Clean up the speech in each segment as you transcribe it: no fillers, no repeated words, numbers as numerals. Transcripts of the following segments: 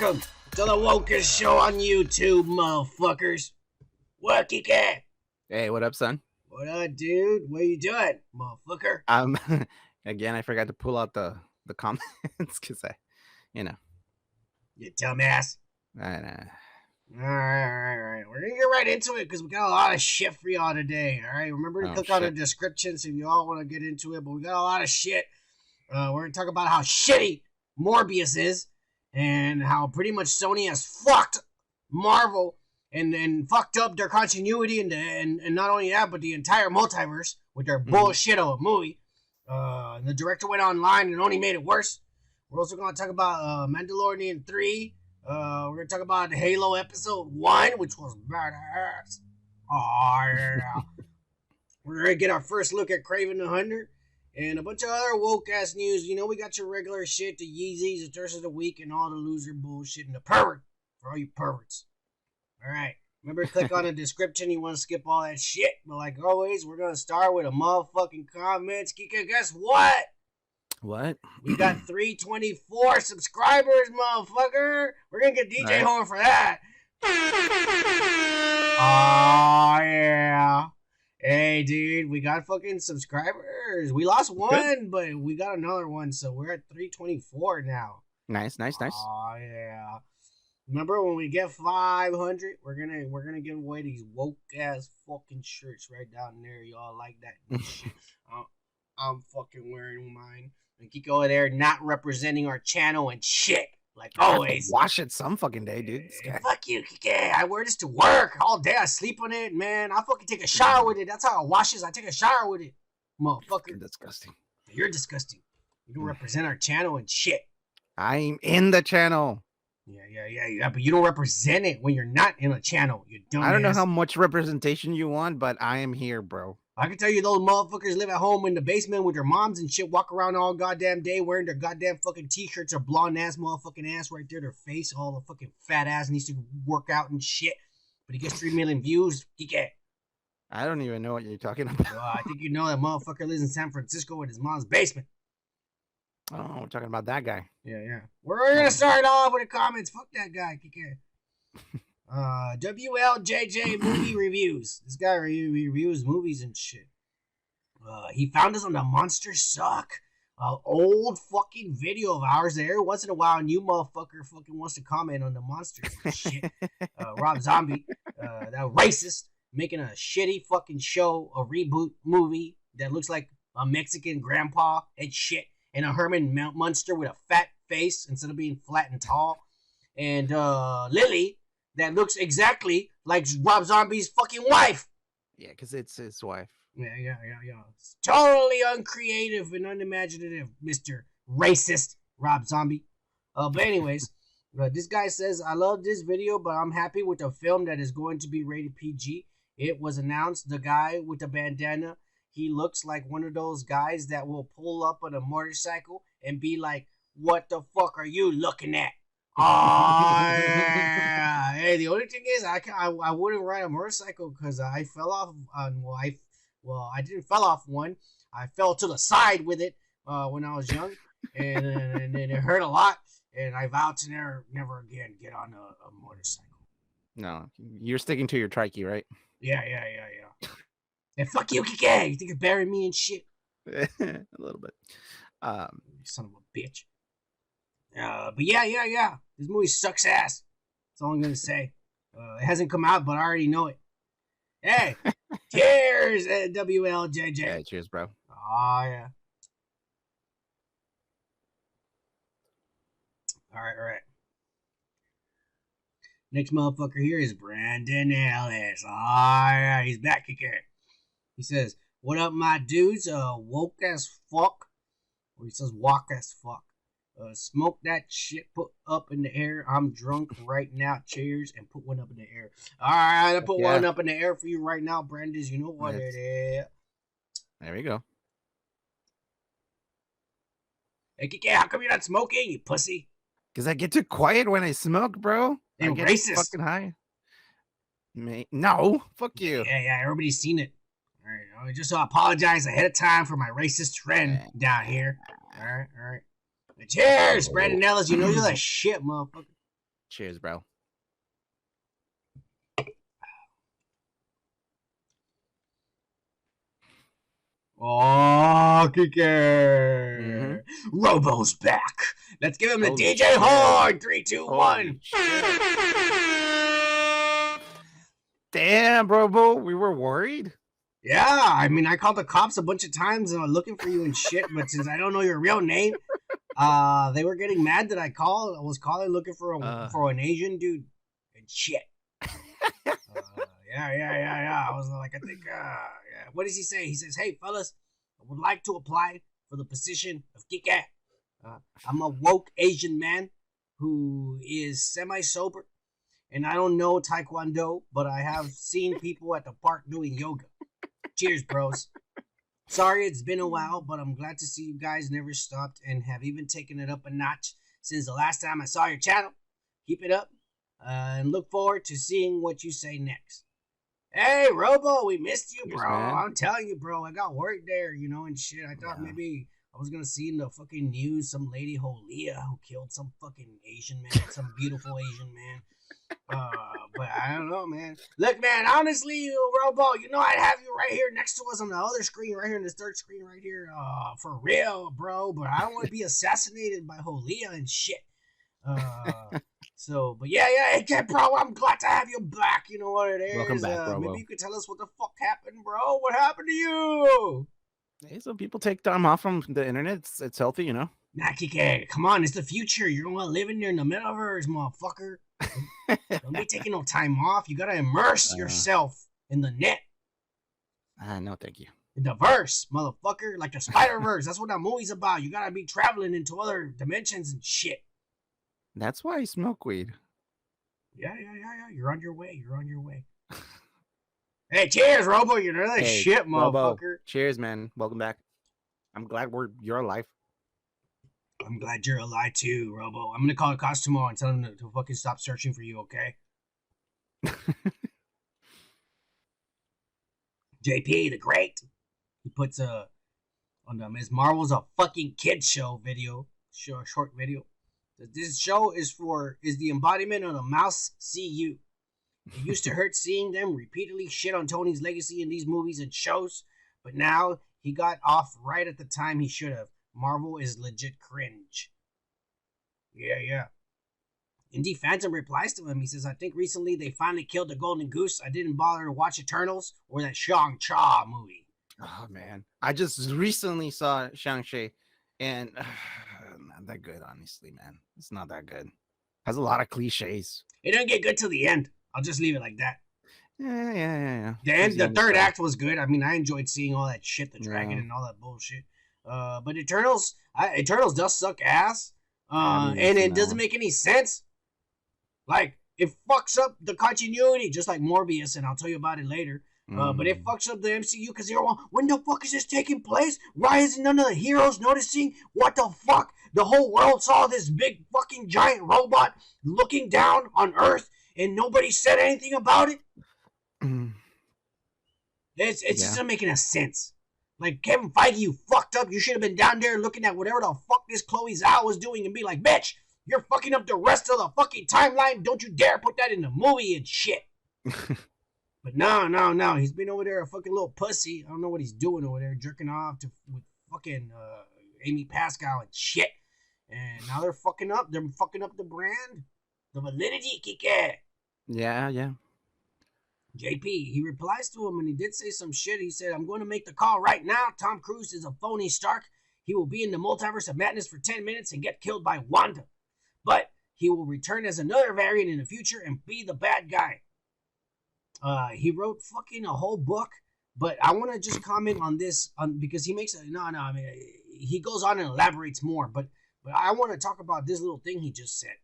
Welcome to the Wokest show on YouTube, motherfuckers. What, Kike? Hey, what up, son? What up, dude? What you doing, motherfucker? Again, I forgot to pull out the comments because You dumbass. I know. All right. We're gonna get right into it because we got a lot of shit for y'all today. All right, remember to click on the description if you all want to get into it. But we got a lot of shit. We're gonna talk about how shitty Morbius is and how pretty much Sony has fucked Marvel and fucked up their continuity and not only that, but the entire multiverse with their bullshit of a movie. The director went online and only made it worse. We're also gonna talk about Mandalorian 3. We're gonna talk about Halo episode 1, which was badass. Oh yeah. We're gonna get our first look at Kraven the Hunter and a bunch of other woke ass news. You know, we got your regular shit, the Yeezys, the Thirst of the Week, and all the loser bullshit and the pervert for all you perverts. All right, remember to click on the description. You want to skip all that shit, but like always, we're gonna start with a motherfucking comments. Kika, guess what? What? We got 324 subscribers, motherfucker. We're gonna get DJ Horn for that. Oh, yeah. Hey, dude, we got fucking subscribers. We lost one, but we got another one, so we're at 324 now. Nice. Oh, yeah. Remember when we get 500, we're gonna give away these woke ass fucking shirts right down there. Y'all like that shit? I'm fucking wearing mine. And keep over there not representing our channel and shit. Like always. Wash it some fucking day, dude. Fuck you, Kike. I wear this to work all day. I sleep on it, man. I fucking take a shower with it. That's how I wash it. I take a shower with it. Motherfucker. You're disgusting. You're disgusting. You don't represent our channel and shit. I'm in the channel. Yeah, but you don't represent it when you're not in a channel. You don't. I don't know how much representation you want, but I am here, bro. I can tell you those motherfuckers live at home in the basement with their moms and shit, walk around all goddamn day wearing their goddamn fucking t-shirts or blonde ass motherfucking ass right there, their face, all the fucking fat ass needs to work out and shit. But he gets 3 million views. Kike. I don't even know what you're talking about. Well, I think you know that motherfucker lives in San Francisco in his mom's basement. Oh, we're talking about that guy. Yeah. We're gonna start off with the comments. Fuck that guy, Kike. WLJJ movie reviews. This guy reviews movies and shit. He found us on the Monster Suck, old fucking video of ours. Every once in a while, a new motherfucker fucking wants to comment on the monsters and shit. Rob Zombie, that racist, making a shitty fucking show, a reboot movie that looks like a Mexican grandpa and shit, and a Herman Munster with a fat face instead of being flat and tall, and Lily that looks exactly like Rob Zombie's fucking wife. Yeah, because it's his wife. Yeah. It's totally uncreative and unimaginative, Mr. Racist Rob Zombie. But anyways, this guy says, I love this video, but I'm happy with the film that is going to be rated PG. It was announced the guy with the bandana, he looks like one of those guys that will pull up on a motorcycle and be like, what the fuck are you looking at? Oh, yeah. Hey, the only thing is, I wouldn't ride a motorcycle because I fell off on, I didn't fell off one. I fell to the side with it when I was young, and it hurt a lot, and I vowed to never again get on a motorcycle. No, you're sticking to your trikey, right? Yeah. And fuck you, Kike. You think you're burying me and shit? A little bit. You son of a bitch. But yeah. This movie sucks ass. That's all I'm gonna say. It hasn't come out, but I already know it. Hey, cheers, WLJJ. Yeah, cheers, bro. Oh yeah. All right. Next motherfucker here is Brandon Ellis. Oh yeah, he's back again. He says, "What up, my dudes? Woke as fuck." Or he says, "Walk as fuck." Smoke that shit, put up in the air. I'm drunk right now. Cheers, and put one up in the air. All right, I put one up in the air for you right now, Brandon. You know what it is. There we go. Hey, Kike, how come you're not smoking, you pussy? Because I get too quiet when I smoke, bro. And I get racist. Fucking high. No, fuck you. Yeah, everybody's seen it. All right, I just apologize ahead of time for my racist friend down here. All right. Cheers, Brandon Ellis. You know you're that shit, motherfucker. Cheers, bro. Oh, Kike. Robo's back. Let's give him the Holy DJ shit. horn. 3, 2, Holy 1. shit. Damn, bro. We were worried. Yeah, I mean, I called the cops a bunch of times looking for you and shit, but since I don't know your real name, they were getting mad that I was calling looking for an Asian dude and shit. Yeah. I was like, I think, yeah. What does he say? He says, hey, fellas, I would like to apply for the position of Kike. I'm a woke Asian man who is semi-sober, and I don't know Taekwondo, but I have seen people at the park doing yoga. Cheers, bros. Sorry it's been a while, but I'm glad to see you guys never stopped and have even taken it up a notch since the last time I saw your channel. Keep it up, and look forward to seeing what you say next. Hey, Robo, we missed you, bro. I'm telling you, bro, I got worried there, and shit. I thought maybe I was going to see in the fucking news some lady Holia who killed some fucking Asian man, some beautiful Asian man. But I don't know, man. Look, man, honestly, Robo, I'd have you right here next to us on the other screen, right here in this third screen right here, for real, bro. But I don't want to be assassinated by Holia and shit. But yeah, bro, I'm glad to have you back. You know what it is. Welcome back, bro. Maybe you could tell us what the fuck happened, bro. What happened to you? Hey, some people take time off from the internet. It's healthy, Nah, Kike, come on, it's the future. You're gonna live in there in the metaverse, motherfucker. Don't be taking no time off. You gotta immerse yourself in the net. No, thank you. In the verse, motherfucker, like the Spider-Verse. That's what that movie's about. You gotta be traveling into other dimensions and shit. That's why I smoke weed. Yeah. You're on your way. Hey, cheers, Robo. You're another shit, motherfucker. Robo. Cheers, man. Welcome back. I'm glad you're alive. I'm glad you're alive too, Robo. I'm gonna call the cops tomorrow and tell them to fucking stop searching for you, okay? JP the Great. He puts on the Ms. Marvel's a fucking kid show video, short video. This show is the embodiment of the mouse CU. It used to hurt seeing them repeatedly shit on Tony's legacy in these movies and shows, but now he got off right at the time he should have. Marvel is legit cringe. Yeah. Indie Phantom replies to him. He says, I think recently they finally killed the Golden Goose. I didn't bother to watch Eternals or that Shang-Chi movie. Oh, man. I just recently saw Shang-Chi, and not that good, honestly, man. It's not that good. Has a lot of cliches. It didn't get good till the end. I'll just leave it like that. Yeah. The third act was good. I mean, I enjoyed seeing all that shit, the dragon and all that bullshit. But Eternals does suck ass. And it doesn't make any sense. Like, it fucks up the continuity, just like Morbius, and I'll tell you about it later. But it fucks up the MCU because you're like, when the fuck is this taking place? Why isn't none of the heroes noticing? What the fuck? The whole world saw this big fucking giant robot looking down on Earth, and nobody said anything about it. It's just not making a sense. Like, Kevin Feige, you fucked up. You should have been down there looking at whatever the fuck this Chloe Zhao was doing and be like, bitch, you're fucking up the rest of the fucking timeline. Don't you dare put that in the movie and shit. But no. He's been over there a fucking little pussy. I don't know what he's doing over there, jerking off with fucking Amy Pascal and shit. And now they're fucking up. They're fucking up the brand. The validity, Kike. Yeah. JP, he replies to him, and he did say some shit. He said, I'm going to make the call right now. Tom Cruise is a phony Stark. He will be in the multiverse of madness for 10 minutes and get killed by Wanda. But he will return as another variant in the future and be the bad guy. He wrote fucking a whole book, but I want to just comment on this because he makes he goes on and elaborates more, but I want to talk about this little thing he just said.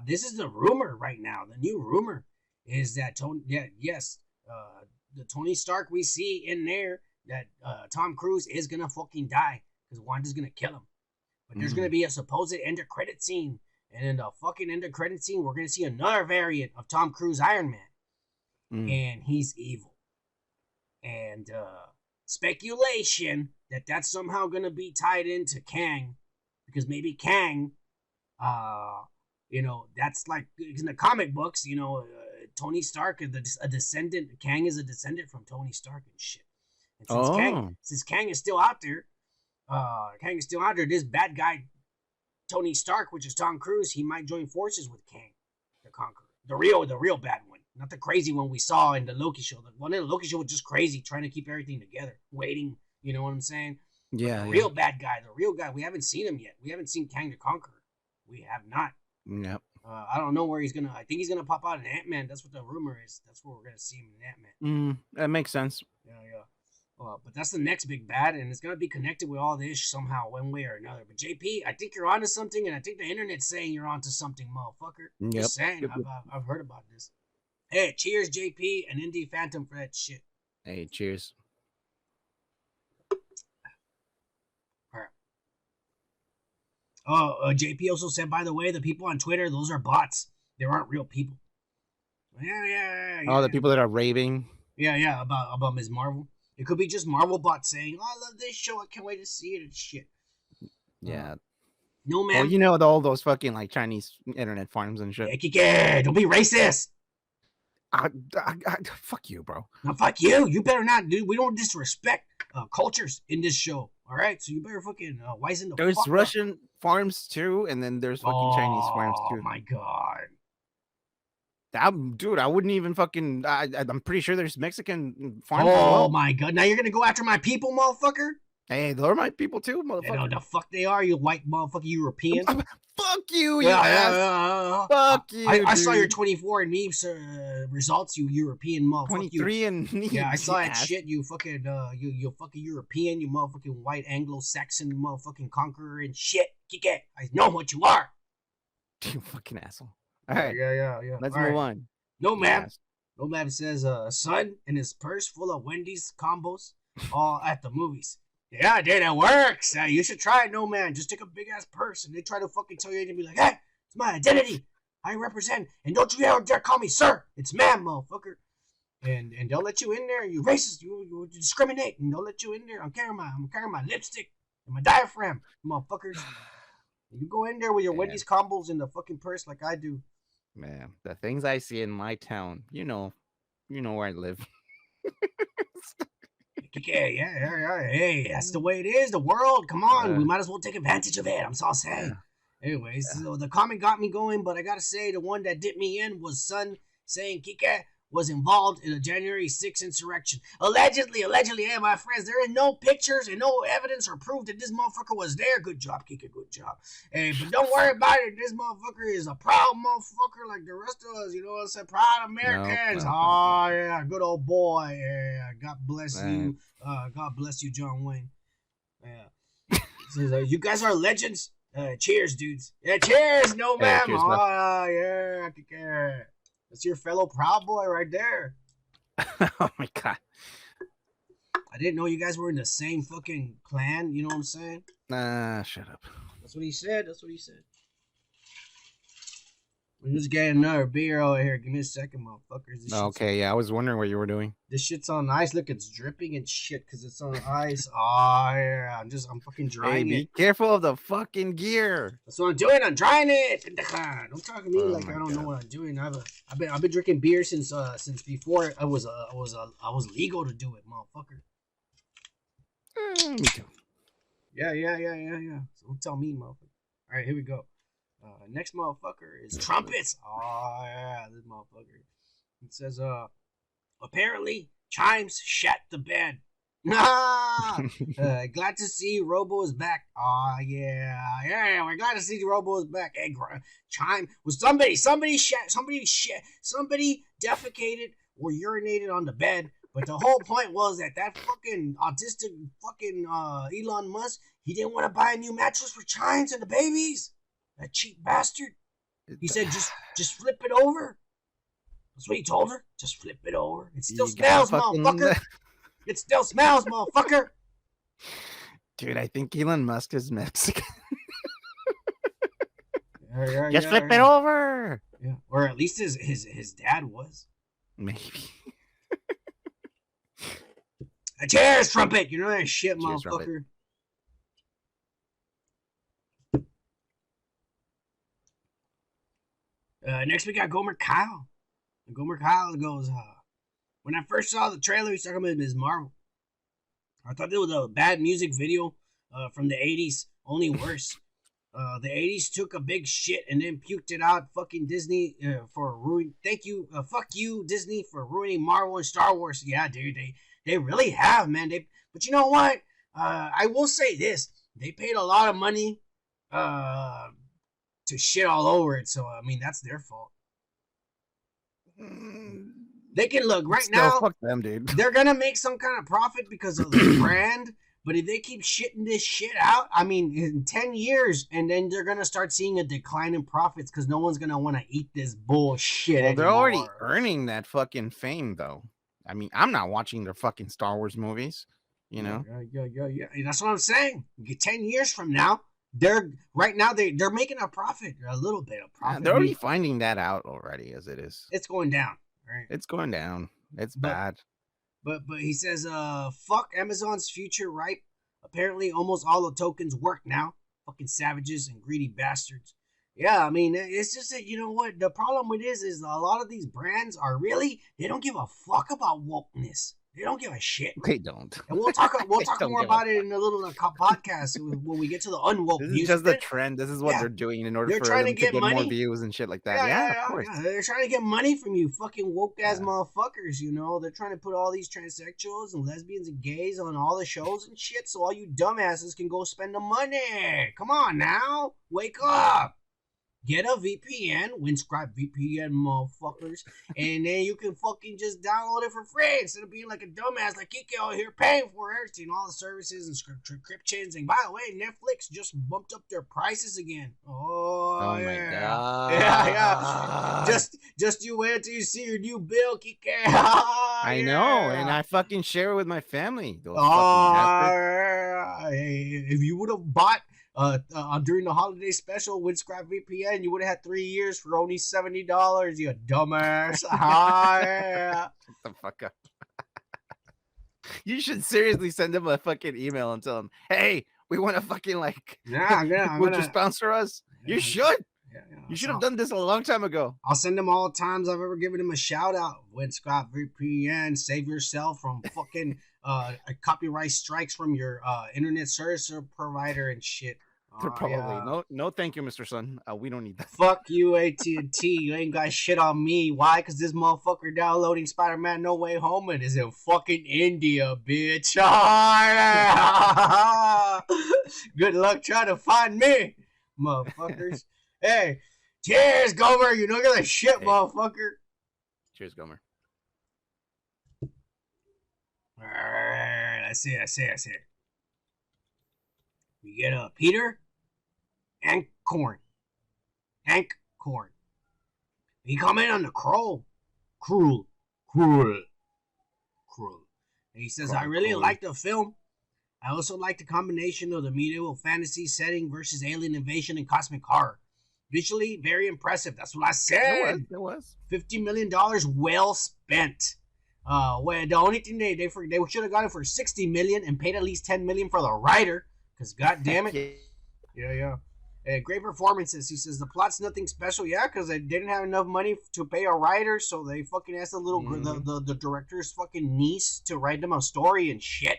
This is the rumor right now. The new rumor is that the Tony Stark we see in there, that Tom Cruise is gonna fucking die because Wanda's gonna kill him. But there's gonna be a supposed end of credit scene, and in the fucking end of credit scene, we're gonna see another variant of Tom Cruise Iron Man, and he's evil. And speculation that that's somehow gonna be tied into Kang, because maybe Kang You know, that's like in the comic books. You know, Tony Stark is a descendant. Kang is a descendant from Tony Stark and shit. And since Kang is still out there, this bad guy Tony Stark, which is Tom Cruise, he might join forces with Kang, the Conqueror, the real bad one, not the crazy one we saw in the Loki show. The one in the Loki show was just crazy, trying to keep everything together, waiting. You know what I'm saying? Yeah. The real bad guy, the real guy. We haven't seen him yet. We haven't seen Kang the Conqueror. We have not. Yep. I don't know where he's gonna. I think he's gonna pop out in Ant-Man. That's what the rumor is. That's where we're gonna see him in Ant-Man. That makes sense. Yeah. But that's the next big bad, and it's gonna be connected with all this somehow, one way or another. But JP, I think you're onto something, and I think the internet's saying you're onto something, motherfucker. Yep. Just saying, I've heard about this. Hey, cheers, JP and Indie Phantom for that shit. Hey, cheers. All right. JP also said, by the way, the people on Twitter, those are bots. They aren't real people. Yeah. Oh, the people that are raving. Yeah, about Ms. Marvel. It could be just Marvel bots saying, "Oh, I love this show. I can't wait to see it," and shit. Yeah. No, man. Well, you know, all those fucking like Chinese internet farms and shit. Hey, don't be racist. Fuck you, bro. No, fuck you. You better not, dude. We don't disrespect cultures in this show. All right, so you better fucking wisen the. There's Russian farms too, and then there's fucking Chinese farms too. Oh my god. Dude, I wouldn't even fucking. I'm pretty sure there's Mexican farms. Oh my god! Now you're gonna go after my people, motherfucker? Hey, they're my people too, motherfucker. You know the fuck they are, you white motherfucker European. Fuck you, you ass. Fuck you. I saw your 24andMe results, you European motherfucker. 23andMe. Yeah, I saw that shit. You fucking you fucking European, you motherfucking white Anglo-Saxon motherfucking conqueror and shit. Kike, I know what you are. You fucking asshole. All right. Yeah. Let's move on. No, ma'am. No, ma'am says, son in his purse full of Wendy's combos, all at the movies. Yeah, dude, it works. You should try it, no, man. Just take a big-ass purse, and they try to fucking tell you and be like, hey, it's my identity. I represent, and don't you ever dare call me sir. It's ma'am, motherfucker. And they'll let you in there. You racist. You discriminate, and they'll let you in there. I'm carrying my lipstick and my diaphragm, motherfuckers. You go in there with your Wendy's combos in the fucking purse like I do. Man, the things I see in my town, you know where I live. Yeah. Hey, that's the way it is. The world, come on, we might as well take advantage of it. I'm so sad. Yeah. Anyways, so the comment got me going, but I gotta say the one that dipped me in was son saying Kike was involved in a January 6th insurrection. Allegedly, hey, my friends, there are no pictures and no evidence or proof that this motherfucker was there. Good job, Kike, good job. Hey, but don't worry about it. This motherfucker is a proud motherfucker like the rest of us. You know what I'm saying? Proud Americans. Oh, yeah, good old boy. Yeah, God bless you. God bless you, John Wayne. Yeah. Says, you guys are legends. Cheers, dudes. Yeah, cheers. No, ma'am. Cheers, yeah, Kike. That's your fellow Proud Boy right there. Oh my god. I didn't know you guys were in the same fucking clan, you know what I'm saying? Shut up. That's what he said. I'm just getting another beer over here. Give me a second, motherfuckers. Okay, yeah, I was wondering what you were doing. This shit's on ice. Look, it's dripping and shit because it's on ice. Oh, yeah. I'm fucking drying it. Be careful of the fucking gear. That's what I'm doing. I'm drying it. Don't talk to me like I don't know what I'm doing. I've been drinking beer since before I was legal to do it, motherfucker. Me too. Yeah. So don't tell me, motherfucker. All right, here we go. Next motherfucker is trumpets. Oh yeah, this motherfucker. It says, apparently Chimes shat the bed. Glad to see Robo is back. Oh yeah, we're glad to see Robo is back. Hey, Chime was somebody defecated or urinated on the bed. But the whole point was that fucking autistic fucking Elon Musk, he didn't want to buy a new mattress for Chimes and the babies. That cheap bastard. He said, just flip it over. That's what he told her. Just flip it over. It still smells, motherfucker. It still smells, motherfucker. Dude, I think Elon Musk is Mexican. Just flip it over. Yeah, or at least his dad was. Maybe. Cheers, trumpet. You know that shit, Cheers, motherfucker. Trumpet. Next we got Gomer Kyle. And Gomer Kyle goes, when I first saw the trailer, he's talking about Ms. Marvel. I thought it was a bad music video from the 80s, only worse. The 80s took a big shit and then puked it out. Fucking Disney for ruining. Fuck you, Disney, for ruining Marvel and Star Wars. Yeah, dude, they really have, man. But you know what? I will say this: they paid a lot of money to shit all over it. So I mean, that's their fault. They can look right now. Fuck them, dude. They're gonna make some kind of profit because of the brand. But if they keep shitting this shit out, I mean, in 10 years, and then they're going to start seeing a decline in profits because no one's going to want to eat this bullshit Well, they're anymore. already earning that fucking fame, though. I mean, I'm not watching their fucking Star Wars movies, you know? Yeah. That's what I'm saying. 10 years from now, they're making a profit, a little bit of profit. They're already finding that out already as it is. It's going down, right? It's going down. It's bad. But he says, fuck Amazon's future ripe. Apparently, almost all the tokens work now. Fucking savages and greedy bastards. Yeah, I mean, it's just that, you know what? The problem with this is a lot of these brands they don't give a fuck about wokeness. They don't give a shit. They don't. And we'll talk more about it in a little podcast when we get to the Unwoke. This is just the trend. This is what they're doing in order for them to get more views and shit like that. Yeah, of course. Yeah. They're trying to get money from you fucking woke-ass motherfuckers, you know? They're trying to put all these transsexuals and lesbians and gays on all the shows and shit so all you dumbasses can go spend the money. Come on now. Wake up. Get a VPN, Windscribe VPN, motherfuckers, and then you can fucking just download it for free instead of being like a dumbass like Kike out here paying for everything, all the services and subscriptions. And by the way, Netflix just bumped up their prices again. Oh my god! Yeah. Just you wait till you see your new bill, Kike. I know, and I fucking share it with my family. If you would have bought. During the holiday special with Scrap VPN, you would have had 3 years for only $70, you dumbass. Shut the fuck up. You should seriously send them a fucking email and tell them, hey, we want to fucking would you sponsor us? You should. You should have done this a long time ago. I'll send them all the times I've ever given them a shout out. With Scrap VPN, save yourself from fucking copyright strikes from your internet service provider and shit. Probably no thank you, Mr. Sun. We don't need that. Fuck you, AT&T. You ain't got shit on me. Why? Because this motherfucker downloading Spider-Man No Way Home and is in fucking India, bitch. Good luck trying to find me, motherfuckers. Hey, cheers, Gomer. You know you're the shit, motherfucker. Cheers, Gomer. I see it. We get Peter and Corn. He comment on the Cruel. And he says, I really like the film. I also like the combination of the medieval fantasy setting versus alien invasion and cosmic horror. Visually, very impressive. That's what I said. It was. $50 million well spent. Well, the only thing they should have got it for $60 million and paid at least $10 million for the writer. Because, god damn it. Yeah. Great performances. He says the plot's nothing special. Yeah, because they didn't have enough money to pay a writer, so they fucking asked the director's fucking niece to write them a story and shit.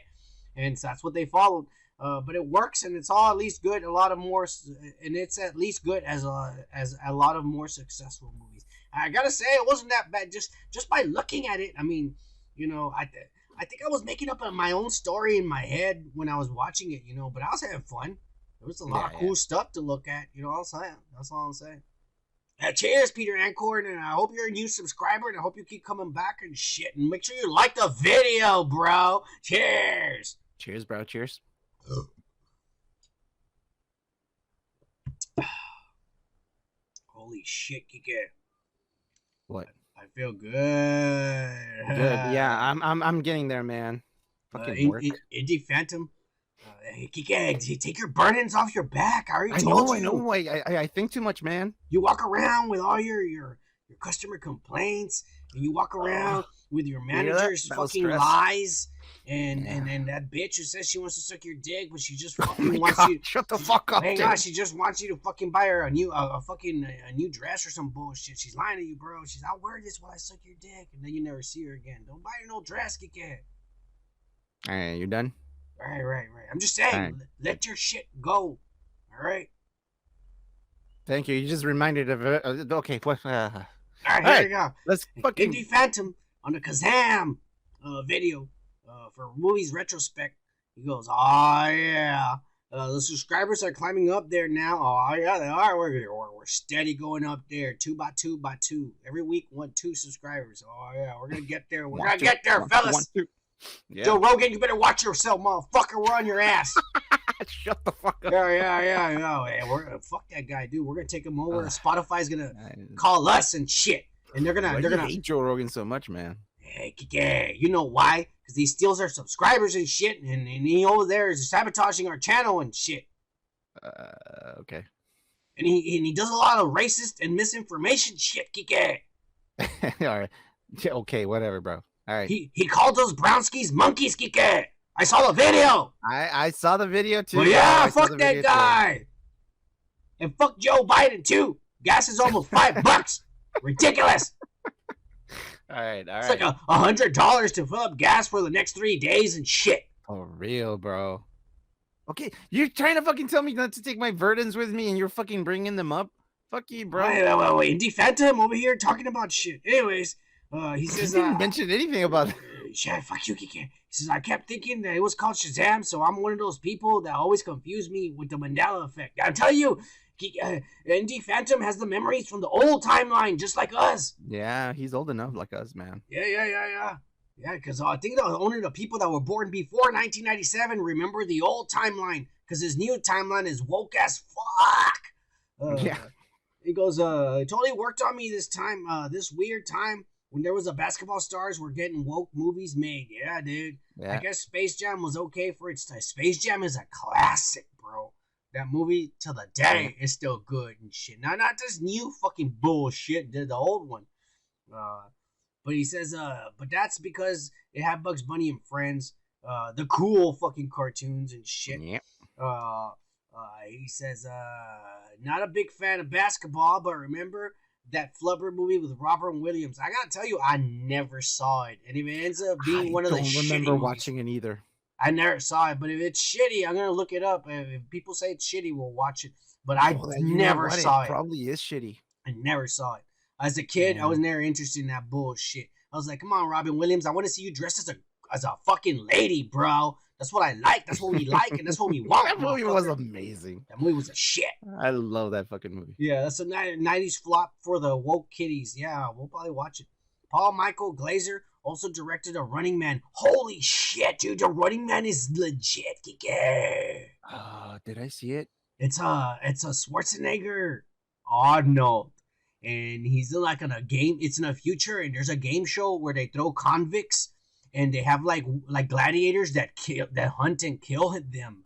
And so that's what they followed. But it works, and it's all at least good. It's at least good as a lot of more successful movies. I gotta say, it wasn't that bad. Just by looking at it, I mean, you know, I think I was making up my own story in my head when I was watching it, you know, but I was having fun. There was a lot of cool stuff to look at, you know what I'm saying? That's all I'm saying. Cheers, Peter Ancorn, and I hope you're a new subscriber, and I hope you keep coming back and shit. And make sure you like the video, bro. Cheers. Cheers, bro. Cheers. Holy shit, Kike. What? I feel good. Good. Yeah, I'm getting there, man. Fucking work. Indie Phantom. Hey, Kike, take your burdens off your back. I already told you. I know. I think too much, man. You walk around with all your customer complaints And you walk around with your manager's fucking lies. And that bitch who says she wants to suck your dick, but she just fucking wants you. Shut the fuck up, hang on, she just wants you to fucking buy her a new dress or some bullshit. She's lying to you, bro. She's, I'll wear this while I suck your dick, and then you never see her again. Don't buy her no dress, kickhead. All right, you done? Right. I'm just saying, let your shit go. All right. Thank you. You just reminded of it. Okay. What? All right, here we go. Let's fucking Indie Phantom on the Kazam video for movies retrospect. He goes, oh yeah, the subscribers are climbing up there now. Oh yeah, they are. We're steady going up there, 2 by 2 by 2. Every week, 2 subscribers. Oh yeah, we're gonna get there. We're gonna get there, fellas. Yeah. Joe Rogan, you better watch yourself, motherfucker. We're on your ass. Shut the fuck up. Yeah. Hey, we're gonna fuck that guy, dude. We're gonna take him over. Spotify's gonna call us and shit, and they're gonna hate Joe Rogan so much, man. Hey, you know why? Because he steals our subscribers and shit, and he over there is sabotaging our channel and shit. Okay. And he does a lot of racist and misinformation shit, Kike. All right. Okay, whatever, bro. All right. He called those brownskis monkeys, Kike. I saw the video. I saw the video too. Well, yeah, fuck that guy. Too. And fuck Joe Biden too. Gas is almost $5. Ridiculous. All right. It's like $100 to fill up gas for the next 3 days and shit. For real, bro. Okay, you're trying to fucking tell me not to take my verdants with me, and you're fucking bringing them up. Fuck you, bro. Wait. Indie Phantom over here talking about shit. Anyways, he says. He didn't mention anything about it. Shit, fuck you, Kike. He says, I kept thinking that it was called Shazam, so I'm one of those people that always confuse me with the Mandela effect. I'll tell you, Indie Phantom has the memories from the old timeline, just like us. Yeah, he's old enough like us, man. Yeah, because I think only the people that were born before 1997 remember the old timeline, because his new timeline is woke as fuck. Yeah. He goes, it totally worked on me this time, this weird time when there was a basketball stars were getting woke movies made. Yeah, dude. Yeah. I guess Space Jam was okay for its time. Space Jam is a classic, bro. That movie till the day is still good and shit. Not this new fucking bullshit, the old one. But he says, but that's because it had Bugs Bunny and Friends, the cool fucking cartoons and shit. Yep. He says, not a big fan of basketball, but remember that Flubber movie with Robert Williams? I gotta tell you, I never saw it, and if it ends up being one of the shitty movies, I don't remember watching it either. I never saw it, but if it's shitty, I'm gonna look it up. If people say it's shitty, we'll watch it. But I never saw it. Probably is shitty. I never saw it. As a kid, I was never interested in that bullshit. I was like, come on, Robin Williams, I want to see you dressed as a fucking lady, bro. That's what I like. That's what we like, and that's what we want. That movie was amazing. That movie was a shit. I love that fucking movie. Yeah, that's a 90s flop for the woke kiddies. Yeah, we'll probably watch it. Paul Michael Glazer also directed A Running Man. Holy shit, dude. The Running Man is legit. Did I see it? It's a Schwarzenegger. Arnold. And he's like in a game. It's in the future, and there's a game show where they throw convicts, and they have like gladiators that hunt and kill them.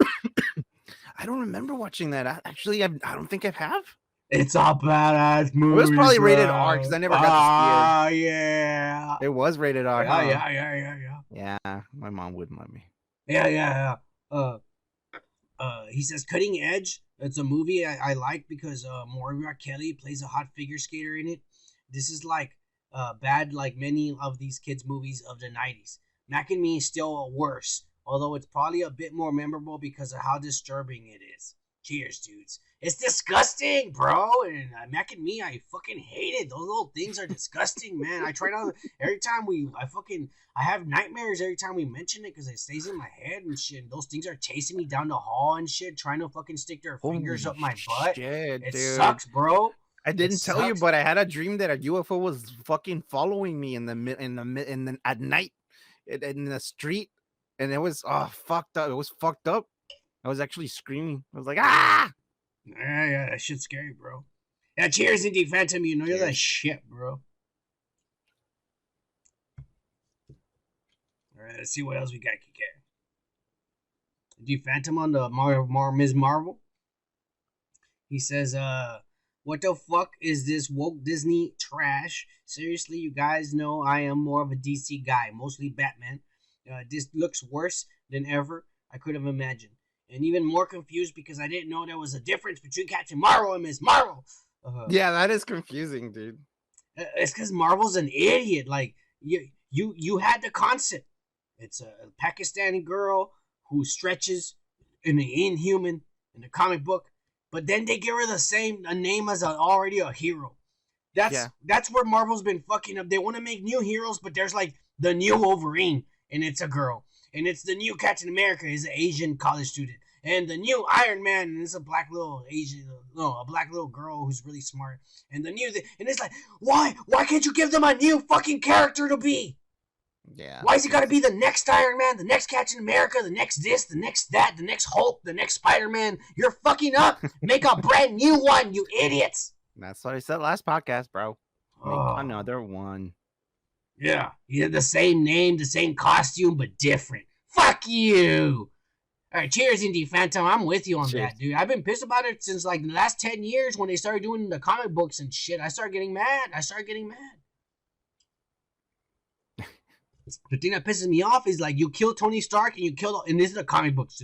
I don't remember watching that. I don't think I have. It's a badass movie. It was probably rated R because I never got to see it. Yeah. It was rated R. Yeah. Yeah, my mom wouldn't let me. Yeah. He says Cutting Edge. It's a movie I like because Moira Kelly plays a hot figure skater in it. This is like bad like many of these kids' movies of the 90s. Mac and Me is still worse, although it's probably a bit more memorable because of how disturbing it is. Cheers, dudes. It's disgusting, bro. And Mac and Me, I fucking hate it. Those little things are disgusting, man. I try not every time I have nightmares every time we mention it because it stays in my head and shit. And those things are chasing me down the hall and shit, trying to fucking stick their fingers up my butt. Shit, it dude. sucks, bro. I didn't tell you, but I had a dream that a UFO was fucking following me at night in the street, and it was fucked up. It was fucked up. I was actually screaming. I was like, ah! Yeah, that shit's scary, bro. Yeah, cheers, Indie Phantom. You know you're that shit, bro. All right, let's see what else we got, Kike. Indie Phantom on the Ms. Marvel. He says, What the fuck is this woke Disney trash? Seriously, you guys know I am more of a DC guy, mostly Batman. This looks worse than ever I could have imagined. And even more confused because I didn't know there was a difference between Captain Marvel and Ms. Marvel. Yeah, that is confusing, dude. It's because Marvel's an idiot. Like, you had the concept. It's a Pakistani girl who stretches in the Inhuman in the comic book, but then they give her a name as already a hero. That's where Marvel's been fucking up. They want to make new heroes, but there's like the new Wolverine, and it's a girl, and it's the new Captain America, is an Asian college student, and the new Iron Man, and it's a black little girl who's really smart, and and it's like, why can't you give them a new fucking character to be? Yeah. Why is it got to be the next Iron Man, the next Captain America, the next this, the next that, the next Hulk, the next Spider-Man? You're fucking up. Make a brand new one, you idiots. That's what I said last podcast, bro. Make another one. Yeah, the same name, the same costume, but different. Fuck you. All right, cheers, Indie Phantom. I'm with you on that, dude. I've been pissed about it since like the last 10 years when they started doing the comic books and shit. I started getting mad. The thing that pisses me off is like you kill Tony Stark and and this is the comic books.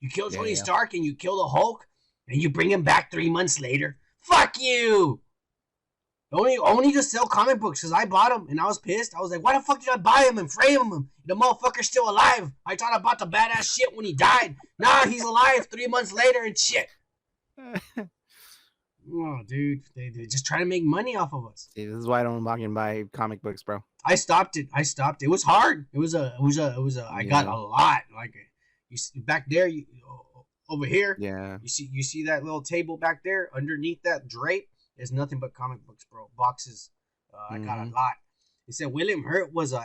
You kill Tony Stark and you kill the Hulk and you bring him back 3 months later. Fuck you! Only to sell comic books because I bought them and I was pissed. I was like, why the fuck did I buy him and frame him? The motherfucker's still alive. I thought I bought the badass shit when he died. Nah, he's alive 3 months later and shit. Oh, dude, they just trying to make money off of us. See, this is why I don't fucking buy comic books, bro. I stopped it. It was hard. I got a lot. Like, you see back there, over here. Yeah. You see that little table back there underneath that drape? There's nothing but comic books, bro. Boxes. I got a lot. He said William Hurt was a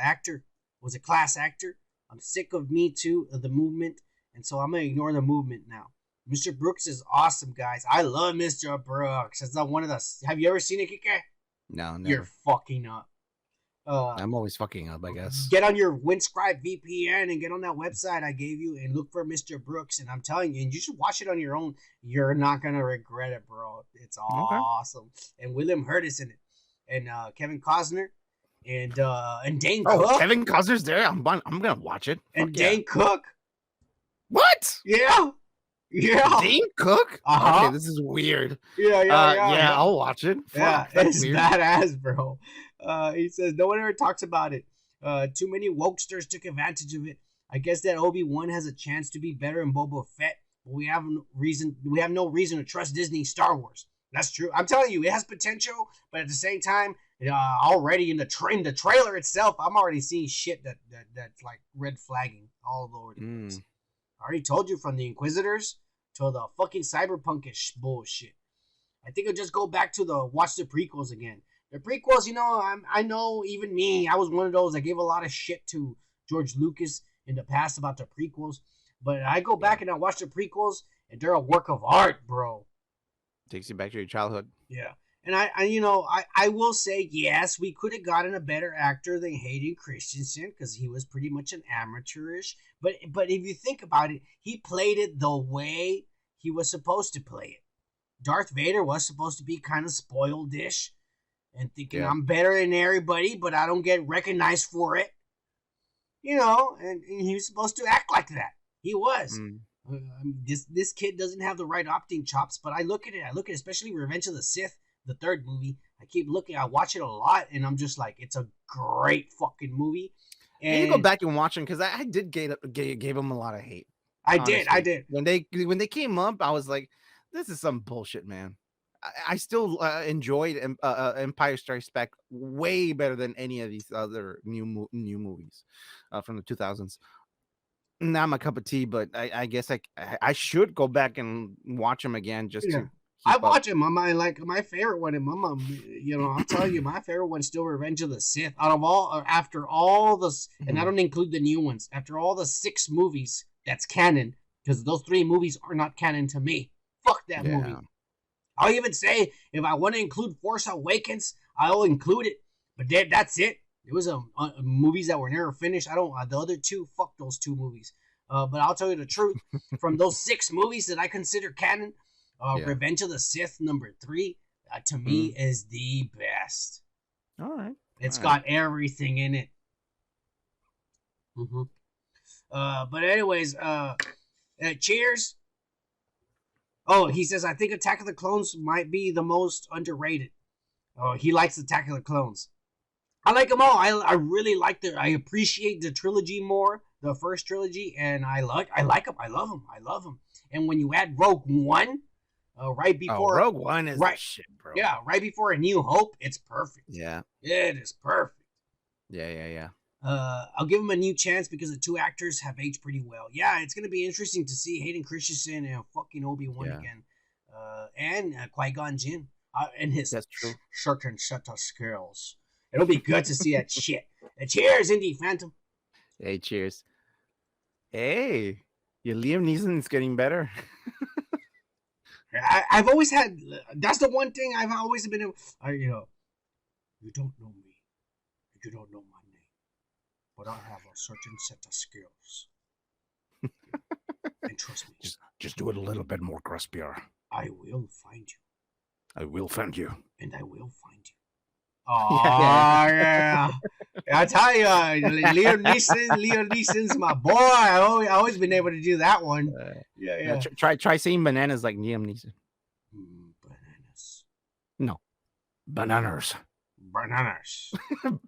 class actor. I'm sick of Me Too, of the movement, and so I'm gonna ignore the movement now. Mr. Brooks is awesome, guys. I love Mr. Brooks. It's not one of the. Have you ever seen it, Kike? No, never. You're fucking up. I'm always fucking up, I guess. Get on your Windscribe VPN and get on that website I gave you and look for Mr. Brooks. And I'm telling you, and you should watch it on your own. You're not gonna regret it, bro. It's awesome. And William Hurt is in it, and Kevin Costner, and Dane Cook. Kevin Costner's there. I'm gonna watch it. And Dane Cook. What? Yeah. Dane Cook? Uh-huh. Okay, this is weird. Yeah. I'll watch it. Fuck, it's weird. Badass, bro. He says no one ever talks about it. Too many wokesters took advantage of it. I guess that Obi-Wan has a chance to be better in Boba Fett, but we have no reason to trust Disney Star Wars. That's true. I'm telling you, it has potential, but at the same time, already in the trailer itself, I'm already seeing shit that's like red flagging all over the place. I already told you, from the Inquisitors to the fucking cyberpunkish bullshit. I think I'll just go back to watch the prequels again. The prequels, I know even me, I was one of those that gave a lot of shit to George Lucas in the past about the prequels. But I go back and I watch the prequels, and they're a work of art, bro. Takes you back to your childhood. Yeah. And I will say, yes, we could have gotten a better actor than Hayden Christiensen because he was pretty much an amateurish. But if you think about it, he played it the way he was supposed to play it. Darth Vader was supposed to be kind of spoiled-ish and thinking I'm better than everybody, but I don't get recognized for it. And he was supposed to act like that. He was. This kid doesn't have the right acting chops, but I look at it, especially Revenge of the Sith, the third movie. I watch it a lot, and I'm just like, it's a great fucking movie. And you go back and watch them, because I did gave them a lot of hate. I did. When they came up, I was like, this is some bullshit, man. I still enjoyed Empire Strikes Back way better than any of these other new movies from the 2000s. Not my cup of tea, but I guess I should go back and watch them again just to. I watch them. My favorite one, and I'm telling you, my favorite one's still Revenge of the Sith. After all this, and I don't include the new ones. After all the 6 movies, that's canon, because those 3 movies are not canon to me. Fuck that movie. I'll even say, if I want to include Force Awakens, I'll include it. But that's it. It was movies that were never finished. The other 2, fuck those 2 movies. But I'll tell you the truth. From those 6 movies that I consider canon, Revenge of the Sith #3, to me, is the best. All right. It's got everything in it. But anyways, cheers. Oh, he says, I think Attack of the Clones might be the most underrated. Oh, he likes Attack of the Clones. I like them all. I really like I appreciate the trilogy more, the first trilogy, and I like them. I love them. And when you add Rogue One, right before Rogue One is shit, bro. Yeah, right before A New Hope, it's perfect. Yeah, it is perfect. Yeah. I'll give him a new chance because the two actors have aged pretty well. Yeah, it's gonna be interesting to see Hayden Christiansen and fucking Obi-Wan again, and Qui-Gon Jinn and his certain set of skills. It'll be good to see that shit. Cheers, Indie Phantom. Hey, cheers. Hey, your Liam Neeson's getting better. I've always had. That's the one thing I've always been. You don't know me. You don't know my name, but I have a certain set of skills. And trust me. Just do it a little bit more crispier. I will find you. I will find you. And I will find you. Oh, yeah. I tell you, Liam Neeson's my boy. I've always been able to do that one. Yeah. Try saying bananas like Liam Neeson. Bananas. No. Bananas. Bananas. All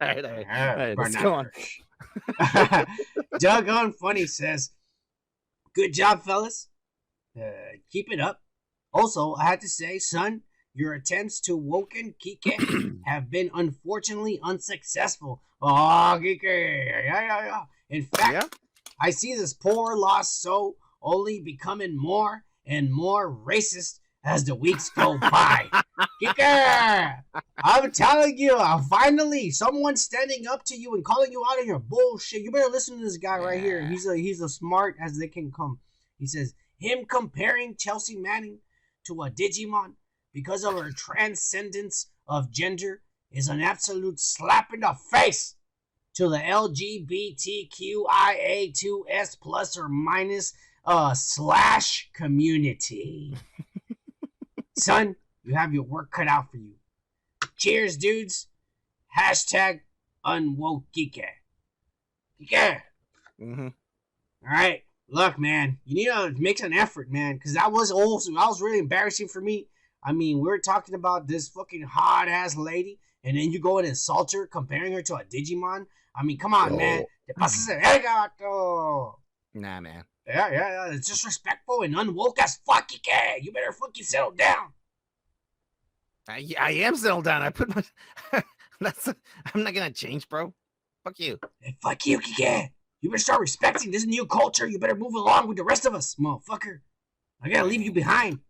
right, let's go on. Doggone Funny says, good job, fellas. Keep it up. Also, I had to say, son, your attempts to woken Kike have been unfortunately unsuccessful. Oh, Kike. Yeah. In fact, I see this poor lost soul only becoming more and more racist as the weeks go by. Kike, I'm telling you, finally, someone's standing up to you and calling you out on your bullshit. You better listen to this guy right here. He's as smart as they can come. He says, him comparing Chelsea Manning to a Digimon because of her transcendence of gender is an absolute slap in the face to the LGBTQIA2S plus or minus / community. Son, you have your work cut out for you. Cheers, dudes. # Unwoke Kike. Kike. All right. Look, man, you need to make an effort, man, because that was really embarrassing for me. I mean, we were talking about this fucking hot-ass lady, and then you go and insult her, comparing her to a Digimon. I mean, come on, man. Nah, man. Yeah. It's disrespectful and unwoke as fuck, Kike. You better fucking settle down. I am settled down. I put my... I'm not going to change, bro. Fuck you. Hey, fuck you, Kike. You better start respecting this new culture. You better move along with the rest of us, motherfucker. I gotta leave you behind.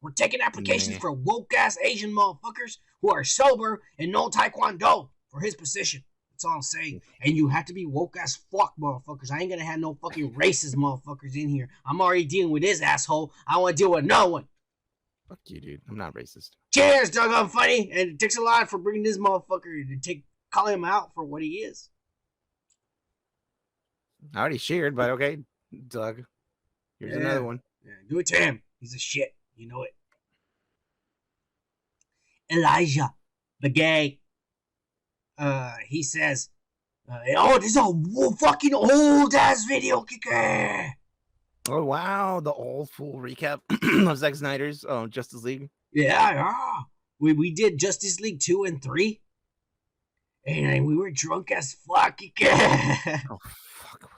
We're taking applications for woke-ass Asian motherfuckers who are sober and know Taekwondo for his position. That's all I'm saying. And you have to be woke-ass fuck, motherfuckers. I ain't gonna have no fucking racist motherfuckers in here. I'm already dealing with this asshole. I want to deal with no one. Fuck you, dude. I'm not racist. Cheers, Doggone Funny. And it takes a lot for bringing this motherfucker to call him out for what he is. I already shared, but okay, Doug. Here's another one. Yeah, do it to him. He's a shit. You know it. Elijah, the gay. He says, this is a fucking old ass video, Kike. Oh wow, the old full recap of Zack Snyder's Justice League. Yeah. We did Justice League 2 and 3. And we were drunk as fuck, Kike. Oh fuck.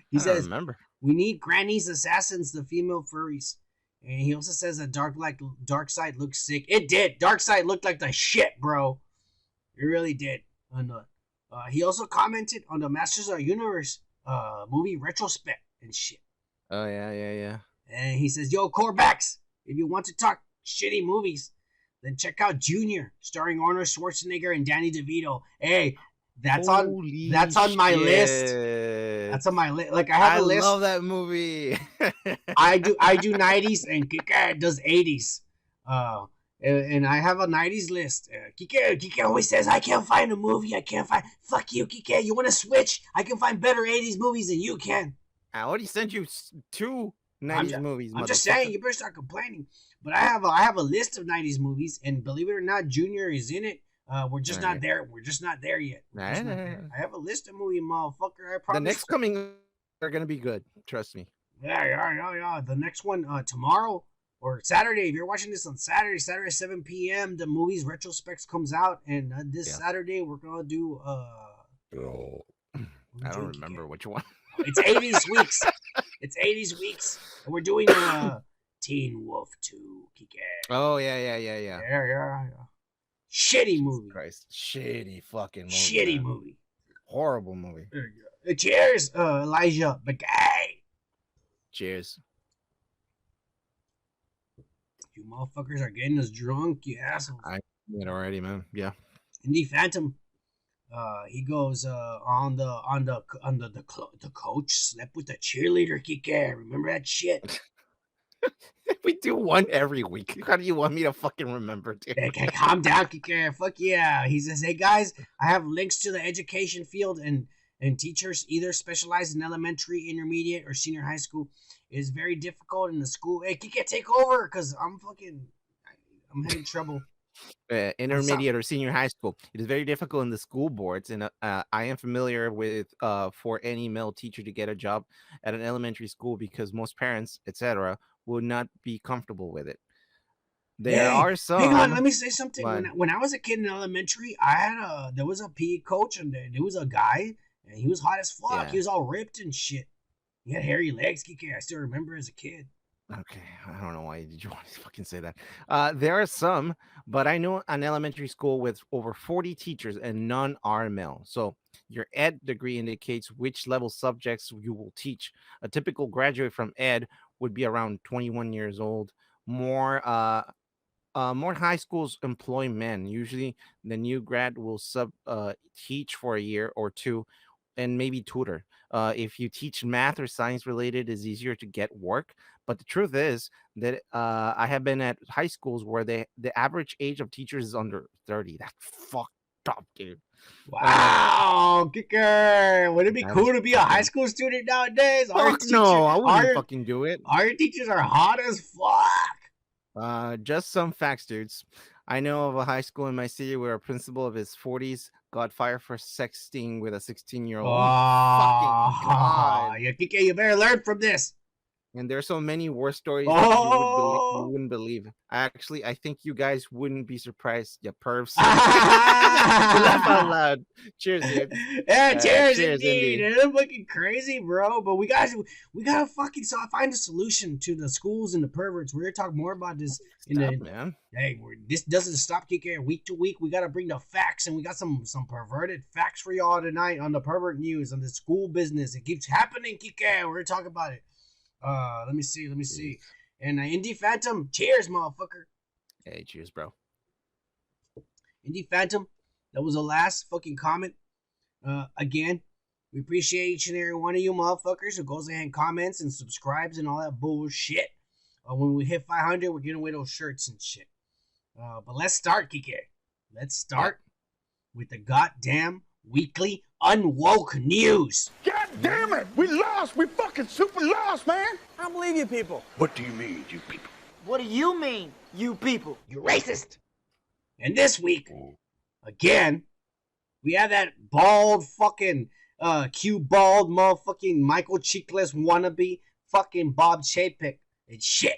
He says, remember. We need Granny's Assassins, the female furries. And he also says that Darkseid looks sick. It did. Darkseid looked like the shit, bro. It really did. And he also commented on the Masters of the Universe movie retrospect and shit. Oh, yeah. And he says, yo, Corebacks, if you want to talk shitty movies, then check out Junior, starring Arnold Schwarzenegger and Danny DeVito. Hey, that's on my list. That's on my list. Like I have a list. I love that movie. I do 90s and Kike does 80s. And I have a 90s list. Kike always says, I can't find a movie. I can't find. Fuck you, Kike. You want to switch? I can find better 80s movies than you can. I already sent you 2 90s movies. I'm just saying, you better start complaining. But I have a list of 90s movies, and believe it or not, Junior is in it. We're just not there. We're just not there yet. I have a list of movies, motherfucker. I promise. The next coming are gonna be good. Trust me. Yeah. The next one tomorrow or Saturday. If you're watching this on Saturday 7 p.m., the movie's retrospects comes out, and this Saturday we're gonna do. I don't remember which one. It's 80s weeks. It's 80s weeks. And we're doing Teen Wolf 2. Kike. Oh yeah. Yeah. Shitty movie. Christ. Shitty fucking movie. Shitty movie. Horrible movie. Cheers, Elijah Bagay. Cheers. You motherfuckers are getting us drunk, you assholes. I did already, man. Yeah. Indie Phantom. He goes on the coach slept with the cheerleader. Kike, remember that shit? We do one every week. How do you want me to fucking remember, dude? Hey, calm down, Kike. Fuck yeah. He says, hey guys, I have links to the education field and teachers either specialize in elementary, intermediate, or senior high school. It is very difficult in the school. Hey, Kike, take over, because I'm having trouble. Intermediate or senior high school. It is very difficult in the school boards, and I am familiar with for any male teacher to get a job at an elementary school because most parents, etc., would not be comfortable with it. There are some. Hang on, let me say something. When I was a kid in elementary, there was a PE coach, and there was a guy, and he was hot as fuck. Yeah. He was all ripped and shit. He had hairy legs, Kike. I still remember as a kid. Okay, I don't know why did you want to fucking say that. There are some, but I know an elementary school with over 40 teachers and none are male. So your ed degree indicates which level subjects you will teach. A typical graduate from ed would be around 21 years old. More high schools employ men. Usually the new grad will teach for a year or two and maybe tutor. If you teach math or science related, it's easier to get work. But the truth is that I have been at high schools where the average age of teachers is under 30. That's fucked up, dude. Wow, Kicker. Would it be cool to be a high school student nowadays? No, I wouldn't fucking do it. Our teachers are hot as fuck. Just some facts, dudes. I know of a high school in my city where a principal of his 40s got fired for sexting with a 16-year-old. Fucking God. Kike, you better learn from this. And there's so many war stories that you wouldn't believe. Actually, I think you guys wouldn't be surprised, you pervs. Laugh out loud. Cheers, dude. Yeah, cheers indeed. It's fucking crazy, bro. But we gotta fucking find a solution to the schools and the perverts. We're gonna talk more about this man. Hey, this doesn't stop kicking week to week. We gotta bring the facts, and we got some perverted facts for y'all tonight on the pervert news on the school business. It keeps happening, Kike. We're gonna talk about it. Let me see. And Indie Phantom, cheers, motherfucker. Hey, cheers, bro. Indie Phantom, that was the last fucking comment. Again, we appreciate each and every one of you motherfuckers who goes ahead and comments and subscribes and all that bullshit. When we hit 500, we're giving away those shirts and shit. But let's start, Kike. Let's start with the goddamn weekly Unwoke news. God damn it! We lost! We fucking super lost, man! I don't believe you people. What do you mean, you people? What do you mean, you people? You racist! And this week, again, we have that bald fucking, bald motherfucking Michael Chiklis wannabe fucking Bob Chapek and shit.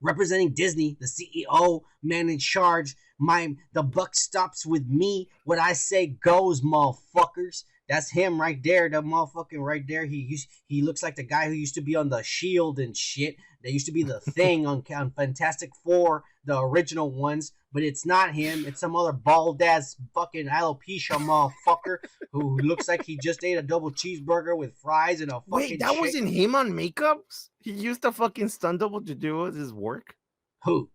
Representing Disney, the CEO, man in charge. The buck stops with me. What I say goes, motherfuckers. That's him right there. The motherfucking right there. He looks like the guy who used to be on the Shield and shit. That used to be the Thing on Fantastic Four, the original ones. But it's not him. It's some other bald ass fucking alopecia motherfucker who looks like he just ate a double cheeseburger with fries and a fucking. Wait, that wasn't him on makeups? He used a fucking stunt double to do his work? Who?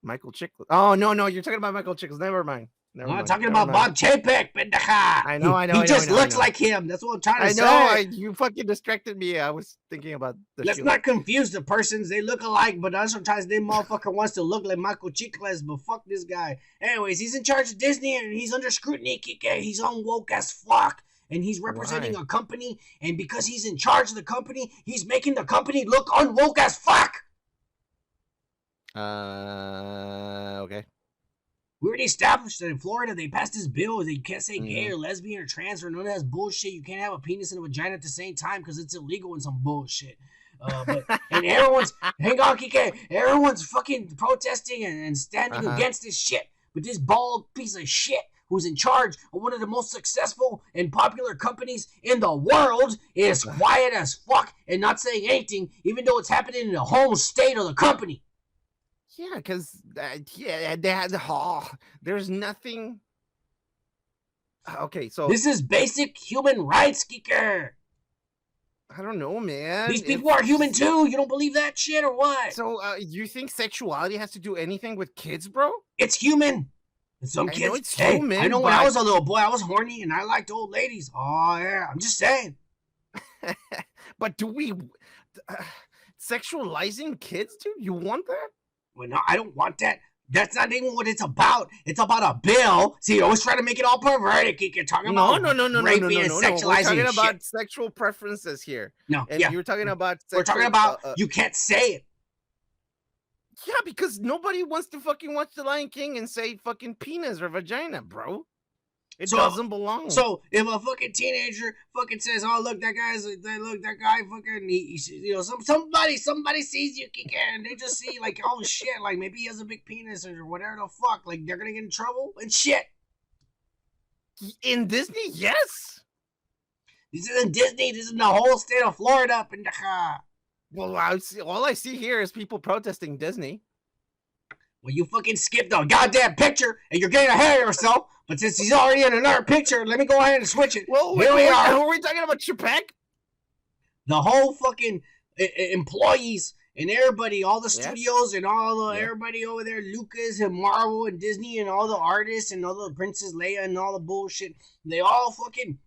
Michael Chiklis. Oh, no, you're talking about Michael Chiklis. Never mind. I'm talking about Bob Chapek, pendeja. I know. He just looks like him. That's what I'm trying to say. I know. You fucking distracted me. I was thinking about the Let's not confuse the persons. They look alike, but sometimes they motherfucker wants to look like Michael Chiklis, but fuck this guy. Anyways, he's in charge of Disney, and he's under scrutiny. He's unwoke as fuck. and he's representing a company, and because he's in charge of the company, he's making the company look unwoke as fuck. Okay. We already established that in Florida they passed this bill that you can't say gay or lesbian or trans or none of that bullshit. You can't have a penis and a vagina at the same time because it's illegal and some bullshit. And everyone's hang on, Kike. Everyone's fucking protesting and standing against this shit. But this bald piece of shit who's in charge of one of the most successful and popular companies in the world is quiet as fuck and not saying anything, even though it's happening in the home state of the company. Yeah, because there's nothing. Okay, so this is basic human rights, Kicker. I don't know, man. These people are human too. You don't believe that shit or what? So, you think sexuality has to do anything with kids, bro? It's human. And some kids. Know it's human. I know when I was a little boy, I was horny and I liked old ladies. Oh yeah, I'm just saying. But do we sexualizing kids, dude? You want that? Well, no, I don't want that. That's not even what it's about. It's about a bill. See, you always try to make it all perverted. You're talking about raping and sexualizing We're talking about shit. sexual preferences here. No, and you're talking about we're talking about you can't say it. Yeah, because nobody wants to fucking watch The Lion King and say fucking penis or vagina, bro. It doesn't belong. So if a fucking teenager fucking says, "Oh look, that guy fucking," somebody sees you, and they just see like, oh shit, like maybe he has a big penis or whatever the fuck, like they're gonna get in trouble and shit. In Disney, yes. This isn't Disney. This is the whole state of Florida. Well, all I see here is people protesting Disney. Well, you fucking skipped a goddamn picture and you're getting ahead of yourself. But since he's already in another picture, let me go ahead and switch it. Well, here we are. Are we talking about Chapek? The whole fucking employees and everybody, all the studios and all the everybody over there, Lucas and Marvel and Disney and all the artists and all the Princess Leia and all the bullshit, they all fucking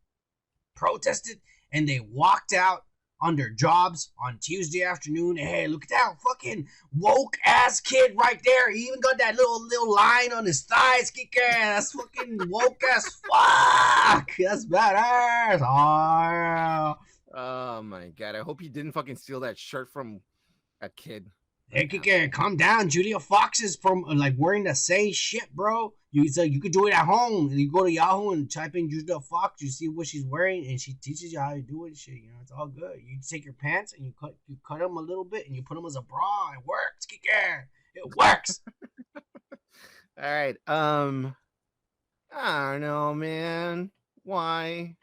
protested and they walked out on their jobs on Tuesday afternoon. Hey, look at that fucking woke ass kid right there. He even got that little line on his thighs. Kick ass, fucking woke as fuck. That's badass. Oh my god! I hope he didn't fucking steal that shirt from a kid. Hey, Kick, calm down. Julia Fox is from like wearing the same shit, bro. You could do it at home. You go to Yahoo and type in Julia Fox. You see what she's wearing, and she teaches you how to do it. Shit, you know, it's all good. You take your pants and you cut them a little bit, and you put them as a bra. It works, Kick. It works. All right. I don't know, man. Why?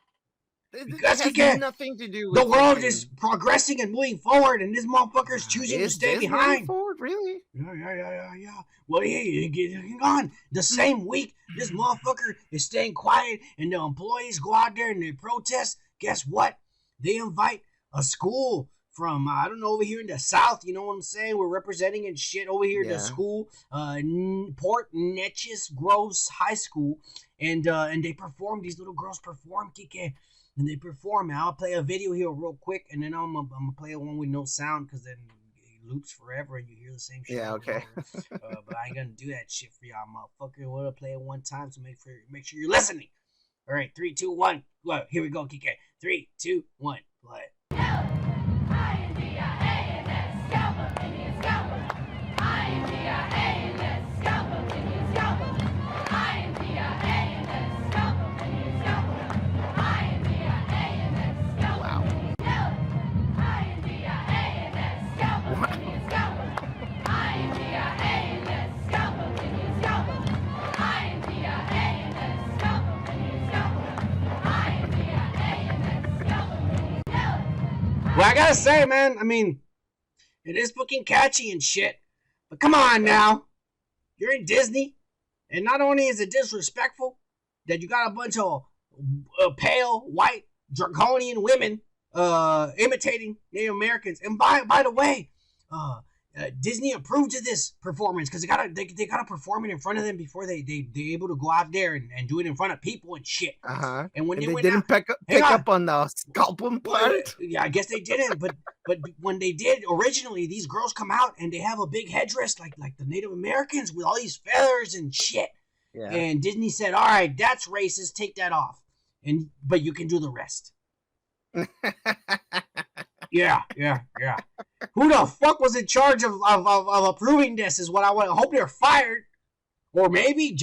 Because it has nothing to do with the world is progressing and moving forward, and this motherfucker's choosing to stay behind. Forward, really? Yeah. Well, hang on. The same week, this motherfucker is staying quiet, and the employees go out there and they protest. Guess what? They invite a school from I don't know, over here in the South. You know what I'm saying? We're representing and shit over here in the school, Port Neches Groves High School, and they perform. These little girls perform, Kike. And they perform. I'll play a video here real quick, and then I'm gonna play one with no sound because then it loops forever and you hear the same shit. Yeah, okay. But I ain't gonna do that shit for y'all, motherfucker. We're gonna play it one time, so make sure you're listening. All right, 3, 2, 1. Well, here we go, Kike. 3, 2, 1. Play. Well, I gotta say, man, I mean, it is fucking catchy and shit, but come on now. You're in Disney, and not only is it disrespectful that you got a bunch of pale, white, draconian women imitating Native Americans, and by the way, Disney approved of this performance because they gotta perform it in front of them before they able to go out there and do it in front of people and shit. And when they didn't pick up on the scalping part. Yeah, I guess they didn't. But when they did originally, these girls come out and they have a big headdress like the Native Americans with all these feathers and shit. Yeah. And Disney said, "All right, that's racist. Take that off." but you can do the rest. Yeah. Who the fuck was in charge of approving this? Is what I want. I hope they're fired. Or maybe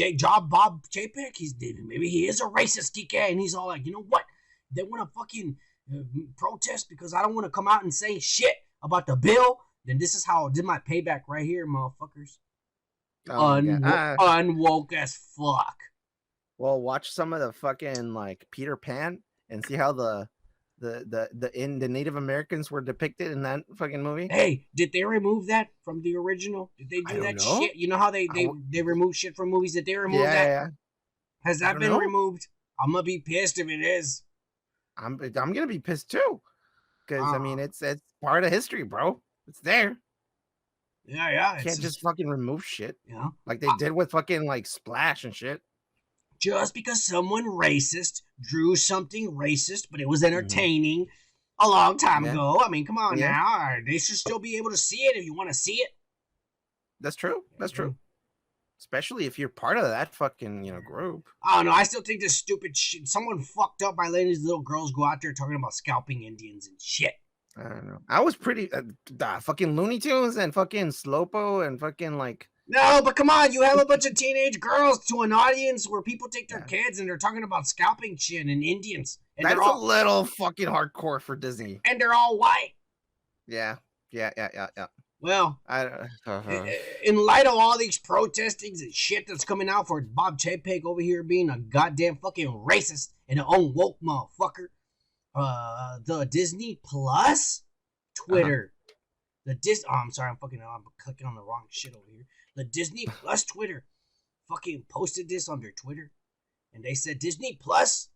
Bob Chapek, maybe he is a racist TK, and he's all like, you know what? They want to fucking protest because I don't want to come out and say shit about the bill. Then this is how I did my payback right here, motherfuckers. Unwoke as fuck. Well, watch some of the fucking like Peter Pan and see how the Native Americans were depicted in that fucking movie. Hey, did they remove that from the original? Did they do that shit? You know how they remove shit from movies? Did they remove that? Yeah. Has that been removed? I'm gonna be pissed if it is. I'm gonna be pissed too, because I mean it's part of history, bro. It's there. Yeah. You can't just fucking remove shit. Yeah, like they did with fucking like Splash and shit. Just because someone racist drew something racist, but it was entertaining a long time ago. I mean, come on now. They should still be able to see it if you want to see it. That's true. That's true. Especially if you're part of that fucking, group. I don't know. I still think this stupid shit. Someone fucked up by letting these little girls go out there talking about scalping Indians and shit. I don't know. I was pretty fucking Looney Tunes and fucking Slowpo and fucking like. No, but come on, you have a bunch of teenage girls to an audience where people take their kids and they're talking about scalping shit and Indians. And that's a little fucking hardcore for Disney. And they're all white. Yeah. Well, in light of all these protestings and shit that's coming out for Bob Chapek over here being a goddamn fucking racist and an unwoke motherfucker, the Disney Plus Twitter, I'm sorry, I'm clicking on the wrong shit over here. The Disney Plus Twitter fucking posted this on their Twitter, and they said Disney Plus,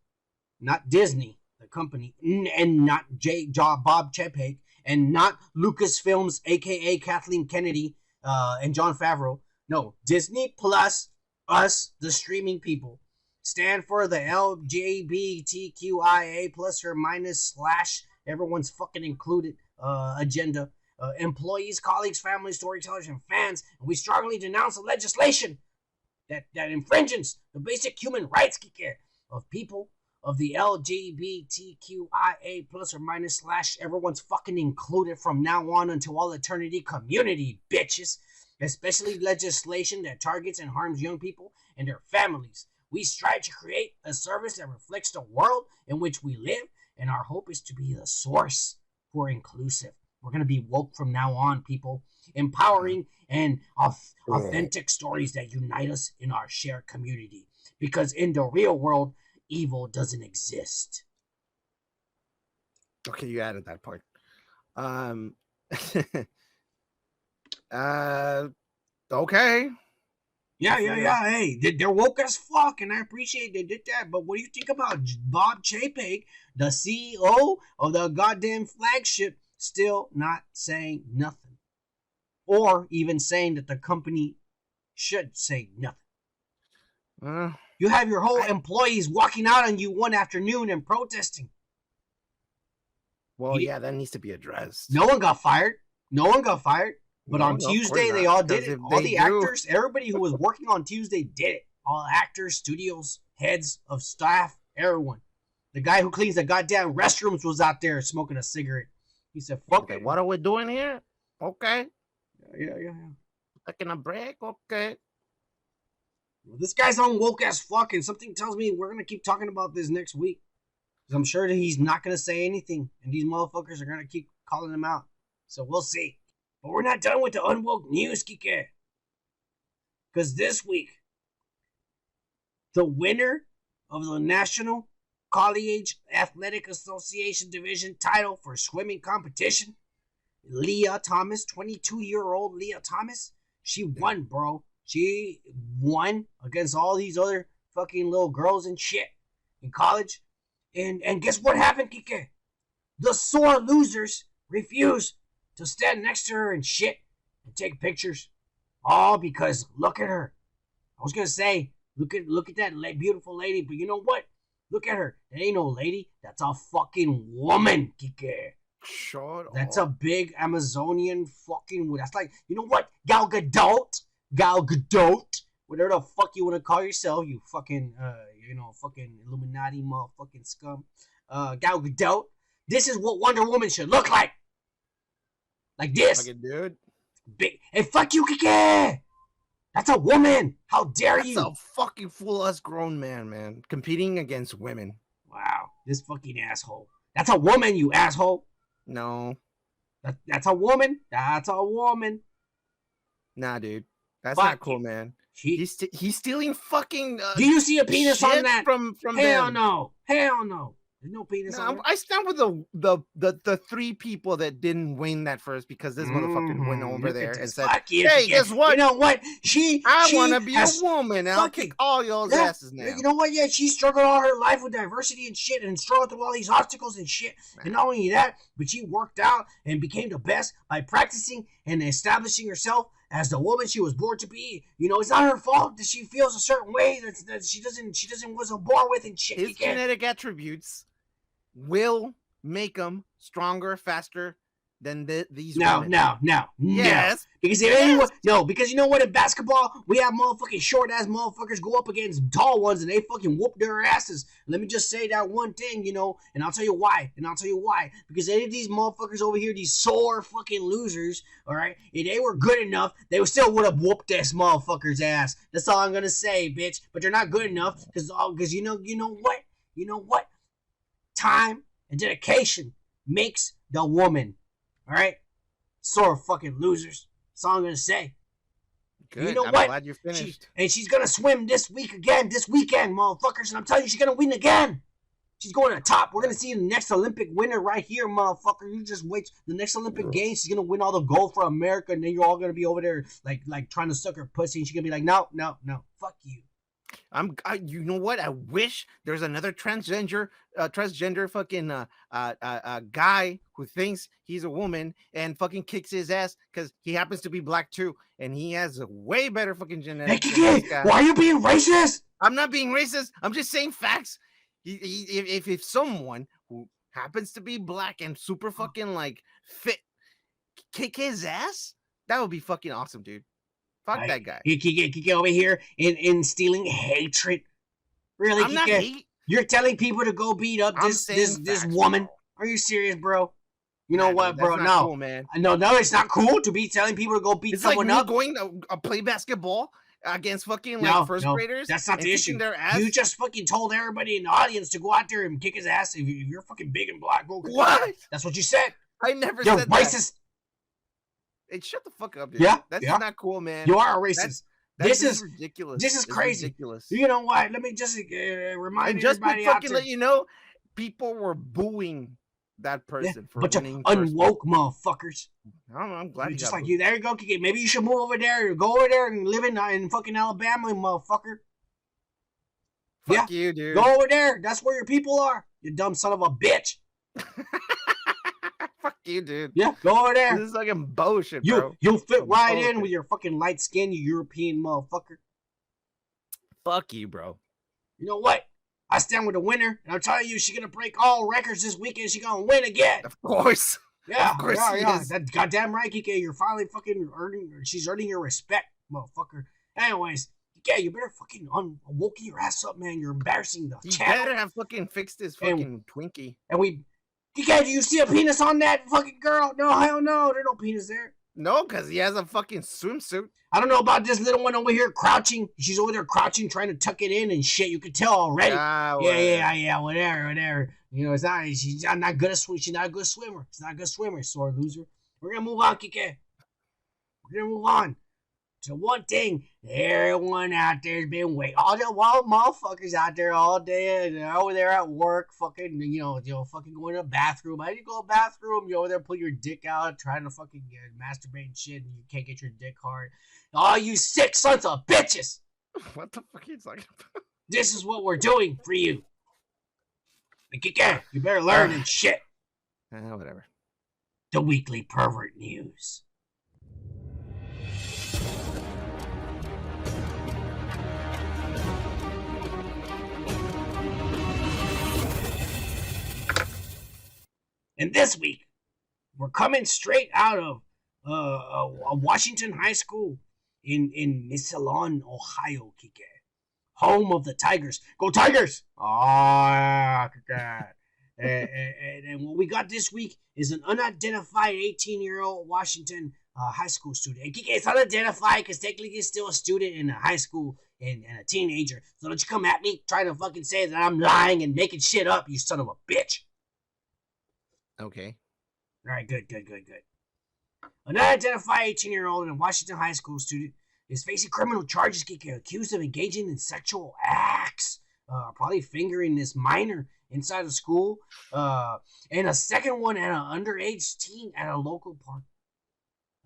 not Disney, the company, and not Bob Chapek, and not Lucasfilms, aka Kathleen Kennedy, and Jon Favreau. No, Disney Plus, us, the streaming people, stand for the LGBTQIA plus or minus / everyone's fucking included agenda. Employees, colleagues, families, storytellers, and fans, and we strongly denounce the legislation that infringes the basic human rights of people of the LGBTQIA plus or minus / everyone's fucking included from now on until all eternity community, bitches, especially legislation that targets and harms young people and their families. We strive to create a service that reflects the world in which we live, and our hope is to be the source for inclusive. We're going to be woke from now on, people. Empowering and authentic stories that unite us in our shared community. Because in the real world, evil doesn't exist. Okay, you added that part. Okay. Yeah. Hey, they're woke as fuck, and I appreciate they did that. But what do you think about Bob Chapek, the CEO of the goddamn flagship, still not saying nothing? Or even saying that the company should say nothing. You have your whole employees walking out on you one afternoon and protesting. Well, that needs to be addressed. No one got fired. But on Tuesday, they all did it. All the actors, everybody who was working on Tuesday did it. All actors, studios, heads of staff, everyone. The guy who cleans the goddamn restrooms was out there smoking a cigarette. He said, fuck it. What are we doing here? Okay. Yeah. Taking a break? Okay. Well, this guy's unwoke as fuck, and something tells me we're going to keep talking about this next week. Because I'm sure that he's not going to say anything, and these motherfuckers are going to keep calling him out. So we'll see. But we're not done with the unwoke news, Kike. Because this week, the winner of the National College Athletic Association Division title for swimming competition, Leah Thomas, 22-year-old Leah Thomas, she won, bro. She won against all these other fucking little girls and shit in college. And guess what happened, Kike? The sore losers refused to stand next to her and shit and take pictures. All because look at her. I was gonna say, look at that beautiful lady, but you know what? Look at her. That ain't no lady. That's a fucking woman, Kike. Shut up. That's a big Amazonian fucking. That's like, you know what? Gal Gadot. Whatever the fuck you want to call yourself, you fucking fucking Illuminati motherfucking scum. Gal Gadot. This is what Wonder Woman should look like. Like this. Fucking dude. Big. Hey, fuck you, Kike. That's a woman. How dare you? That's a fucking full-ass grown man, competing against women. Wow, this fucking asshole. That's a woman, you asshole. No. That's a woman. That's a woman. Nah, dude. That's not cool, man. He's stealing fucking. Do you see a penis on that? From Hell them. no. Hell no. There's no penis on that. I stand with the three people that didn't win that first because this motherfucker went over there and said, "Hey, guess what? You know what? I want to be a woman and I'll kick all y'all's asses now." You know what? Yeah, she struggled all her life with diversity and shit and struggled through all these obstacles and shit. And not only that, but she worked out and became the best by practicing and establishing herself as the woman she was born to be. It's not her fault that she feels a certain way that she wasn't born with and shit. His genetic attributes will make them stronger, faster than these women. No. Yes. Because if anyone, because you know what? In basketball, we have motherfucking short ass motherfuckers go up against tall ones and they fucking whoop their asses. Let me just say that one thing, and I'll tell you why. Because any of these motherfuckers over here, these sore fucking losers, all right, if they were good enough, they still would have whooped this motherfucker's ass. That's all I'm gonna say, bitch. But they're not good enough because you know what? Time and dedication makes the woman. All right, sore fucking losers. That's all I'm gonna say. Good. You know I'm what? glad you're finished. She's gonna swim this weekend, motherfuckers. And I'm telling you, she's gonna win again. She's going to the top. We're gonna see the next Olympic winner right here, motherfucker. You just wait. The next Olympic Games, she's gonna win all the gold for America, and then you're all gonna be over there like trying to suck her pussy, and she's gonna be like, no, fuck you. You know what? I wish there's another transgender fucking guy who thinks he's a woman and fucking kicks his ass because he happens to be black too, and he has a way better fucking genetics. Hey, Kiki, why are you being racist? I'm not being racist. I'm just saying facts. If someone who happens to be black and super fucking like fit kick his ass, that would be fucking awesome, dude. Fuck that guy. You get over here in stealing hatred. Really, I'm not hate. You're telling people to go beat up this woman. Bro. Are you serious, bro? You know what, bro? No, cool, man. No, it's not cool to be telling people to go beat someone up. It's like me going to play basketball against fucking first graders. That's not the issue. You just fucking told everybody in the audience to go out there and kick his ass. If you're fucking big and black, go. What? That's what you said. I never You're said racist. That. Hey, shut the fuck up, dude. Yeah, that's not cool, man. You are a racist. This is ridiculous. This is crazy. Ridiculous. You know what? Let me just remind and just everybody fucking let you know, people were booing that person for winning. Unwoke motherfuckers. I don't know. I'm glad just like you. There you go, Kiki. Maybe you should move over there. Go over there and live in fucking Alabama, motherfucker. Fuck you, dude. Go over there. That's where your people are. You dumb son of a bitch. Fuck you, dude. Yeah, go over there. This is fucking bullshit, bro. You'll fit right in with your fucking light skin, you European motherfucker. Fuck you, bro. You know what? I stand with the winner, and I'm telling you, she's gonna break all records this weekend. She's gonna win again. Of course. Yeah, of course yeah. That's goddamn right, Kike. You're finally fucking she's earning your respect, motherfucker. Anyways, yeah, you better fucking woke your ass up, man. You're embarrassing the channel. You better have fucking fixed this fucking Twinkie. And Kike, do you see a penis on that fucking girl? No, hell no. There's no penis there. No, because he has a fucking swimsuit. I don't know about this little one over here crouching. She's over there crouching, trying to tuck it in and shit. You can tell already. Yeah, whatever. It's not. She's not good at swim. She's not a good swimmer. She's not a good swimmer, sore loser. We're gonna move on, Kike. We're gonna move on to one thing. Everyone out there's been waiting. All the wild motherfuckers out there all day, and they're over there at work, fucking, fucking going to the bathroom. How do you go to the bathroom? You over there, pull your dick out, trying to fucking masturbate and shit, and you can't get your dick hard. Oh, you sick sons of bitches! What the fuck are you talking about? This is what we're doing for you. Kike, you better learn and shit. Whatever. The weekly pervert news. And this week, we're coming straight out of a Washington High School in Missalon, Ohio, Kike. home of the Tigers. Go Tigers! Oh, God. And what we got this week is an unidentified 18-year-old Washington high school student. And it's unidentified because technically he's still a student in high school and a teenager. So don't you come at me trying to fucking say that I'm lying and making shit up, you son of a bitch. Okay. All right, good. An unidentified 18-year-old and a Washington high school student is facing criminal charges, accused of engaging in sexual acts, probably fingering this minor inside of school, and a second one at an underage teen at a local park.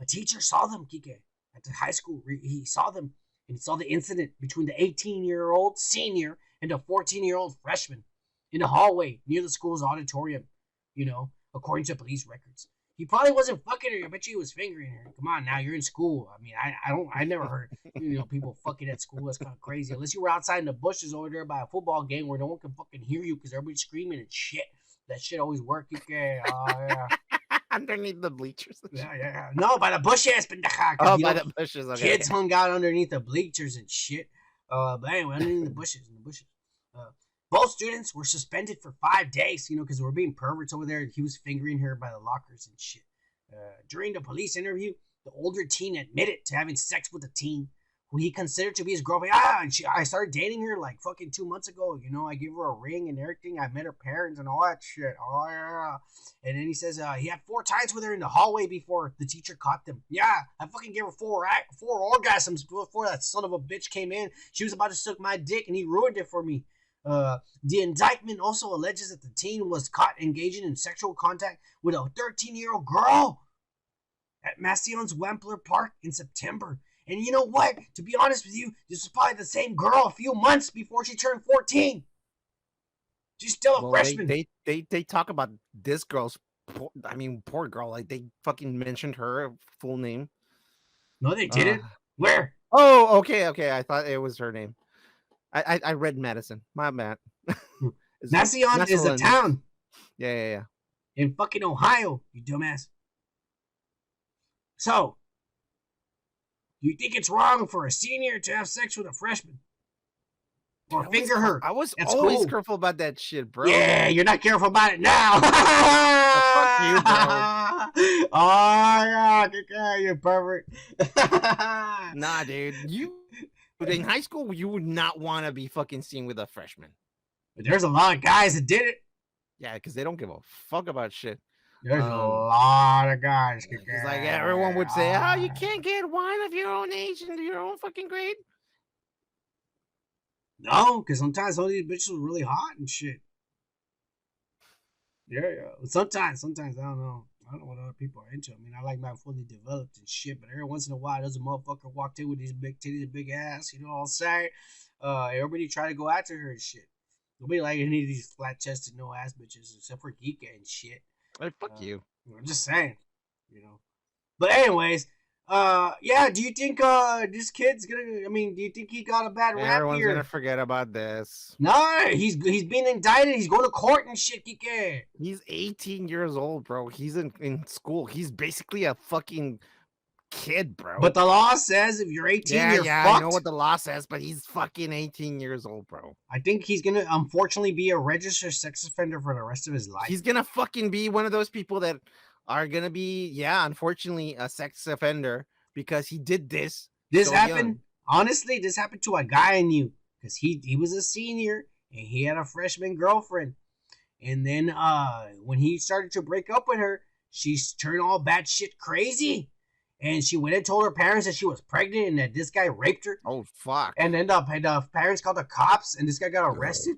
A teacher saw them, Kike, at the high school. He saw them, and he saw the incident between the 18-year-old senior and the 14-year-old freshman in the hallway near the school's auditorium, according to police records. He probably wasn't fucking her. I bet you he was fingering her. Come on, now you're in school. I mean, I never heard people fucking at school. That's kind of crazy. Unless you were outside in the bushes over there by a football game where no one can fucking hear you because everybody's screaming and shit. That shit always worked. Yeah. Underneath the bleachers. Yeah. No, by the bushes, pendeja. Oh, by the bushes. Okay. Kids hung out underneath the bleachers and shit. But anyway, underneath the bushes. Both students were suspended for 5 days, because they were being perverts over there. He was fingering her by the lockers and shit. During the police interview, the older teen admitted to having sex with the teen who he considered to be his girlfriend. I started dating her like fucking 2 months ago. I gave her a ring and everything. I met her parents and all that shit. Oh, yeah. And then he says he had 4 times with her in the hallway before the teacher caught them. Yeah, I fucking gave her 4 orgasms before that son of a bitch came in. She was about to suck my dick and he ruined it for me. The indictment also alleges that the teen was caught engaging in sexual contact with a 13-year-old girl at Massion's Wampler Park in September. And you know what? To be honest with you, this was probably the same girl a few months before she turned 14. She's still a freshman. They talk about this girl's, poor girl. Like, they fucking mentioned her full name. No, they didn't. Where? Oh, okay. I thought it was her name. I read Madison. My bad. Massion is a town. Yeah. In fucking Ohio, you dumbass. So, do you think it's wrong for a senior to have sex with a freshman? Or finger her? I was always careful about that shit, bro. Yeah, you're not careful about it now. Fuck you, bro. Oh, yeah, you pervert. Nah, dude. In high school, you would not want to be fucking seen with a freshman. But there's a lot of guys that did it. Yeah, because they don't give a fuck about shit. There's a lot of guys. It's like everyone would say, "Oh, you can't get one of your own age into your own fucking grade." No, because sometimes some of these bitches were really hot and shit. Yeah. Sometimes I don't know. I don't know what other people are into. I mean, I like my fully developed and shit, but every once in a while, there's a motherfucker walked in with these big titties and big ass. You know what I'm saying? Everybody try to go after her and shit. Nobody like any of these flat chested, no ass bitches except for Geeka and shit. Hey, fuck you. I'm just saying, But anyways, do you think this kid's gonna? Do you think he got a bad rap Everyone's here? gonna forget about this. No, he's being indicted. He's going to court and shit, Kike. He's 18 years old, bro. He's in school. He's basically a fucking kid, bro. But the law says if you're 18, you're fucked. I know what the law says, but he's fucking 18 years old, bro. I think he's gonna unfortunately be a registered sex offender for the rest of his life. He's gonna fucking be one of those people that are gonna be, unfortunately, a sex offender because he did this. This happened. Honestly, this happened to a guy I knew because he was a senior and he had a freshman girlfriend. And then when he started to break up with her, she turned all batshit crazy. And she went and told her parents that she was pregnant and that this guy raped her. Oh, fuck. And then the parents called the cops and this guy got arrested.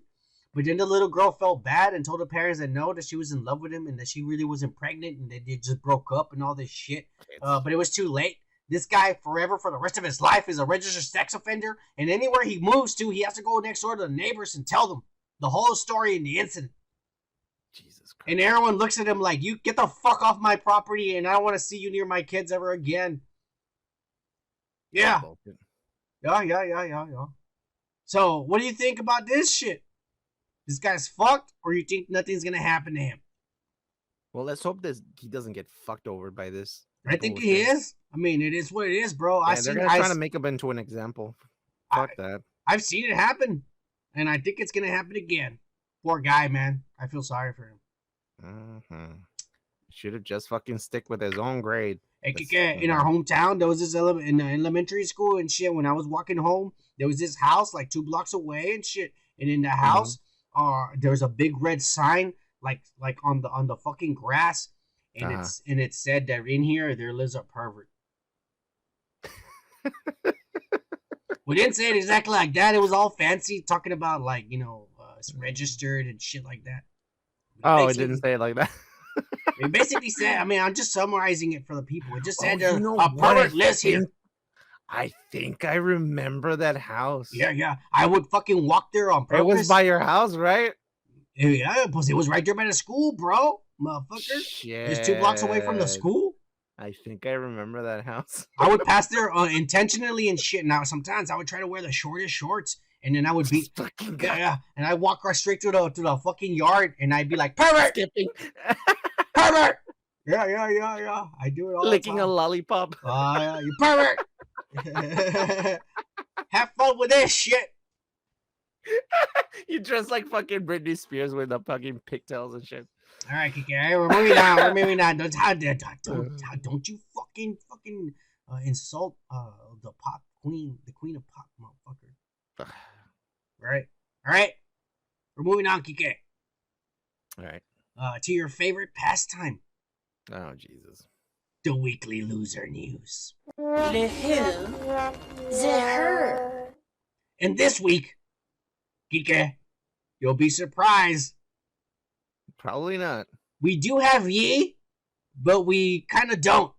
But then the little girl felt bad and told the parents that she was in love with him and that she really wasn't pregnant and that they just broke up and all this shit. But it was too late. This guy forever, for the rest of his life, is a registered sex offender. And anywhere he moves to, he has to go next door to the neighbors and tell them the whole story and the incident. Jesus Christ. And everyone looks at him like, you get the fuck off my property and I don't want to see you near my kids ever again. Yeah. Yeah. So, what do you think about this shit? This guy's fucked, or you think nothing's going to happen to him? Well, let's hope that he doesn't get fucked over by this. I think he is. I mean, it is what it is, bro. Yeah, they're trying to make him into an example. Fuck that. I've seen it happen, and I think it's gonna happen again. Poor guy, man. I feel sorry for him. Should have just fucking stick with his own grade. In our hometown, there was this in elementary school and shit. When I was walking home, there was this house like 2 blocks away and shit. And in the house, there's a big red sign like on the fucking grass, and it said that in here there lives a pervert. We didn't say it exactly like that. It was all fancy, talking about like it's registered and shit like that. Oh, it didn't say it like that. It basically said, I'm just summarizing it for the people. It just said a pervert lives here. I think I remember that house. Yeah. I would fucking walk there on purpose. It was by your house, right? Yeah, because it was right there by the school, bro. Motherfucker. Shit. It's 2 blocks away from the school. I think I remember that house. I would pass there intentionally and shit. Now, sometimes I would try to wear the shortest shorts, and then I would be, and I walk right straight through the fucking yard, and I'd be like, pervert! Skipping. Pervert! Yeah. I do it all Licking the time. a lollipop. You pervert! Have fun with this shit. You dress like fucking Britney Spears with the fucking pigtails and shit. All right, Kiki. We're moving on. Don't you fucking insult the pop queen, the queen of pop, motherfucker. All right. We're moving on, Kiki. All right. To your favorite pastime. Oh Jesus. The weekly loser news. The who? The her. And this week, Kiki, you'll be surprised. Probably not. We do have Ye, but we kind of don't.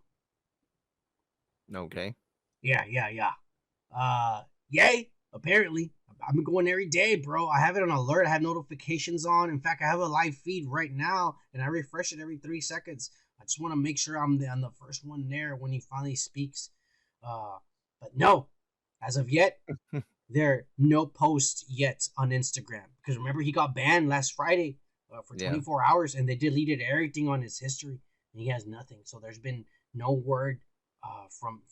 Okay. Yeah. Yay, apparently. I've been going every day, bro. I have it on alert. I have notifications on. In fact, I have a live feed right now, and I refresh it every 3 seconds. I just want to make sure I'm on the first one there when he finally speaks. But no, as of yet, there are no posts yet on Instagram. Because remember, he got banned last Friday for 24 hours, and they deleted everything on his history, and he has nothing. So there's been no word from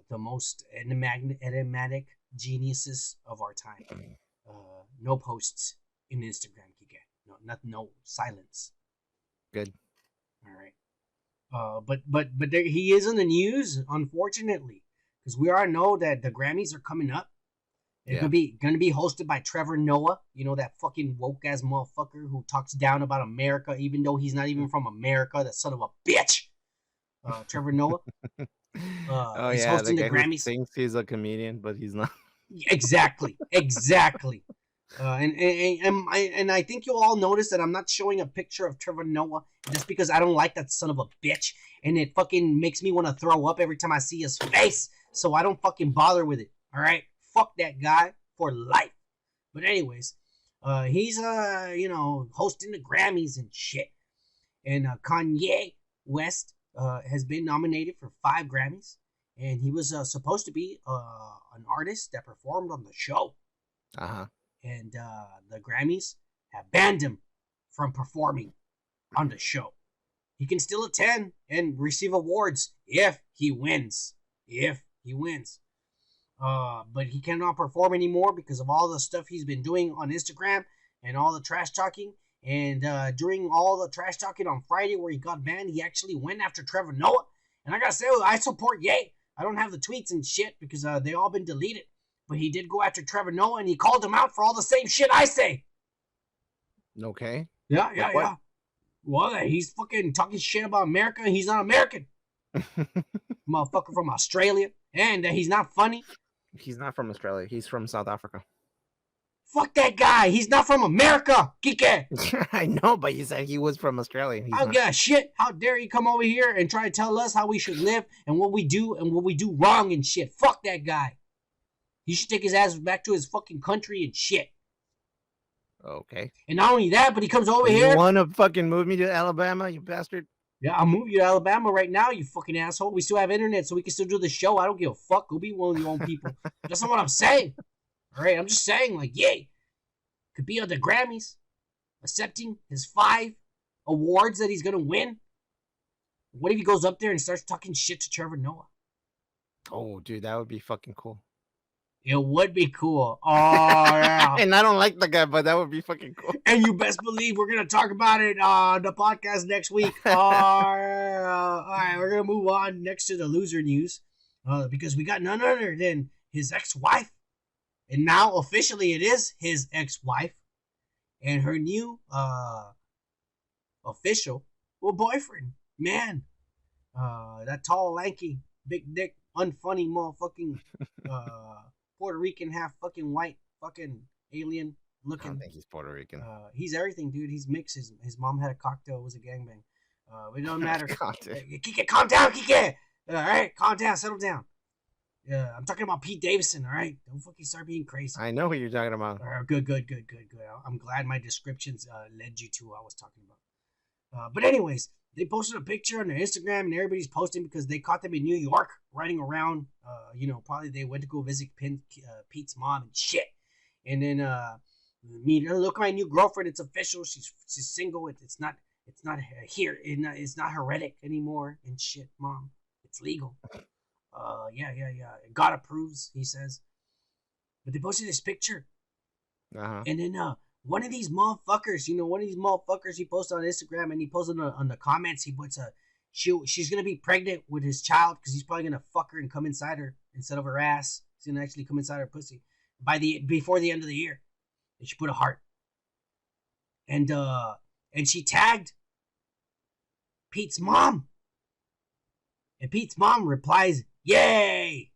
the most enigmatic geniuses of our time. No posts in Instagram, Kike. No silence. Good. All right. But there, he is in the news, unfortunately, because we all know that the Grammys are coming up. It's gonna be hosted by Trevor Noah. You know, that fucking woke ass motherfucker who talks down about America, even though he's not even from America. That son of a bitch. Trevor Noah. He's hosting the Grammys. Who thinks he's a comedian, but he's not. Exactly. And I think you'll all notice that I'm not showing a picture of Trevor Noah just because I don't like that son of a bitch, and it fucking makes me want to throw up every time I see his face. So I don't fucking bother with it. All right, fuck that guy for life. But anyways, he's hosting the Grammys and shit, and Kanye West has been nominated for 5 Grammys, and he was supposed to be an artist that performed on the show. And the Grammys have banned him from performing on the show. He can still attend and receive awards if he wins. But he cannot perform anymore because of all the stuff he's been doing on Instagram and all the trash talking. And during all the trash talking on Friday where he got banned, he actually went after Trevor Noah. And I gotta say, I support Ye. I don't have the tweets and shit because they all been deleted. But he did go after Trevor Noah, and he called him out for all the same shit I say. Okay. Yeah. Well, he's fucking talking shit about America, and he's not American. Motherfucker from Australia. And he's not funny. He's not from Australia. He's from South Africa. Fuck that guy. He's not from America, Kike. I know, but you said he was from Australia. I don't give a shit. How dare you come over here and try to tell us how we should live and what we do wrong and shit. Fuck that guy. He should take his ass back to his fucking country and shit. Okay. And not only that, but he comes over here. You want to fucking move me to Alabama, you bastard? Yeah, I'll move you to Alabama right now, you fucking asshole. We still have internet, so we can still do the show. I don't give a fuck. Go be one of your own people. That's not what I'm saying. All right, I'm just saying, like, yay. Could be on the Grammys, accepting his 5 awards that he's going to win. What if he goes up there and starts talking shit to Trevor Noah? Oh, dude, that would be fucking cool. It would be cool. Oh, yeah. And I don't like the guy, but that would be fucking cool. And you best believe we're going to talk about it on the podcast next week. All right, we're going to move on next to the loser news because we got none other than his ex-wife. And now officially it is his ex-wife and her new official boyfriend. Man, that tall, lanky, big dick, unfunny motherfucking Puerto Rican, half fucking white, fucking alien looking. I don't think he's Puerto Rican. He's everything, dude. He's mixed. His mom had a cocktail. It was a gangbang. It don't matter. Kike, calm down, Kike. All right, calm down, settle down. Yeah, I'm talking about Pete Davidson. All right, don't fucking start being crazy. I know who you're talking about. Good. I'm glad my descriptions led you to what I was talking about. But anyways, they posted a picture on their Instagram, and everybody's posting because they caught them in New York riding around. Probably they went to go visit Pete's mom and shit. And then look, my new girlfriend. It's official. She's single. It's not here. It's not heretic anymore and shit, mom. It's legal. Yeah. God approves, he says. But they posted this picture. And then one of these motherfuckers, he posted on Instagram and he posted on the comments, he puts she's gonna be pregnant with his child because he's probably gonna fuck her and come inside her instead of her ass. He's gonna actually come inside her pussy before the end of the year. And she put a heart. And she tagged Pete's mom. And Pete's mom replies, "Yay!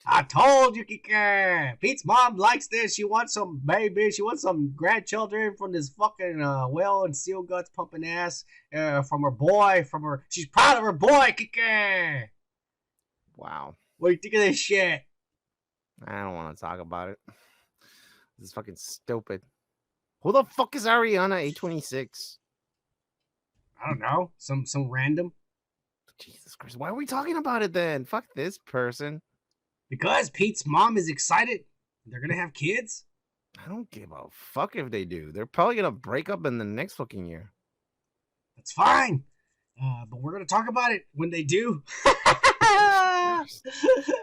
I told you, Kike. Pete's mom likes this. She wants some baby. She wants some grandchildren from this fucking whale and seal guts pumping ass from her boy. She's proud of her boy, Kike." Wow. What do you think of this shit? I don't want to talk about it. This is fucking stupid. Who the fuck is Ariana A26? I don't know. Some random. Jesus Christ. Why are we talking about it then? Fuck this person. Because Pete's mom is excited. They're going to have kids. I don't give a fuck if they do. They're probably going to break up in the next fucking year. That's fine. But we're going to talk about it when they do.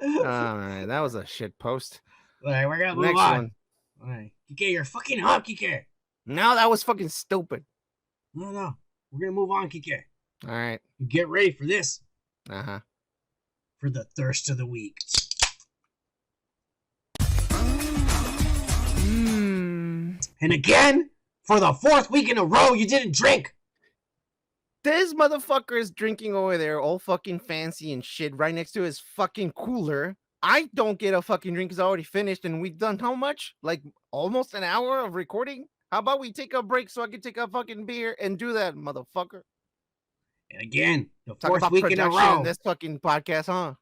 Alright, that was a shit post. Alright, we're going to move on. Alright. Kike, you're fucking up, Kike. No, that was fucking stupid. No. We're going to move on, Kike. Alright. Get ready for this. Uh-huh. For the thirst of the week. And again, for the fourth week in a row, you didn't drink. This motherfucker is drinking over there, all fucking fancy and shit, right next to his fucking cooler. I don't get a fucking drink because I already finished, and we've done how much? Like almost an hour of recording? How about we take a break so I can take a fucking beer and do that, motherfucker? And again, the fourth week in a row. This fucking podcast, huh?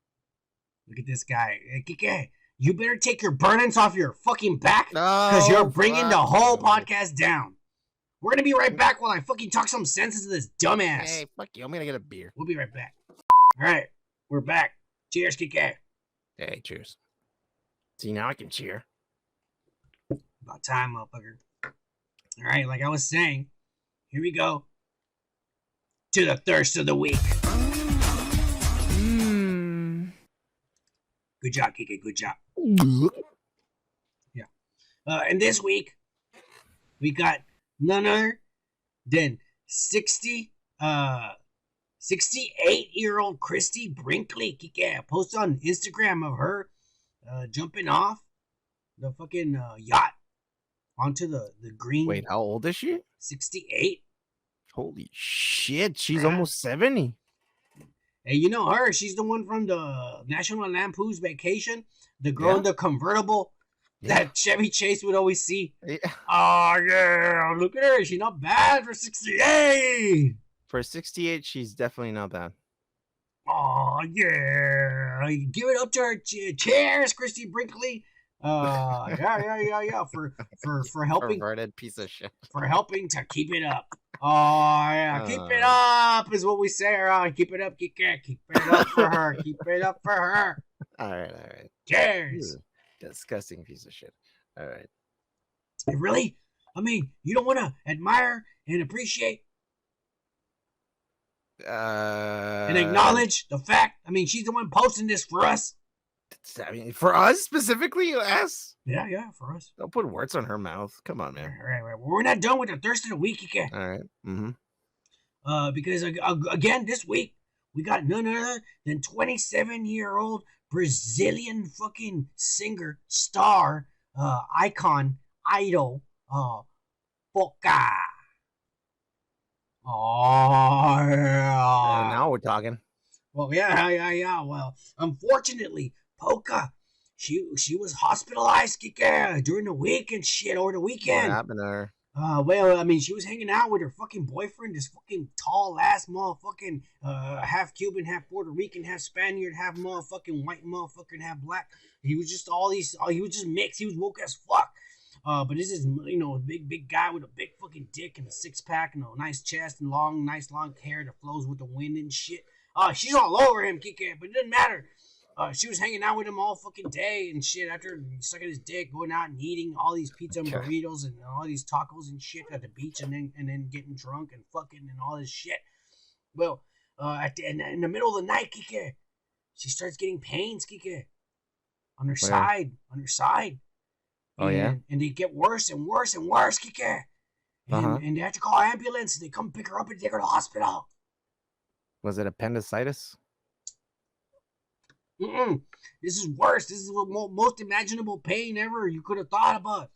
Look at this guy. Hey, Kike, you better take your burdens off your fucking back because you're bringing the whole podcast down. We're going to be right back while I fucking talk some sense into this dumbass. Hey, fuck you. I'm going to get a beer. We'll be right back. All right. We're back. Cheers, Kike. Hey, cheers. See, now I can cheer. About time, motherfucker. All right. Like I was saying, here we go. To the thirst of the week. Good job, Kike. Good job. Yeah. And this week, we got none other than 68-year-old Christie Brinkley. Kike, post on Instagram of her jumping off the fucking yacht onto the green. Wait, how old is she? 68. Holy shit, she's almost 70. Hey, you know her? She's the one from the National Lampoon's Vacation. The girl in the convertible that Chevy Chase would always see. Yeah. Oh, yeah. Look at her. She's not bad for 68. For 68, she's definitely not bad. Oh, yeah. Give it up to her. Cheers, Christie Brinkley. Yeah. For helping. Perverted piece of shit. For helping to keep it up. Oh, yeah. Keep it up is what we say around. Keep it up, Kike. Keep it up for her. Keep it up for her. All right. Cheers. Disgusting piece of shit. All right. Really? I mean, you don't want to admire and appreciate and acknowledge the fact? I mean, she's the one posting this for us. I mean, for us specifically, you ask? Yeah, for us. Don't put words on her mouth. Come on, man. All right. We're not done with the thirst of the week, okay? All right. Because again, this week we got none other than 27-year-old Brazilian fucking singer, star, icon, idol, Pocah. Oh, yeah. Now we're talking. Well, yeah. Well, unfortunately, Pocah, she was hospitalized during the week and shit over the weekend. What happened to her? Well, I mean, she was hanging out with her fucking boyfriend, this fucking tall ass motherfucking half Cuban, half Puerto Rican, half Spaniard, half motherfucking white motherfucker, and half black. He was just he was just mixed. He was woke as fuck. But this is, a big guy with a big fucking dick and a 6-pack and a nice chest and nice long hair that flows with the wind and shit. She's all over him, Kike, but it didn't matter. She was hanging out with him all fucking day and shit after sucking his dick, going out and eating all these pizza and burritos and all these tacos and shit at the beach and then getting drunk and fucking and all this shit. Well, in the middle of the night, Kike, she starts getting pains, Kike, on her side. Oh, yeah? And they get worse and worse and worse, Kike. And they have to call an ambulance and they come pick her up and take her to the hospital. Was it appendicitis? This is worse. This is the most imaginable pain ever you could have thought about.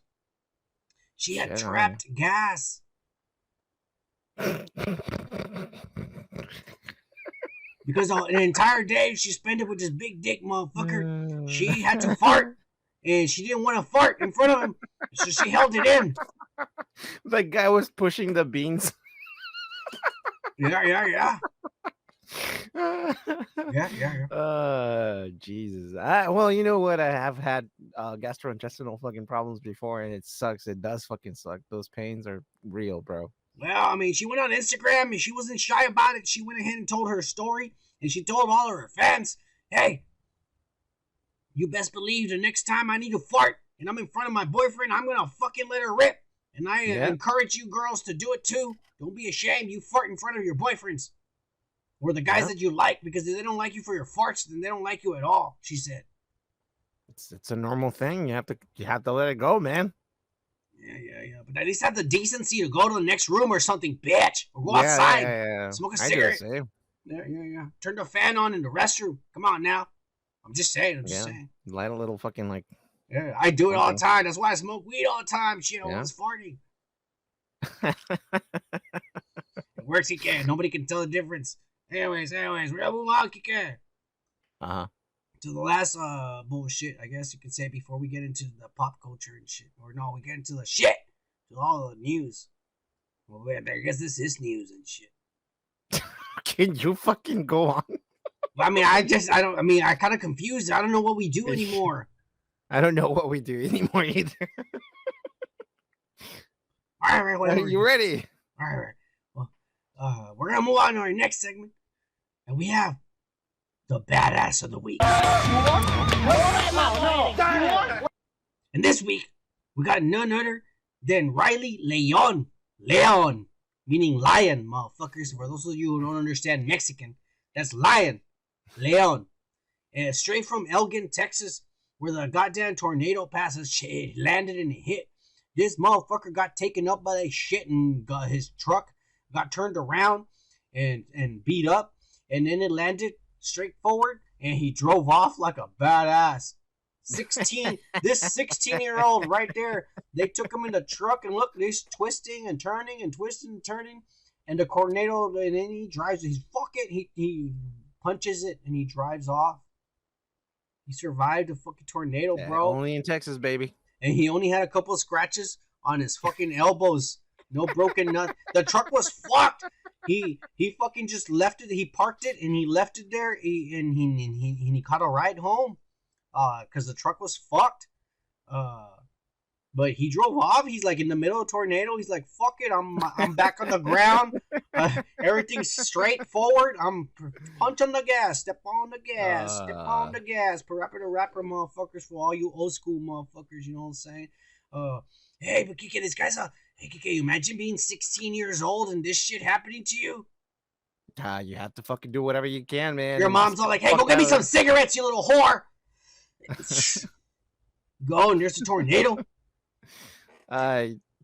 She had trapped gas. Because an entire day she spent it with this big dick motherfucker. She had to fart. And she didn't want to fart in front of him. So she held it in. The guy was pushing the beans. Yeah. Jesus. Well, you know what? I have had gastrointestinal fucking problems before, and it sucks. It does fucking suck. Those pains are real, bro. Well, I mean, she went on Instagram and she wasn't shy about it. She went ahead and told her story, and she told all of her fans, hey, you best believe the next time I need to fart and I'm in front of my boyfriend, I'm going to fucking let her rip. And I encourage you girls to do it too. Don't be ashamed. You fart in front of your boyfriends. Or the guys that you like, because if they don't like you for your farts, then they don't like you at all, she said. It's a normal thing. You have to let it go, man. Yeah. But at least have the decency to go to the next room or something, bitch. Or go outside. Yeah. Smoke a cigarette. Yeah. Turn the fan on in the restroom. Come on now. I'm just saying. Light a little fucking like. Yeah, I do it all the time. That's why I smoke weed all the time. Shit, I was farting. It works, Kike. Nobody can tell the difference. Anyways, we're gonna move on, Kike. To the last bullshit, I guess you could say, before we get into the pop culture and shit. Or no, we get into the shit. To all the news. Well, I guess this is news and shit. Can you fucking go on? I mean, I kind of confused. I don't know what we do anymore. I don't know what we do anymore either. All right, whatever. Are you ready? All right. Well, we're going to move on to our next segment. And we have the badass of the week. And this week, we got none other than Riley Leon. Leon, meaning lion, motherfuckers. For those of you who don't understand Mexican, that's lion. Leon. And straight from Elgin, Texas, where the goddamn tornado passes, it landed and it hit. This motherfucker got taken up by that shit and got his truck got turned around and beat up. And then it landed straight forward and he drove off like a badass. This 16-year-old right there, they took him in the truck and look, he's twisting and turning and twisting and turning. And the tornado, and then he drives, he punches it and he drives off. He survived a fucking tornado, bro. Only in Texas, baby. And he only had a couple of scratches on his fucking elbows. No broken nut. The truck was fucked. He fucking just left it. He parked it and he left it there. He caught a ride home. Because the truck was fucked. But he drove off. He's like in the middle of a tornado. He's like, fuck it. I'm back on the ground. Everything's straight forward. I'm punch on the gas. Step on the gas. Step on the gas. Parappa the rapper motherfuckers, for all you old school motherfuckers. You know what I'm saying? Hey, but Kike, this guy's hey, Kike, you imagine being 16 years old and this shit happening to you? You have to fucking do whatever you can, man. Your mom's all like, hey, go get me some cigarettes, you little whore. Go and there's a tornado.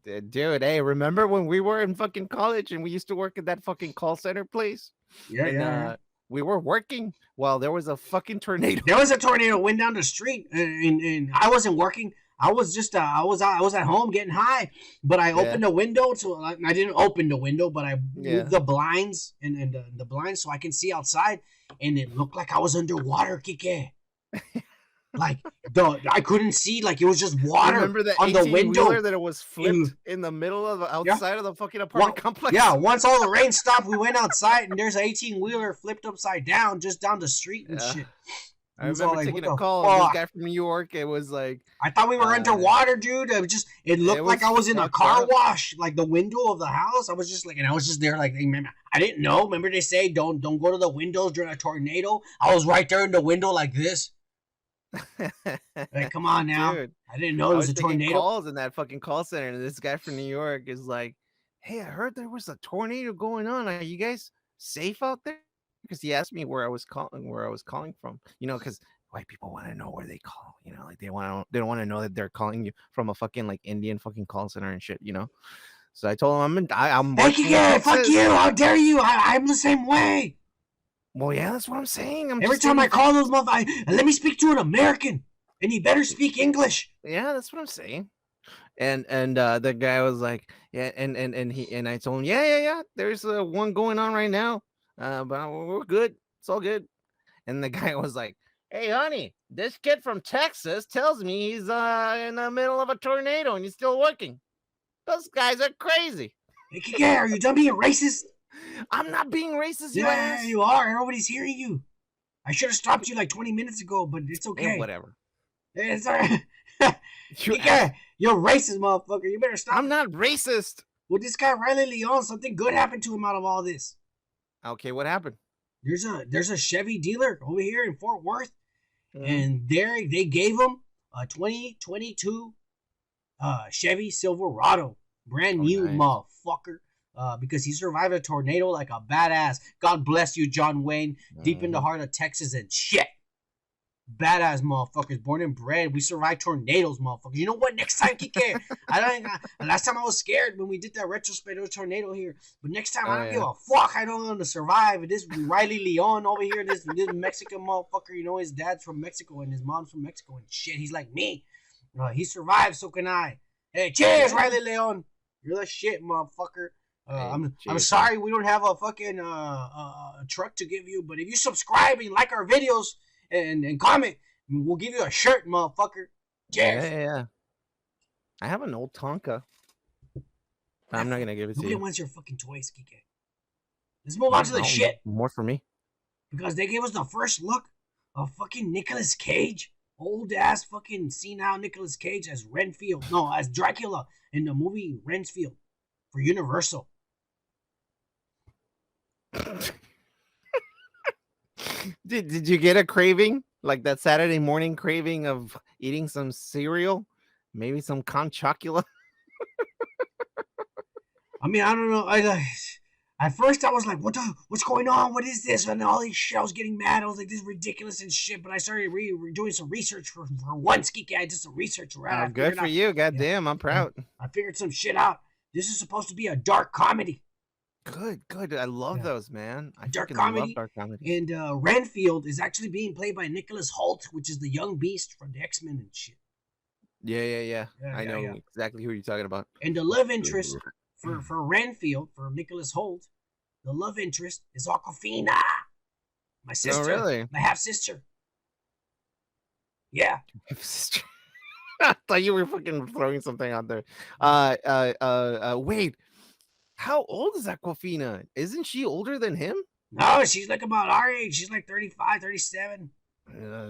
Dude, hey, remember when we were in fucking college and we used to work at that fucking call center place? Yeah. We were working while there was a fucking tornado. There was a tornado went down the street, and I wasn't working. I was just I was at home getting high, but I opened the window I didn't open the window, but I moved the blinds and the blinds so I can see outside, and it looked like I was underwater, Kike. Like I couldn't see, like it was just water. Remember that on the window that it was flipped in the middle of the outside of the fucking apartment complex. Yeah, once all the rain stopped, we went outside and there's an 18-wheeler flipped upside down just down the street and shit. I remember taking a call. And this guy from New York. It was like I thought we were underwater, dude. It looked like I was in a car wash, like the window of the house. I was just there, like, hey, man, I didn't know. Remember they say don't go to the windows during a tornado. I was right there in the window like this. Like, come on now, dude, I didn't know it was a tornado. Calls in that fucking call center, and this guy from New York is like, "Hey, I heard there was a tornado going on. Are you guys safe out there?" Because he asked me where I was calling from. You know, because white people want to know where they call. You know, like they don't want to know that they're calling you from a fucking like Indian fucking call center and shit. You know. So I told him I'm. Fuck you! How dare you? I'm the same way. Well, yeah, that's what I'm saying. Every time I call those motherfuckers, let me speak to an American, and he better speak English. Yeah, that's what I'm saying. And the guy was like, yeah, and I told him, yeah, there's one going on right now, but we're good. It's all good. And the guy was like, hey, honey, this kid from Texas tells me he's in the middle of a tornado and he's still working. Those guys are crazy. Hey, are you done being racist? I'm not being racist, you yeah, ass. You are. Everybody's hearing you. I should have stopped you like 20 minutes ago, but it's okay. Whatever. It's all right. You're racist, motherfucker. You better stop. I'm not racist. Well, this guy, Riley Leon, something good happened to him out of all this. Okay, what happened? There's a Chevy dealer over here in Fort Worth, and they gave him a 2022 Chevy Silverado. Brand new, nice. Motherfucker. Because he survived a tornado like a badass. God bless you, John Wayne. Deep in the heart of Texas and shit. Badass motherfuckers, born and bred. We survived tornadoes, motherfuckers. You know what? Next time, Kike, last time I was scared when we did that retrospect of a tornado here. But next time, I don't give a fuck. I don't want to survive. This Riley Leon over here, this Mexican motherfucker. You know, his dad's from Mexico and his mom's from Mexico and shit. He's like me. He survived, so can I. Hey, cheers, Riley Leon. You're the shit, motherfucker. I'm sorry we don't have a fucking truck to give you, but if you subscribe and like our videos and comment, we'll give you a shirt, motherfucker. Cheers. Yeah. I have an old Tonka. I'm not gonna give it to you. Nobody wants your fucking toys, Kike. Let's move on to the shit. More for me. Because they gave us the first look of fucking Nicolas Cage. Old ass fucking senile Nicolas Cage as Renfield. No, as Dracula in the movie Renfield for Universal. Did you get a craving, like that Saturday morning craving of eating some cereal, maybe some conchocula? I mean, I don't know. At first I was like, what's going on? What is this? And all these shit, I was getting mad. I was like, this is ridiculous and shit. But I started doing some research for once, Kike. I did some research around. Good for you. Goddamn, I'm proud. I figured some shit out. This is supposed to be a dark comedy. Good. I love those, man. I dark comedy. love dark comedy. And Renfield is actually being played by Nicholas Hoult, which is the young beast from the X-Men and shit. Yeah. I know exactly who you're talking about. And the love interest for Renfield, for Nicholas Hoult, the love interest is Awkwafina. My sister. Oh, really? My half-sister. Yeah. Half-sister. I thought you were fucking throwing something out there. Wait. How old is Awkwafina? Isn't she older than him? No, she's like about our age. She's like 35, 37.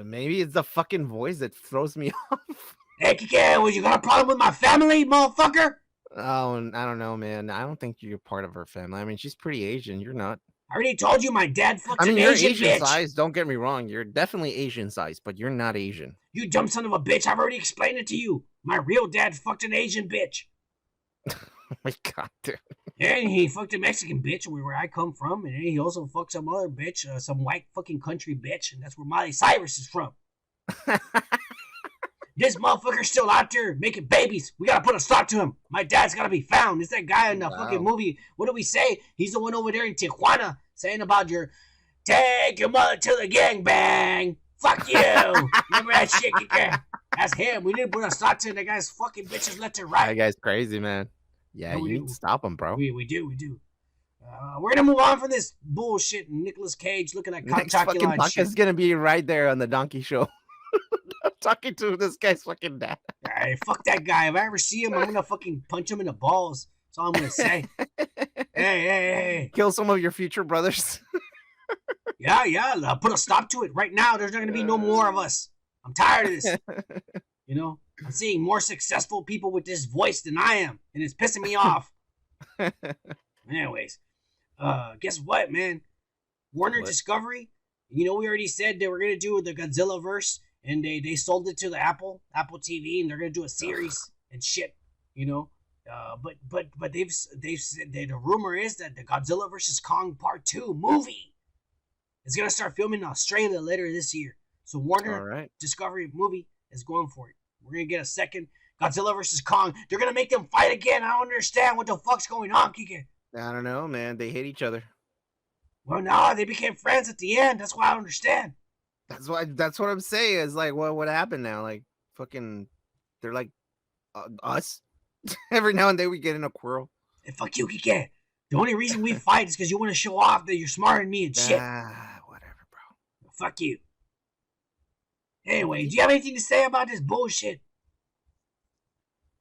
Maybe it's the fucking voice that throws me off. Hey, Kike, well, you got a problem with my family, motherfucker? Oh, I don't know, man. I don't think you're part of her family. I mean, she's pretty Asian. You're not. I already told you my dad fucks an you're Asian bitch. Size. Don't get me wrong. You're definitely Asian size, but you're not Asian. You dumb son of a bitch. I've already explained it to you. My real dad fucked an Asian bitch. Oh my God, dude. And he fucked a Mexican bitch where I come from. And then he also fucked some other bitch, some white fucking country bitch. And that's where Miley Cyrus is from. This motherfucker's still out there making babies. We gotta put a stop to him. My dad's gotta be found. It's that guy in the fucking movie. What do we say? He's the one over there in Tijuana saying about your take your mother to the gangbang. Fuck you. Remember that shit? That's him. We need to put a stop to that guy's fucking bitches left and right. That guy's crazy, man. Yeah, you need to stop him, bro. We do. We're gonna move on from this bullshit. Nicolas Cage looking like Dracula and shit. Is gonna be right there on the Donkey Show. Talking to this guy's fucking dad. Hey, fuck that guy. If I ever see him, I'm gonna fucking punch him in the balls. That's all I'm gonna say. Hey. Kill some of your future brothers. Yeah. Put a stop to it right now. There's not gonna be no more of us. I'm tired of this. You know, I'm seeing more successful people with this voice than I am, and it's pissing me off. Anyways, guess what, man? Warner Discovery. You know, we already said they were gonna do the Godzilla verse. And they sold it to the Apple TV, and they're gonna do a series and shit, you know. But they've said the rumor is that the Godzilla vs. Kong Part 2 movie is gonna start filming in Australia later this year. So Warner Discovery movie is going for it. We're gonna get a second Godzilla vs. Kong. They're gonna make them fight again. I don't understand what the fuck's going on, Kike. I don't know, man. They hate each other. Well, no, they became friends at the end. That's why I don't understand. That's what I'm saying. Is like, what happened now? Like, fucking, they're like us. Every now and then we get in a quarrel. Hey, fuck you, Kike. The only reason we fight is because you want to show off that you're smarter than me and shit. Whatever, bro. Fuck you. Anyway, do you have anything to say about this bullshit?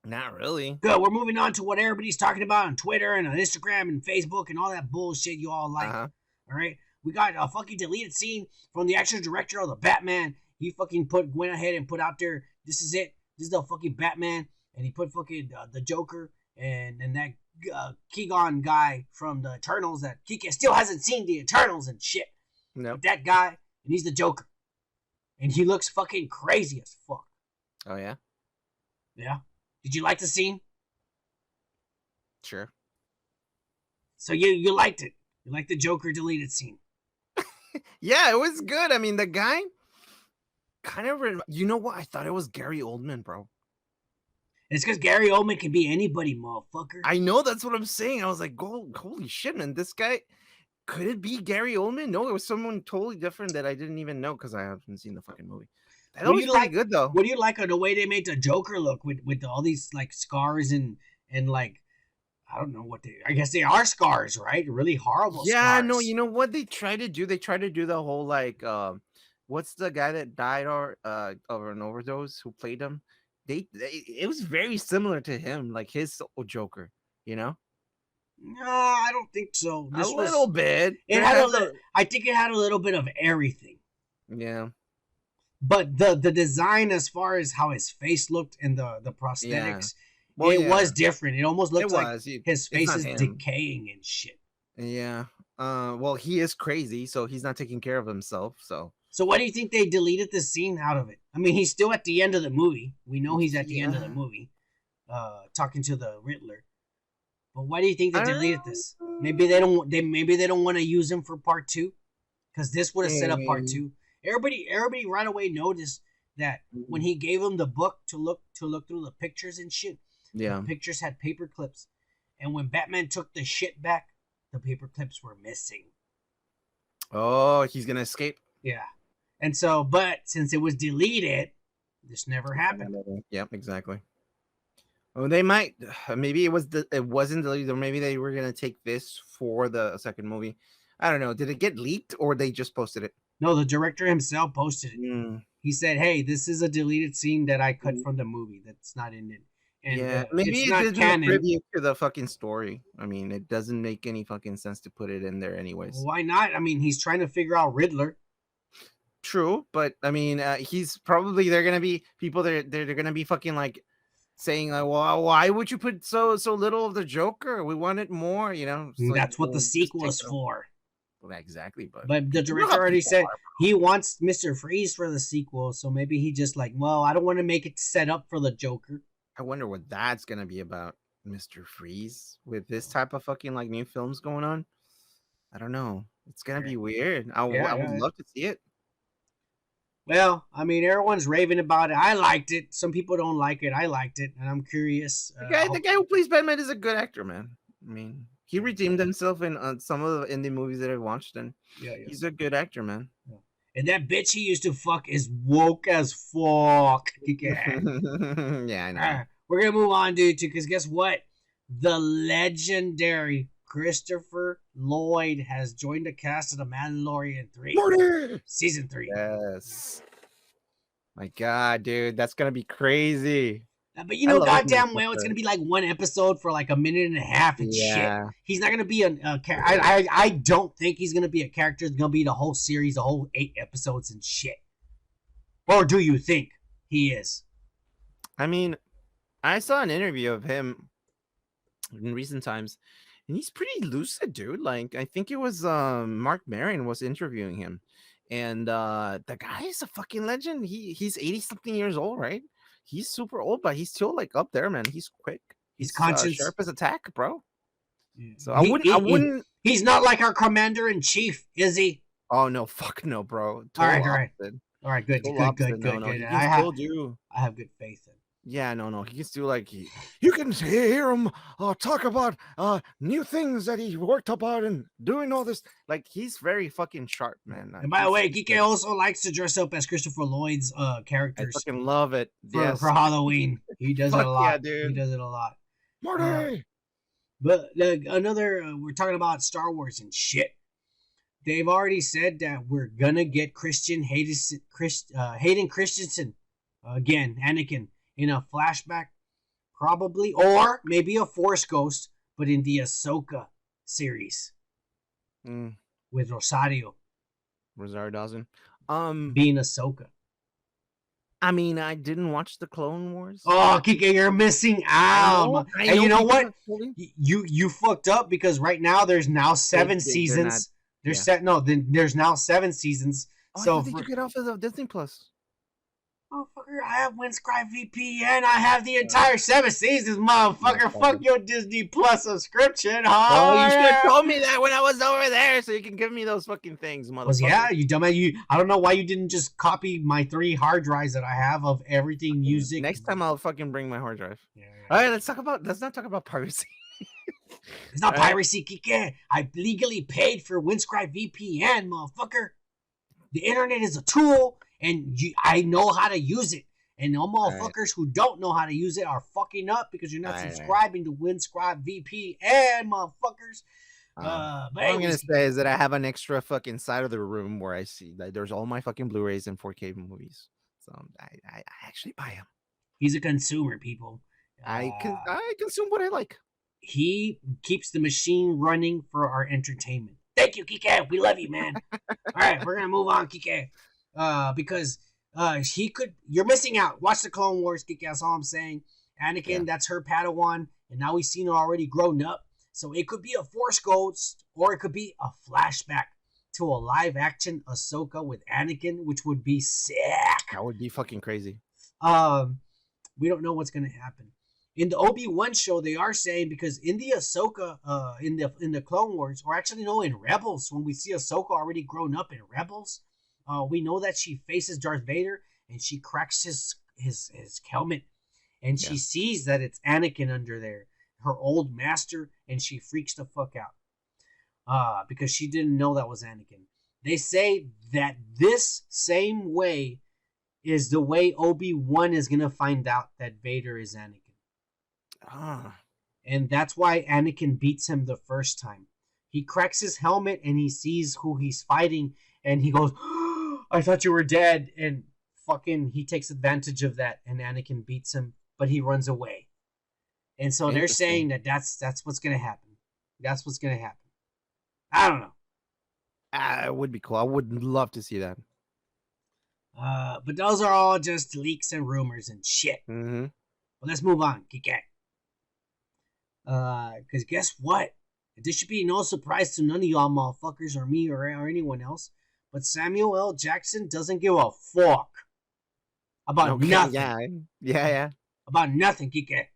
Not really. Good. We're moving on to what everybody's talking about on Twitter and on Instagram and Facebook and all that bullshit you all like. All right. We got a fucking deleted scene from the actual director of the Batman. He fucking went ahead and put out there, this is it. This is the fucking Batman. And he put fucking the Joker and that Keegan guy from the Eternals that Kike still hasn't seen the Eternals and shit. No. But that guy, and he's the Joker. And he looks fucking crazy as fuck. Oh, yeah? Yeah. Did you like the scene? Sure. So you liked it. You liked the Joker deleted scene. Yeah, it was good. I mean, the guy kind of, you know what? I thought it was Gary Oldman, bro. It's because Gary Oldman can be anybody, motherfucker. I know, that's what I'm saying. I was like, holy shit, man. This guy, could it be Gary Oldman? No, it was someone totally different that I didn't even know because I haven't seen the fucking movie. That was pretty good, though. What do you like on the way they made the Joker look with all these, like, scars and like, I don't know what I guess they are scars, right? Really horrible scars. Yeah, no, you know what they try to do? They try to do the whole, like, what's the guy that died of an overdose who played him? It was very similar to him, like his Joker, you know? No, I don't think so. Little bit. I think it had a little bit of everything. Yeah. But the design as far as how his face looked and the prosthetics... Yeah. Well, it was different. It almost looked like his face is decaying and shit. Yeah. Well, he is crazy, so he's not taking care of himself. So why do you think they deleted this scene out of it? I mean, he's still at the end of the movie. We know he's at the end of the movie, talking to the Riddler. But why do you think they deleted this? Maybe they don't. Maybe they don't want to use him for part 2, because this would have set up part 2. Everybody right away noticed that when he gave him the book to look through the pictures and shit. Yeah. The pictures had paper clips. And when Batman took the shit back, the paper clips were missing. Oh, he's going to escape? Yeah. And so, but since it was deleted, this never happened. Yep, exactly. Oh, they might, maybe it wasn't deleted, or maybe they were going to take this for the second movie. I don't know. Did it get leaked or they just posted it? No, the director himself posted it. He said, hey, this is a deleted scene that I cut from the movie that's not in it. And yeah, maybe it's not canon. Tribute to the fucking story. I mean, it doesn't make any fucking sense to put it in there anyways. Why not? I mean, he's trying to figure out Riddler. True, but I mean, he's probably, they're gonna be people that they're gonna be fucking like saying like, well, why would you put so little of the Joker? We wanted more, you know. That's what the sequel is for. Well, exactly, but the director already said he wants Mr. Freeze for the sequel, so maybe he just like, well, I don't want to make it set up for the Joker. I wonder what that's gonna be about, Mr. Freeze, with this type of fucking like new films going on. I don't know. It's gonna be weird. I would love to see it. Well, I mean, everyone's raving about it. I liked it. Some people don't like it. I liked it, and I'm curious. The guy who plays Batman is a good actor, man. I mean, he redeemed himself in some of the indie movies that I watched, and he's a good actor, man. Yeah. And that bitch he used to fuck is woke as fuck. Yeah, I know. Right, we're gonna move on, dude, because guess what? The legendary Christopher Loyd has joined the cast of The Mandalorian 3. Season 3. Yes. My God, dude, that's gonna be crazy. But you know, goddamn well, it's gonna be like one episode for like a minute and a half and shit. He's not gonna be a character. I don't think he's gonna be a character. It's gonna be the whole series, the whole 8 episodes and shit. Or do you think he is? I mean, I saw an interview of him in recent times, and he's pretty lucid, dude. Like, I think it was Mark Maron was interviewing him, and the guy is a fucking legend. He's 80-something years old, right? He's super old, but he's still like up there, man. He's quick. He's conscious, sharp as a tack, bro. Yeah. So I wouldn't. He's not like our commander in chief, is he? Oh no, fuck no, bro. All right, good. I have good faith in. Yeah, no. He can still like you can hear him talk about new things that he worked about and doing all this. Like, he's very fucking sharp, man. And by the way, Kike also likes to dress up as Christopher Lloyd's characters. I fucking love it. For Halloween. He does it a lot. Yeah, dude. He does it a lot. Marty! But we're talking about Star Wars and shit. They've already said that we're gonna get Hayden Christiensen again, Anakin, in a flashback, probably, or maybe a Force ghost, but in the Asoka series with Rosario Dawson, being Asoka. I mean, I didn't watch the Clone Wars. Oh, Kike, you're missing out. I and know you know what? You fucked up because right now there's now 7 seasons. There's now 7 seasons. So did you get off of the Disney Plus? Motherfucker, I have Windscribe VPN. I have the entire 7 seasons, motherfucker. Fuck your Disney Plus subscription, huh? Oh, you should have told me that when I was over there, so you can give me those fucking things, motherfucker. Yeah, you dumbass. I don't know why you didn't just copy my 3 hard drives that I have of everything music. Next time I'll fucking bring my hard drive. Yeah. All right, let's not talk about piracy. It's not piracy, Kike. I legally paid for Windscribe VPN, motherfucker. The internet is a tool. And I know how to use it. And all motherfuckers who don't know how to use it are fucking up because you're not subscribing to Windscribe VPN, motherfuckers. What I'm going to say is that I have an extra fucking side of the room where I see that there's all my fucking Blu-rays and 4K movies. So I actually buy them. He's a consumer, people. I consume what I like. He keeps the machine running for our entertainment. Thank you, Kike. We love you, man. All right, we're going to move on, Kike. Because you're missing out. Watch the Clone Wars, Kike. That's all I'm saying. Anakin, that's her Padawan, and now we've seen her already grown up. So it could be a Force ghost, or it could be a flashback to a live action Asoka with Anakin, which would be sick. That would be fucking crazy. We don't know what's gonna happen. In the Obi-Wan show, they are saying, because in the Asoka, in the Clone Wars, or actually no, in Rebels, when we see Asoka already grown up in Rebels, we know that she faces Darth Vader and she cracks his helmet, and she sees that it's Anakin under there, her old master, and she freaks the fuck out because she didn't know that was Anakin. They say that this same way is the way Obi-Wan is gonna find out that Vader is Anakin. And that's why Anakin beats him the first time. He cracks his helmet and he sees who he's fighting, and he goes, I thought you were dead, and fucking he takes advantage of that, and Anakin beats him, but he runs away. And so they're saying that that's what's gonna happen. That's what's gonna happen. I don't know. It would be cool. I would love to see that. But those are all just leaks and rumors and shit. Mm-hmm. Well, let's move on, Kike. Because guess what? This should be no surprise to none of y'all motherfuckers or me or anyone else. But Samuel L. Jackson doesn't give a fuck about nothing. Yeah. About nothing, Kike.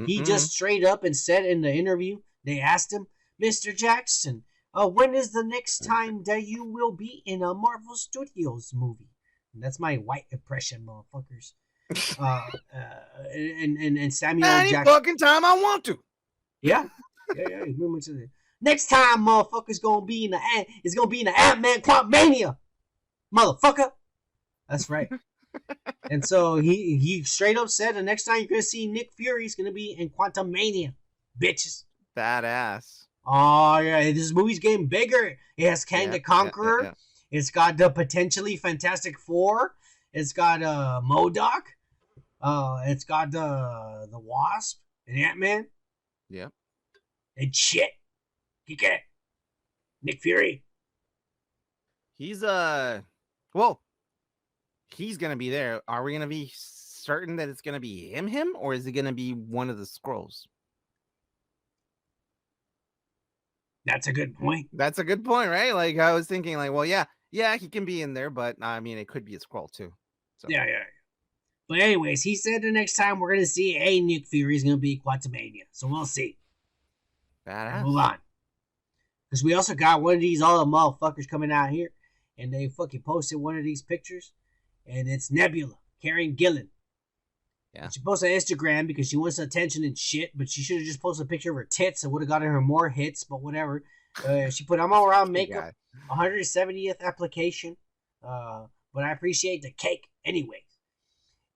He just straight up and said in the interview, they asked him, Mr. Jackson, when is the next time that you will be in a Marvel Studios movie? That's my white impression, motherfuckers. And Samuel L. Jackson. Fucking time I want to. Yeah. Next time, motherfucker's gonna be in the Ant-Man Quantumania, motherfucker. That's right. And so he straight up said the next time you're gonna see Nick Fury is gonna be in Quantumania, bitches. Badass. Oh yeah, this movie's getting bigger. It has Kang the Conqueror. Yeah. It's got the potentially Fantastic Four. It's got MODOK. It's got the Wasp and Ant-Man. Yep. And shit. Kike. Nick Fury. He's he's gonna be there. Are we gonna be certain that it's gonna be him, or is it gonna be one of the Skrulls? That's a good point. That's a good point, right? Like I was thinking, like, well, yeah, he can be in there, but I mean, it could be a Skrull too. So. Yeah. But anyways, he said the next time we're gonna see a Nick Fury is gonna be Quantumania, so we'll see. Badass. Move on, because we also got one of these other motherfuckers coming out here, and they fucking posted one of these pictures, and it's Nebula, Karen Gillan. Yeah. She posted on Instagram because she wants attention and shit, but she should have just posted a picture of her tits. It would have gotten her more hits, but whatever. She put I'm all around makeup, 170th application, but I appreciate the cake anyways.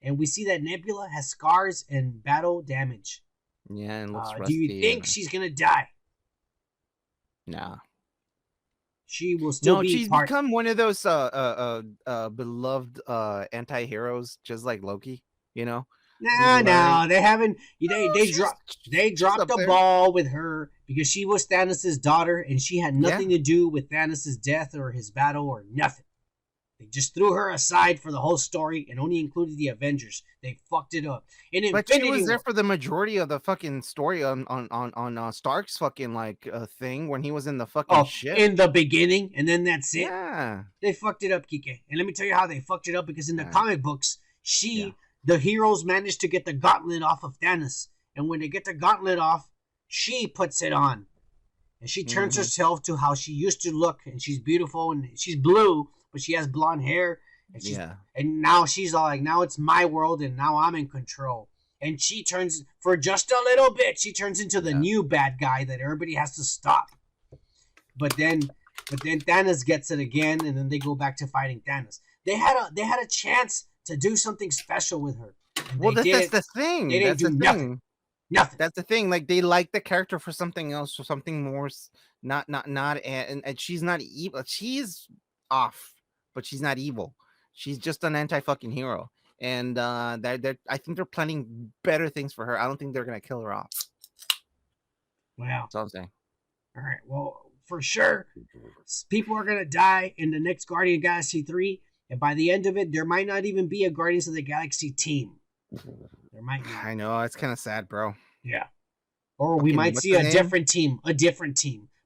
And we see that Nebula has scars and battle damage. Yeah, and looks rusty. Do you think she's gonna die? Nah. She will still be. She's become one of those beloved anti-heroes, just like Loki. You know. No, they haven't. They dropped the ball with her because she was Thanos' daughter, and she had nothing to do with Thanos' death or his battle or nothing. They just threw her aside for the whole story and only included the Avengers. They fucked it up. But she was there for the majority of the fucking story on Stark's fucking thing when he was in the fucking ship in the beginning, and then that's it. Yeah, they fucked it up, Kike. And let me tell you how they fucked it up, because in the comic books, the heroes managed to get the gauntlet off of Thanos, and when they get the gauntlet off, she puts it on, and she turns herself to how she used to look, and she's beautiful, and she's blue, but she has blonde hair, and and now she's all like, now it's my world, and now I'm in control. And she turns, for just a little bit, she turns into the new bad guy that everybody has to stop. But then Thanos gets it again, and then they go back to fighting Thanos. They had a chance to do something special with her. Well, that's the thing. They didn't do nothing. Nothing. That's the thing. Like, they like the character for something else, for something more. Not, and she's not evil. She's off, but she's not evil. She's just an anti-fucking hero. And I think they're planning better things for her. I don't think they're gonna kill her off. Wow. That's all I'm saying. All right. Well, for sure, people are gonna die in the next Guardian of the Galaxy 3, and by the end of it, there might not even be a Guardians of the Galaxy team. There might not. I know, it's kind of sad, bro. Yeah. Or we might see a different team.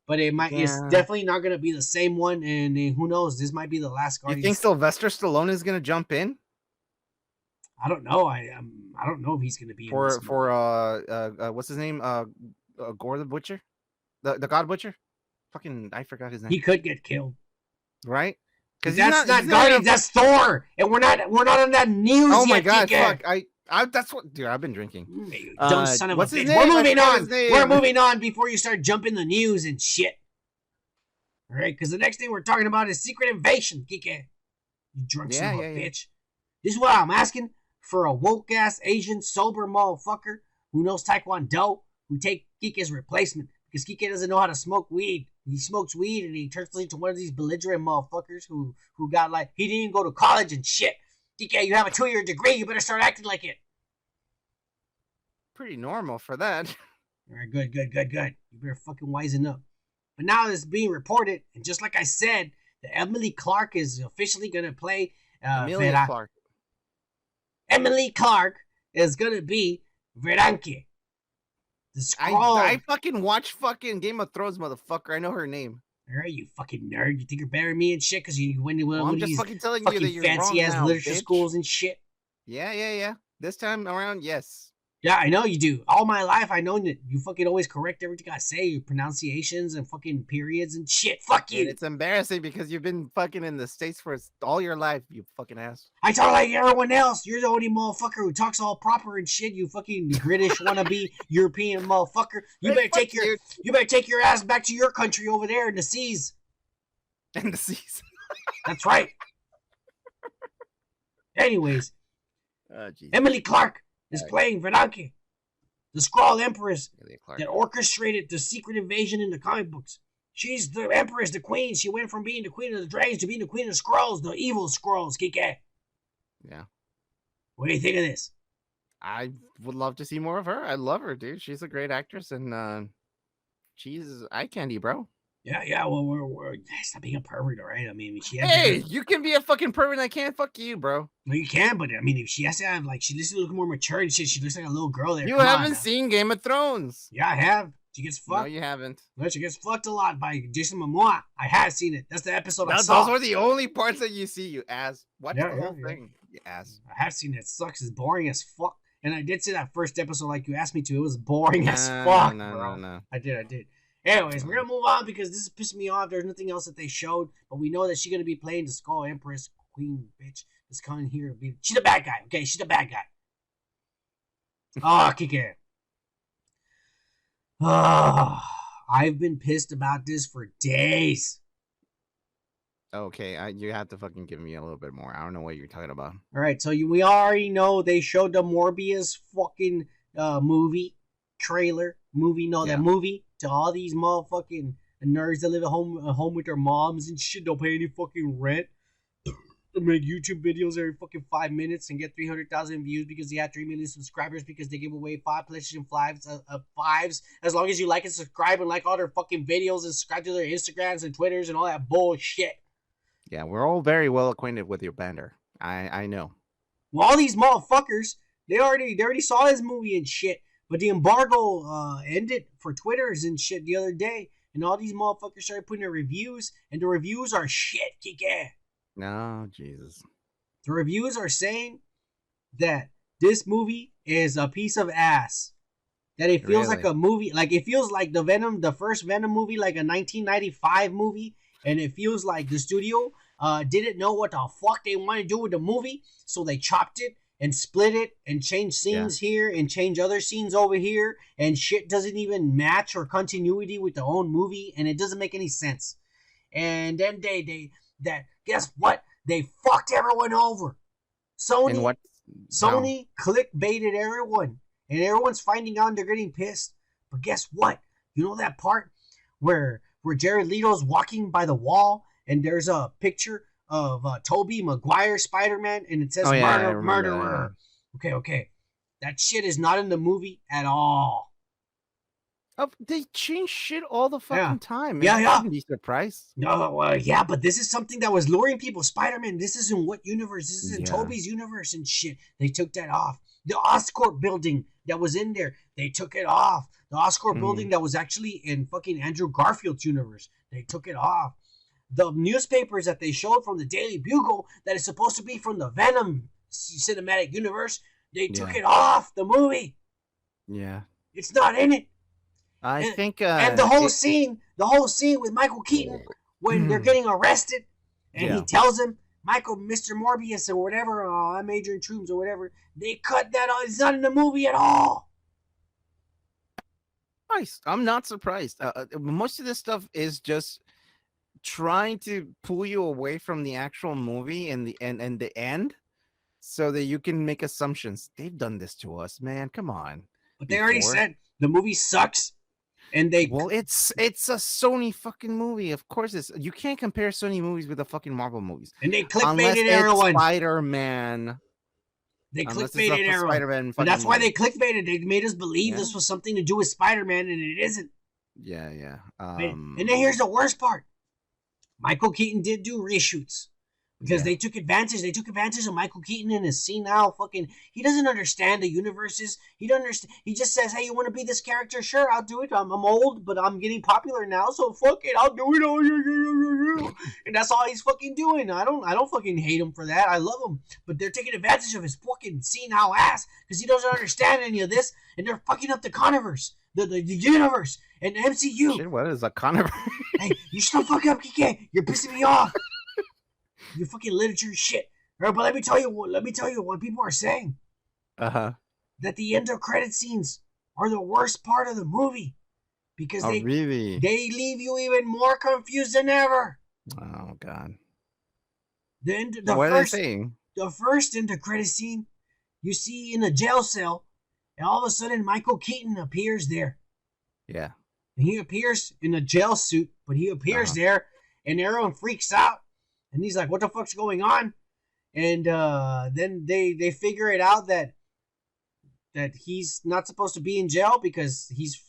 But it might. It's definitely not gonna be the same one, and who knows? This might be the last Guardians. You think Sylvester Stallone is gonna jump in? I don't know. I don't know if he's gonna be for what's his name? Gore the Butcher, the God Butcher. Fucking, I forgot his name. He could get killed, right? Because that's not Guardians. That's Thor, and we're not on that news. Oh my god! Fuck! That's what, dude. I've been drinking. Dumb son of a bitch. We're moving on. We're moving on before you start jumping the news and shit. All right, because the next thing we're talking about is Secret Invasion, Kike. You drunk son of a bitch. This is what I'm asking for: a woke ass Asian sober motherfucker who knows Taekwondo, who take Kike's replacement, because Kike doesn't know how to smoke weed. He smokes weed and he turns into one of these belligerent motherfuckers who got he didn't even go to college and shit. Kike, you have a 2-year degree. You better start acting like it. Pretty normal for that. All right, good. You better fucking wisen up. But now it's being reported, and just like I said, that Emily Clark is officially going to play Clark. Emily Clark is going to be Veranke. I fucking watch fucking Game of Thrones, motherfucker. I know her name. All right, you fucking nerd. You think you're better than me and shit because you went to one of these fucking you that you're fancy ass now, literature bitch. schools and shit. Yeah. This time around, yes. Yeah, I know you do. All my life, I know that you fucking always correct everything I say, your pronunciations and fucking periods and shit. Fuck you. And it's embarrassing because you've been fucking in the States for all your life, you fucking ass. I talk like everyone else. You're the only motherfucker who talks all proper and shit. You fucking British wannabe European motherfucker. You better take your ass back to your country over there in the seas. In the seas. That's right. Anyways, Emily Clark is playing Veranke, the Skrull Empress that orchestrated the secret invasion in the comic books. She's the Empress, the Queen. She went from being the Queen of the Dragons to being the Queen of the Skrulls, the evil Skrulls, Kike. Yeah. What do you think of this? I would love to see more of her. I love her, dude. She's a great actress, and she's eye candy, bro. Yeah, well, we're stop being a pervert, all right? I mean, she has hey, you can be a fucking pervert, I can't. Fuck you, bro. No, you can, but I mean, if she has to have, like, she looks a little more mature and shit. She looks like a little girl there. You haven't seen Game of Thrones. Yeah, I have. She gets fucked. No, you haven't. No, she gets fucked a lot by Jason Momoa. I have seen it. That's the episode I saw. Those are the only parts that you see, you ass. Watch the whole thing, you ass. I have seen it. It sucks. It's boring as fuck. And I did see that first episode like you asked me to. It was boring as fuck, bro. No. I did. Anyways, we're going to move on because this is pissing me off. There's nothing else that they showed. But we know that she's going to be playing the Skrull Empress, Queen, bitch. That's coming here to be... She's a bad guy, okay? She's a bad guy. Oh, kick it. Oh, I've been pissed about this for days. Okay, you have to fucking give me a little bit more. I don't know what you're talking about. All right, so we already know they showed the Morbius fucking movie trailer. That movie to all these motherfucking nerds that live at home with their moms and shit. Don't pay any fucking rent. They make YouTube videos every fucking 5 minutes and get 300,000 views because they have 3 million subscribers because they give away 5 PlayStation 5s as long as you like and subscribe and like all their fucking videos and subscribe to their Instagrams and Twitters and all that bullshit. Yeah, we're all very well acquainted with your banter. I know. Well, all these motherfuckers, they already saw this movie and shit. But the embargo ended for Twitters and shit the other day. And all these motherfuckers started putting their reviews. And the reviews are shit, Kike. No, Jesus. The reviews are saying that this movie is a piece of ass. That it feels like a movie. Like, it feels like the first Venom movie, like a 1995 movie. And it feels like the studio didn't know what the fuck they want to do with the movie. So they chopped it and split it and change scenes here and change other scenes over here. And shit doesn't even match or continuity with the own movie. And it doesn't make any sense. And then guess what? They fucked everyone over. Sony clickbaited everyone. And everyone's finding out and they're getting pissed. But guess what? You know that part where Jared Leto's walking by the wall and there's a picture of Tobey Maguire Spider-Man and it says murderer. Okay. That shit is not in the movie at all. Oh, they change shit all the fucking time. Yeah. I wouldn't be surprised. No, but this is something that was luring people. Spider-Man, this is in what universe? This is in Tobey's universe and shit. They took that off. The Oscorp building that was in there, they took it off. The Oscorp building that was actually in fucking Andrew Garfield's universe, they took it off. The newspapers that they showed from the Daily Bugle that is supposed to be from the Venom cinematic universe, they took it off the movie. Yeah. It's not in it. I think and the whole scene with Michael Keaton when they're getting arrested and he tells him, Michael, Mr. Morbius or whatever, I'm Adrian Trooms or whatever, they cut that off. It's not in the movie at all. Nice. I'm not surprised. Most of this stuff is just trying to pull you away from the actual movie and the end so that you can make assumptions. They've done this to us, man. Come on. But they already said the movie sucks. And it's a Sony fucking movie. Of course you can't compare Sony movies with the fucking Marvel movies. And they clickbaited everyone. Spider-Man. They clickbaited everyone. But that's why they clickbaited. They made us believe this was something to do with Spider-Man and it isn't. Yeah. And then here's the worst part. Michael Keaton did do reshoots. Because they took advantage. They took advantage of Michael Keaton in his senile fucking. He doesn't understand the universes. He doesn't understand. He just says, "Hey, you want to be this character? Sure, I'll do it. I'm old, but I'm getting popular now, so fuck it, I'll do it." And And that's all he's fucking doing. I don't fucking hate him for that. I love him. But they're taking advantage of his fucking senile ass because he doesn't understand any of this. And they're fucking up the Coniverse, the universe, and the MCU. Shit, what is a Coniverse? Hey, you shut the fuck up, Kike. You're pissing me off. You fucking literature shit. All right, but let me tell you what people are saying. Uh-huh. That the end of credit scenes are the worst part of the movie. Because they leave you even more confused than ever. Oh God. What are they saying? The first end of credit scene, you see in a jail cell, and all of a sudden Michael Keaton appears there. Yeah. And he appears in a jail suit, but he appears there, and everyone freaks out, and he's like, "What the fuck's going on?" And then they figure it out that he's not supposed to be in jail because he's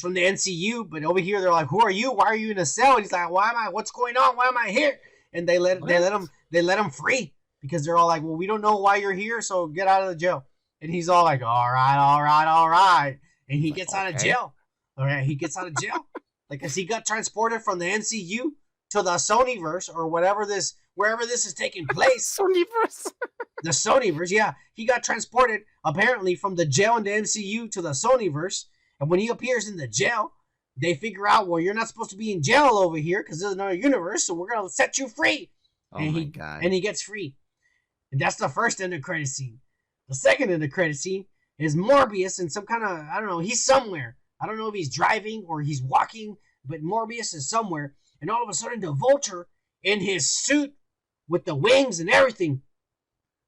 from the NCU, but over here they're like, "Who are you? Why are you in a cell?" And he's like, "What's going on? Why am I here?" And they let him free because they're all like, "Well, we don't know why you're here, so get out of the jail." And he's all like, "All right," and he gets out of jail. All right, he gets out of jail, like, cause he got transported from the NCU to the Sonyverse or wherever this is taking place. Sonyverse. The Sonyverse, yeah. He got transported apparently from the jail in the MCU to the Sonyverse. And when he appears in the jail, they figure out, well, you're not supposed to be in jail over here because there's another universe, so we're going to set you free. Oh, my God. And he gets free. And that's the first end of credit scene. The second end of credit scene is Morbius and some kind of, I don't know, he's somewhere. I don't know if he's driving or he's walking, but Morbius is somewhere. And all of a sudden, the Vulture in his suit with the wings and everything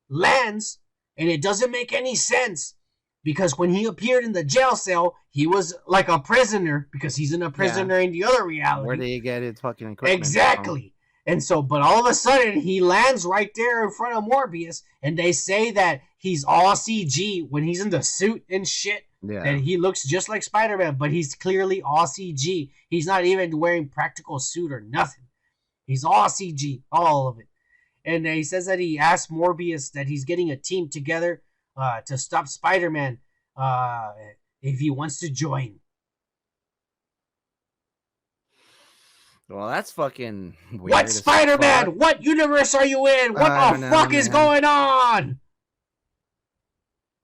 lands, and it doesn't make any sense. Because when he appeared in the jail cell, he was like a prisoner because he's in a prisoner in the other reality. Where did he get his fucking equipment? Exactly. And so, but all of a sudden, he lands right there in front of Morbius, and they say that he's all CG when he's in the suit and shit. Yeah. And he looks just like Spider-Man, but he's clearly all CG. He's not even wearing practical suit or nothing. He's all CG, all of it. And he says that he asked Morbius that he's getting a team together to stop Spider-Man if he wants to join. Well, that's fucking weird. What Spider-Man? What universe are you in? What the fuck is going on?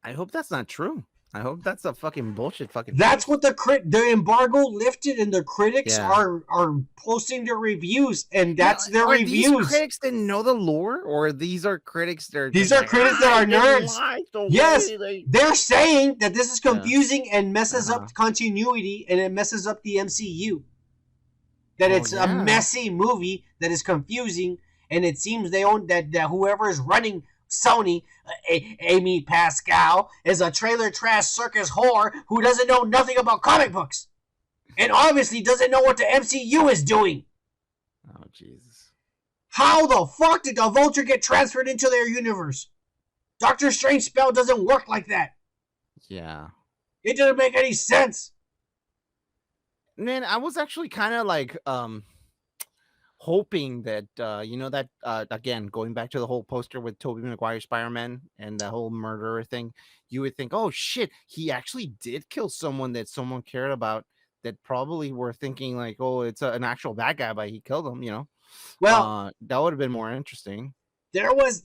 I hope that's not true. I hope that's a fucking bullshit fucking That's thing. What the embargo lifted, and the critics are posting their reviews, and that's their reviews. These critics didn't know the lore, or these are critics that are critics that are nerds. Yes, they're saying that this is confusing and messes up continuity, and it messes up the MCU. That it's a messy movie that is confusing, and it seems they own that whoever is running Sony, Amy Pascal, is a trailer trash circus whore who doesn't know nothing about comic books, and obviously doesn't know what the MCU is doing. Oh Jesus! How the fuck did the Vulture get transferred into their universe? Doctor Strange spell doesn't work like that. Yeah, it didn't make any sense. Man, I was actually kind of like hoping that that again, going back to the whole poster with Tobey Maguire Spider-Man and the whole murderer thing, you would think, oh shit, he actually did kill someone that someone cared about, that probably were thinking like, oh, it's an actual bad guy, but he killed him, Well, that would have been more interesting. There was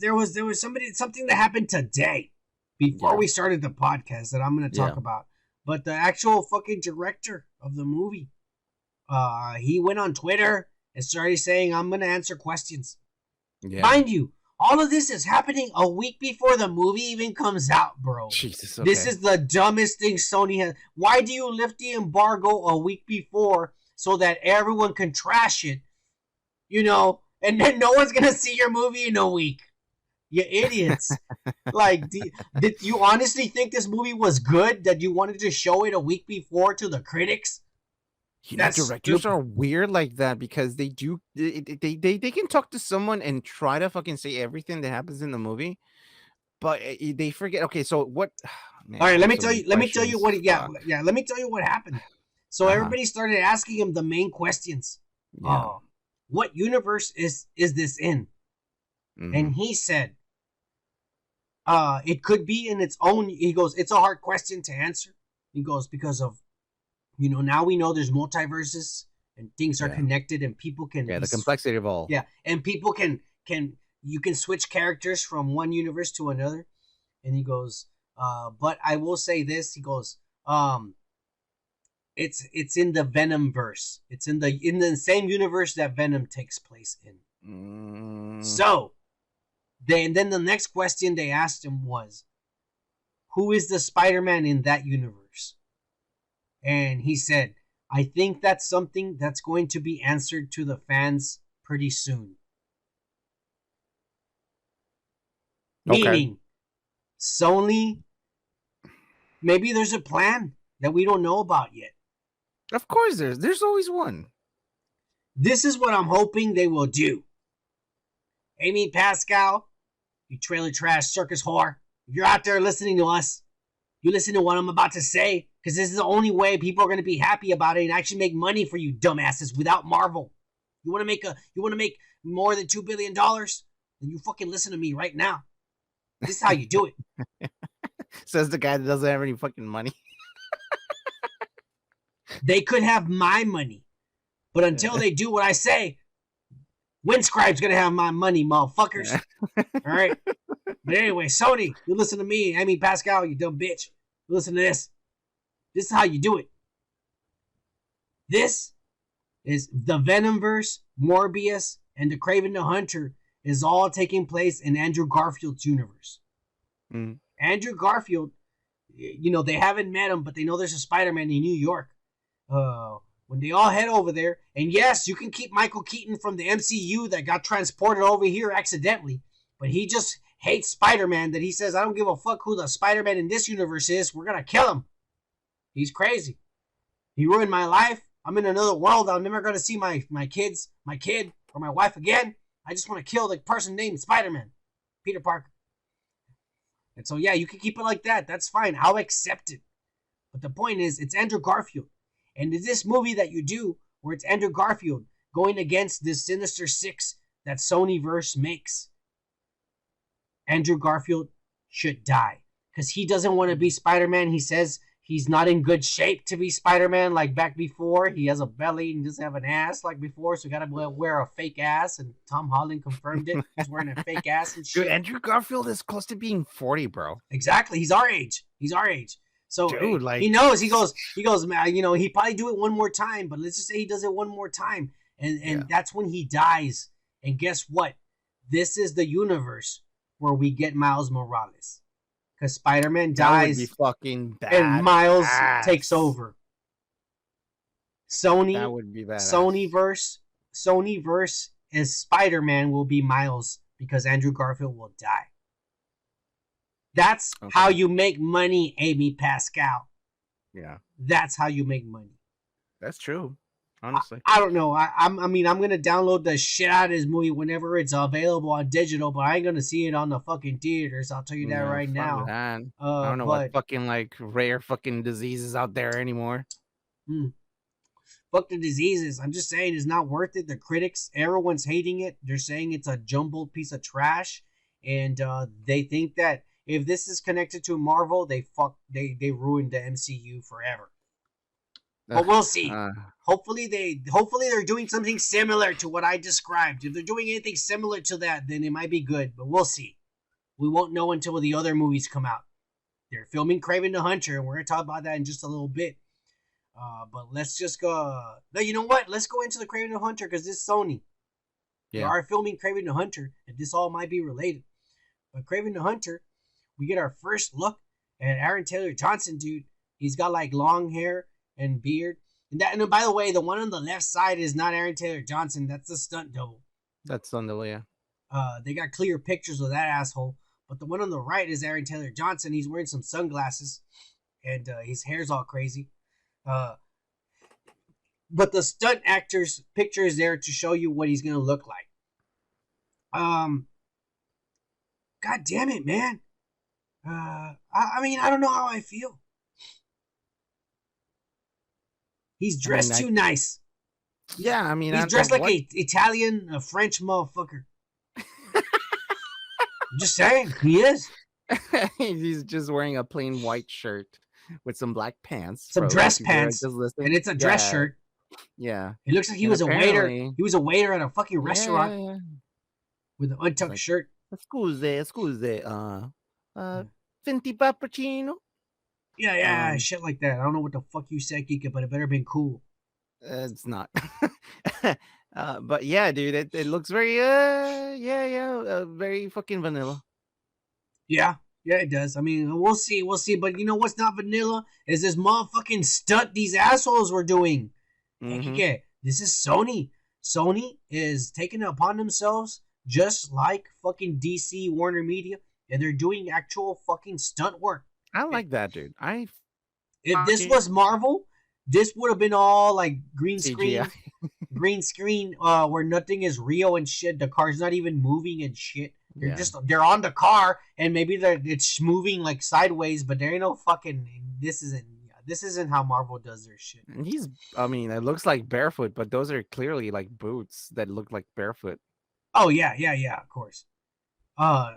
something that happened today before we started the podcast that I'm going to talk about. But the actual fucking director of the movie, he went on Twitter and started saying, I'm going to answer questions. Yeah. Mind you, all of this is happening a week before the movie even comes out, bro. Jesus, okay. This is the dumbest thing Sony has. Why do you lift the embargo a week before so that everyone can trash it, and then no one's going to see your movie in a week? You idiots. Like, did you honestly think this movie was good that you wanted to show it a week before to the critics? Directors are weird like that because they can talk to someone and try to fucking say everything that happens in the movie, but they forget. Okay, so what? Man, all right, let me tell you what. Let me tell you what happened. So everybody started asking him the main questions. Yeah. What universe is this in? Mm-hmm. And he said, it could be in its own. He goes, it's a hard question to answer. He goes, because of, now we know there's multiverses and things are connected, and people can the complexity of all. Yeah, and people can you can switch characters from one universe to another. And he goes, but I will say this. He goes, it's in the Venom verse. It's in the same universe that Venom takes place in. So, then the next question they asked him was, who is the Spider-Man in that universe? And he said, I think that's something that's going to be answered to the fans pretty soon. Okay. Meaning, Sony, maybe there's a plan that we don't know about yet. Of course there's always one. This is what I'm hoping they will do. Amy Pascal, you trailer trash circus whore. If you're out there listening to us, you listen to what I'm about to say, because this is the only way people are going to be happy about it and actually make money for you dumbasses without Marvel. You want to make more than $2 billion? Then you fucking listen to me right now. This is how you do it. Says the guy that doesn't have any fucking money. They could have my money, but until they do what I say, Windscribe's gonna have my money, motherfuckers. All right. But anyway, Sony, you listen to me. Amy Pascal, you dumb bitch. You listen to this. This is how you do it. This is the Venomverse, Morbius, and the Kraven the Hunter is all taking place in Andrew Garfield's universe. Mm. Andrew Garfield, they haven't met him, but they know there's a Spider-Man in New York. When they all head over there, and yes, you can keep Michael Keaton from the MCU that got transported over here accidentally, but he just hates Spider-Man, that he says, I don't give a fuck who the Spider-Man in this universe is, we're gonna kill him. He's crazy. He ruined my life. I'm in another world. I'm never gonna see my kid, or my wife again. I just want to kill the person named Spider-Man, Peter Parker. And so, yeah, you can keep it like that. That's fine. I'll accept it. But the point is, it's Andrew Garfield. And in this movie that you do, where it's Andrew Garfield going against this Sinister Six that Sonyverse makes, Andrew Garfield should die. Because he doesn't want to be Spider-Man. He says he's not in good shape to be Spider-Man like back before. He has a belly and doesn't have an ass like before, so got to wear a fake ass. And Tom Holland confirmed it. He's wearing a fake ass and shit. Dude, Andrew Garfield is close to being 40, bro. Exactly. He's our age. So dude, he knows. He goes, man, he probably do it one more time, but let's just say he does it one more time. And that's when he dies. And guess what? This is the universe where we get Miles Morales. Because Spider-Man dies, that would be fucking bad. And Miles takes over. That would be bad. Sonyverse as Spider-Man will be Miles because Andrew Garfield will die. That's how you make money, Amy Pascal. Yeah. That's how you make money. That's true. Honestly. I don't know. I'm gonna download the shit out of this movie whenever it's available on digital, but I ain't gonna see it on the fucking theaters. I'll tell you that right now. I don't know what fucking rare fucking diseases out there anymore. Fuck the diseases. I'm just saying it's not worth it. The critics, everyone's hating it. They're saying it's a jumbled piece of trash, and they think that if this is connected to Marvel, they ruined the MCU forever. But we'll see. Hopefully they're doing something similar to what I described. If they're doing anything similar to that, then it might be good. But we'll see. We won't know until the other movies come out. They're filming Kraven the Hunter, and we're gonna talk about that in just a little bit. But let's just go. No, you know what? Let's go into the Kraven the Hunter because this is Sony. Yeah. They are filming Kraven the Hunter, and this all might be related. But Kraven the Hunter, we get our first look at Aaron Taylor Johnson, dude. He's got long hair and beard. And by the way, the one on the left side is not Aaron Taylor Johnson. That's the stunt double. That's stunt double, yeah. They got clear pictures of that asshole. But the one on the right is Aaron Taylor Johnson. He's wearing some sunglasses. And his hair's all crazy. But the stunt actor's picture is there to show you what he's going to look like. God damn it, man. I don't know how I feel. He's dressed too nice. Yeah, he's dressed like an Italian, French motherfucker. I'm just saying, he is. He's just wearing a plain white shirt with some black pants. Some dress pants. And it's a dress shirt. Yeah. It looks like he was a waiter. He was a waiter at a fucking restaurant with an untucked shirt. Excuse. 20 puppuccino. Yeah, shit like that. I don't know what the fuck you said, Kika, but it better been cool. It's not. But yeah, dude, it looks very very fucking vanilla. Yeah, it does. I mean, we'll see. But you know what's not vanilla is this motherfucking stunt these assholes were doing. Mm-hmm. Hey, this is Sony. Sony is taking it upon themselves, just like fucking DC Warner Media, and they're doing actual fucking stunt work. I like that, dude. If this was Marvel, this would have been all like green screen, where nothing is real and shit. The car's not even moving and shit. They're on the car and maybe it's moving like sideways, but there ain't no fucking. This isn't how Marvel does their shit. And it looks like barefoot, but those are clearly like boots that look like barefoot. Oh yeah, of course. I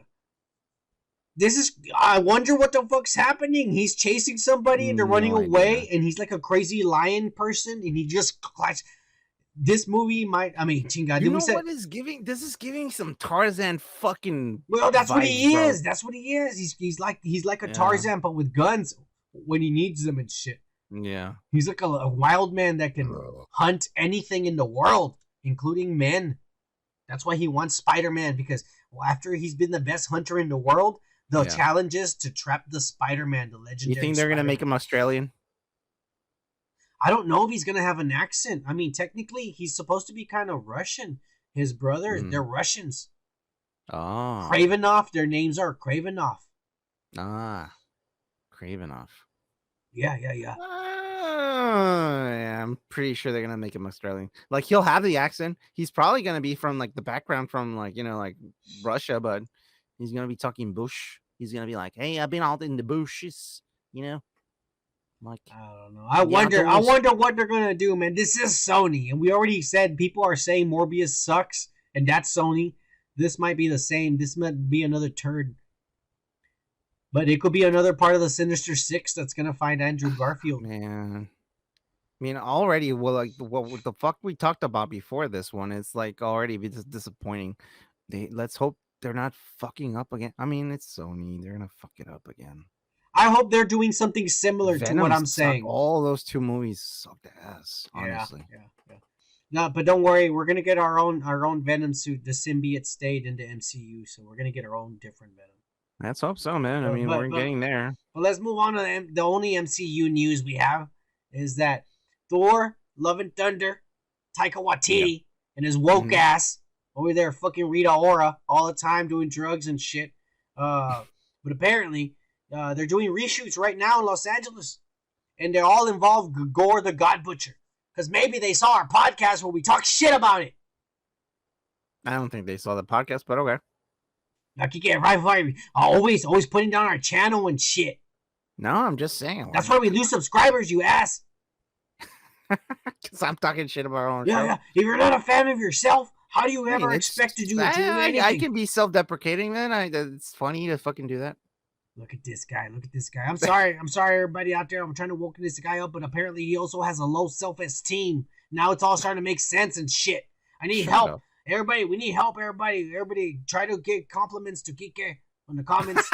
wonder what the fuck's happening. He's chasing somebody and they're running away, and he's like a crazy lion person, and he just clutched. This movie chinga. You know what is giving? This is giving some Tarzan fucking. Well, that's vibes, what he bro. is. That's what he is. He's like a Tarzan, but with guns when he needs them and shit. Yeah. He's like a wild man that can hunt anything in the world, including men. That's why he wants Spider-Man, because after he's been the best hunter in the world, the challenge is to trap the Spider-Man, the legendary. You think they're going to make him Australian? I don't know if he's going to have an accent. I mean, technically, he's supposed to be kind of Russian. His brothers, they're Russians. Oh. Kravinoff, their names are Kravinoff. Ah. Kravinoff. Yeah. Yeah, I'm pretty sure they're gonna make him Australian. Like, he'll have the accent. He's probably gonna be from like the background from like Russia, but he's gonna be talking bush. He's gonna be like, "Hey, I've been out in the bushes," Like, I don't know. I wonder what they're gonna do, man. This is Sony, and we already said people are saying Morbius sucks, and that's Sony. This might be the same. This might be another turd. But it could be another part of the Sinister Six that's gonna find Andrew Garfield. Man, I mean, already, what the fuck we talked about before this one, it's like already disappointing. Let's hope they're not fucking up again. I mean, it's Sony; they're gonna fuck it up again. I hope they're doing something similar to what I'm saying. All those two movies sucked ass, honestly. Yeah. No, but don't worry, we're gonna get our own Venom suit. The symbiote stayed in the MCU, so we're gonna get our own different Venom. Let's hope so, man. I mean, we're getting there. But let's move on to the only MCU news we have is that Thor, Love and Thunder, Taika Waititi, and his woke ass over there fucking Rita Ora all the time doing drugs and shit. But apparently, they're doing reshoots right now in Los Angeles. And they're all involved Gore the God Butcher. Because maybe they saw our podcast where we talk shit about it. I don't think they saw the podcast, but okay. I could get right. Always putting down our channel and shit. No, I'm just saying. That's why we lose subscribers, you ass. Because I'm talking shit about our own show. Yeah. If you're not a fan of yourself, how do you ever expect to do anything? I can be self-deprecating, then. It's funny to fucking do that. Look at this guy. I'm sorry, everybody out there. I'm trying to woke this guy up, but apparently he also has a low self-esteem. Now it's all starting to make sense and shit. I need help. Everybody, we need help, everybody. Try to get compliments to Kike on the comments.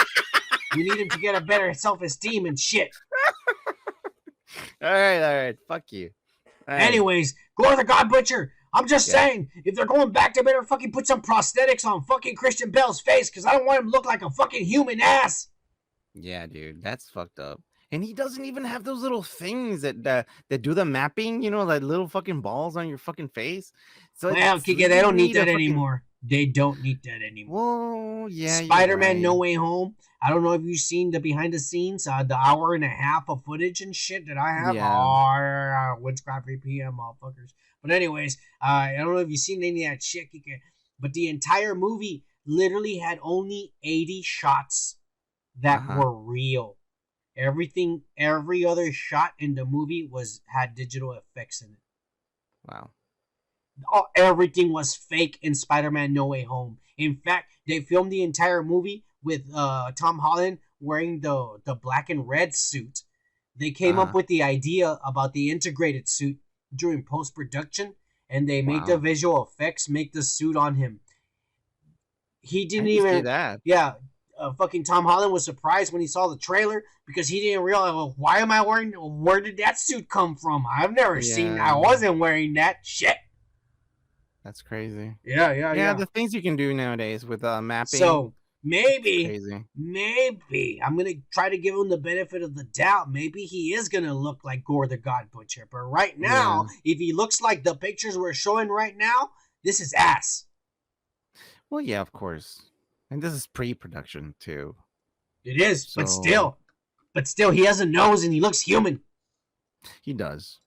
We need him to get a better self-esteem and shit. All right. Fuck you. Right. Anyways, Gore the God Butcher. I'm just saying, if they're going back, they better fucking put some prosthetics on fucking Christian Bale's face, because I don't want him to look like a fucking human ass. Yeah, dude, that's fucked up. And he doesn't even have those little things that do the mapping, like little fucking balls on your fucking face. So Kike, they don't need that anymore. They don't need that anymore. Well, yeah. Spider-Man No Way Home. I don't know if you've seen the behind the scenes, the hour and a half of footage and shit that I have. Yeah. Witchcraft 3 p.m. motherfuckers. But anyways, I don't know if you've seen any of that shit, Kike. But the entire movie literally had only 80 shots that were real. Every other shot in the movie had digital effects in it. Wow. Everything was fake in Spider-Man No Way Home. In fact, they filmed the entire movie with Tom Holland wearing the black and red suit. They came up with the idea about the integrated suit during post-production, and they make the visual effects make the suit on him. He didn't even see that. Yeah, fucking Tom Holland was surprised when he saw the trailer because he didn't realize, well, why am I wearing? Where did that suit come from? I've never seen. I wasn't wearing that shit. That's crazy. Yeah. The things you can do nowadays with mapping. So maybe I'm gonna try to give him the benefit of the doubt. Maybe he is gonna look like Gore the God Butcher. But right now, if he looks like the pictures we're showing right now, this is ass. Well, yeah, of course. And this is pre-production too. It is, so... but still, he has a nose and he looks human. He does.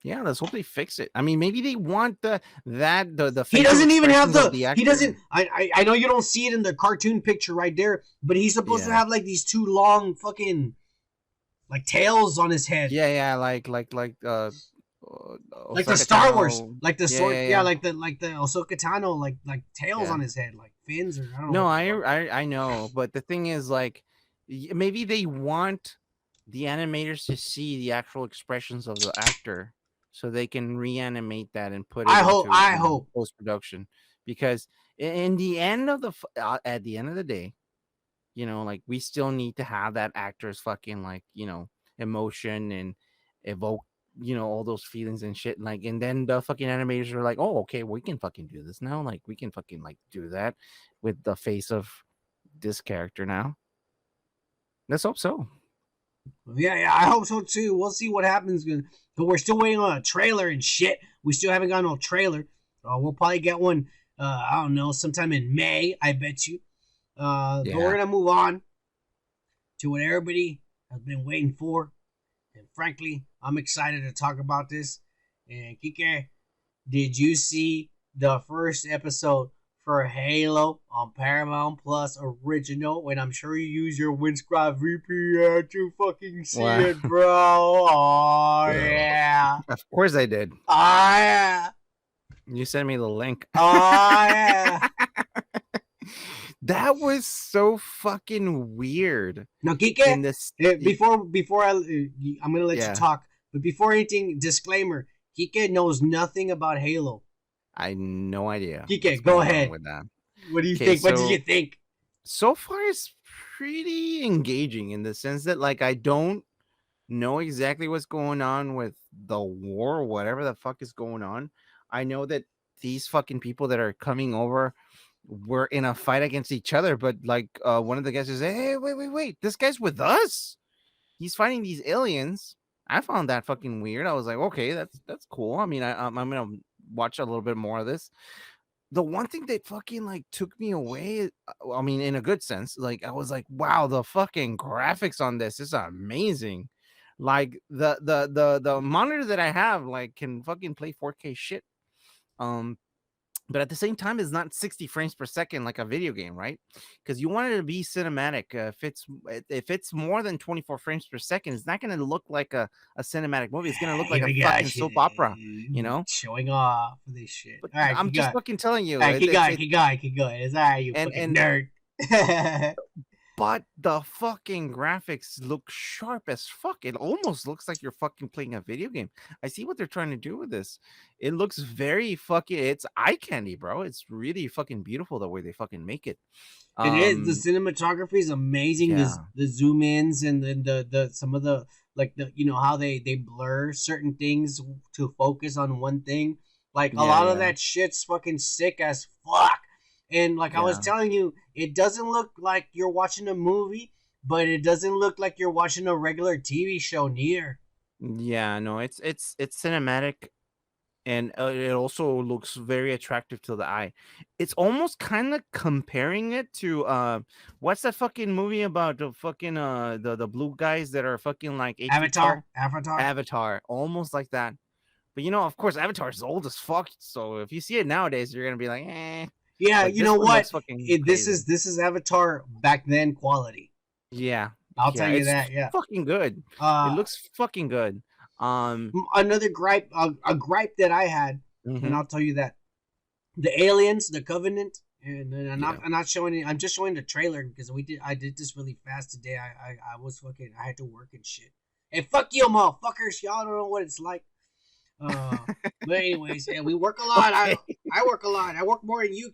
Yeah, let's hope they fix it. I mean, maybe they want the. He doesn't even have the. He doesn't. I know you don't see it in the cartoon picture right there, but he's supposed to have like these two long fucking, like tails on his head. Yeah, like the Star Wars, like the sword. Yeah, like the Asoka Tano, like tails on his head, like fins, or I don't know. No, I know, but the thing is, like, maybe they want the animators to see the actual expressions of the actor, so they can reanimate that and put it. I hope post production, because in the end of at the end of the day, you know, like, we still need to have that actor's fucking, like, you know, emotion and evoke, you know, all those feelings and shit. Like, and then the fucking animators are like, oh, okay, we can fucking do this now. Like, we can fucking like do that with the face of this character now. Let's hope so. Yeah, I hope so too. We'll see what happens. But we're still waiting on a trailer and shit. We still haven't gotten no trailer. We'll probably get one, I don't know, sometime in May, I bet you. But we're going to move on to what everybody has been waiting for. And frankly, I'm excited to talk about this. And Kike, did you see the first episode for Halo on Paramount Plus original? And I'm sure you use your Windscribe VPN to fucking see it, bro. Oh, yeah. Of course I did. Oh, yeah. You sent me the link. Oh, yeah. That was so fucking weird. Now, Kike, before I'm going to let you talk, but before anything, disclaimer, Kike knows nothing about Halo. I had no idea. Kike, go ahead. With that. What do you think? What do you think? So far, it's pretty engaging in the sense that, like, I don't know exactly what's going on with the war or whatever the fuck is going on. I know that these fucking people that are coming over were in a fight against each other, but like one of the guys says, hey, wait, this guy's with us. He's fighting these aliens. I found that fucking weird. I was like, okay, that's cool. I mean, I'm gonna watch a little bit more of this. The one thing that fucking like took me away, I mean, in a good sense, like, I was like, wow, the fucking graphics on this is amazing. Like, the monitor that I have, like, can fucking play 4K shit. But at the same time, it's not 60 frames per second like a video game, right? Because you want it to be cinematic. If it's more than 24 frames per second, it's not going to look like a cinematic movie. It's going to look like a fucking soap opera, you know? Showing off for this shit. But right, I'm just fucking telling you. Keep going. It's all right, you fucking nerd. But the fucking graphics look sharp as fuck. It almost looks like you're fucking playing a video game. I see what they're trying to do with this. It looks very fucking, it's eye candy, bro. It's really fucking beautiful the way they fucking make it. It is. The cinematography is amazing. Yeah. The zoom ins and then the some of the, like, the, you know, how they blur certain things to focus on one thing. Like, a lot of that shit's fucking sick as fuck. And like I was telling you, it doesn't look like you're watching a movie, but it doesn't look like you're watching a regular TV show neither. Yeah, no, it's cinematic, and it also looks very attractive to the eye. It's almost kind of comparing it to what's that fucking movie about the fucking the blue guys that are fucking like Avatar, almost like that. But you know, of course, Avatar is old as fuck. So if you see it nowadays, you're gonna be like, eh. Yeah, but you know what? This is Avatar back then quality. Yeah, I'll tell you that. Yeah, fucking good. It looks fucking good. Another gripe, a gripe that I had, and I'll tell you that the aliens, the Covenant, and I'm not showing it. I'm just showing the trailer because I did this really fast today. I was fucking. I had to work and shit. Hey, fuck you, motherfuckers. Y'all don't know what it's like. But anyways, yeah, we work a lot. Okay. I work a lot. I work more than you.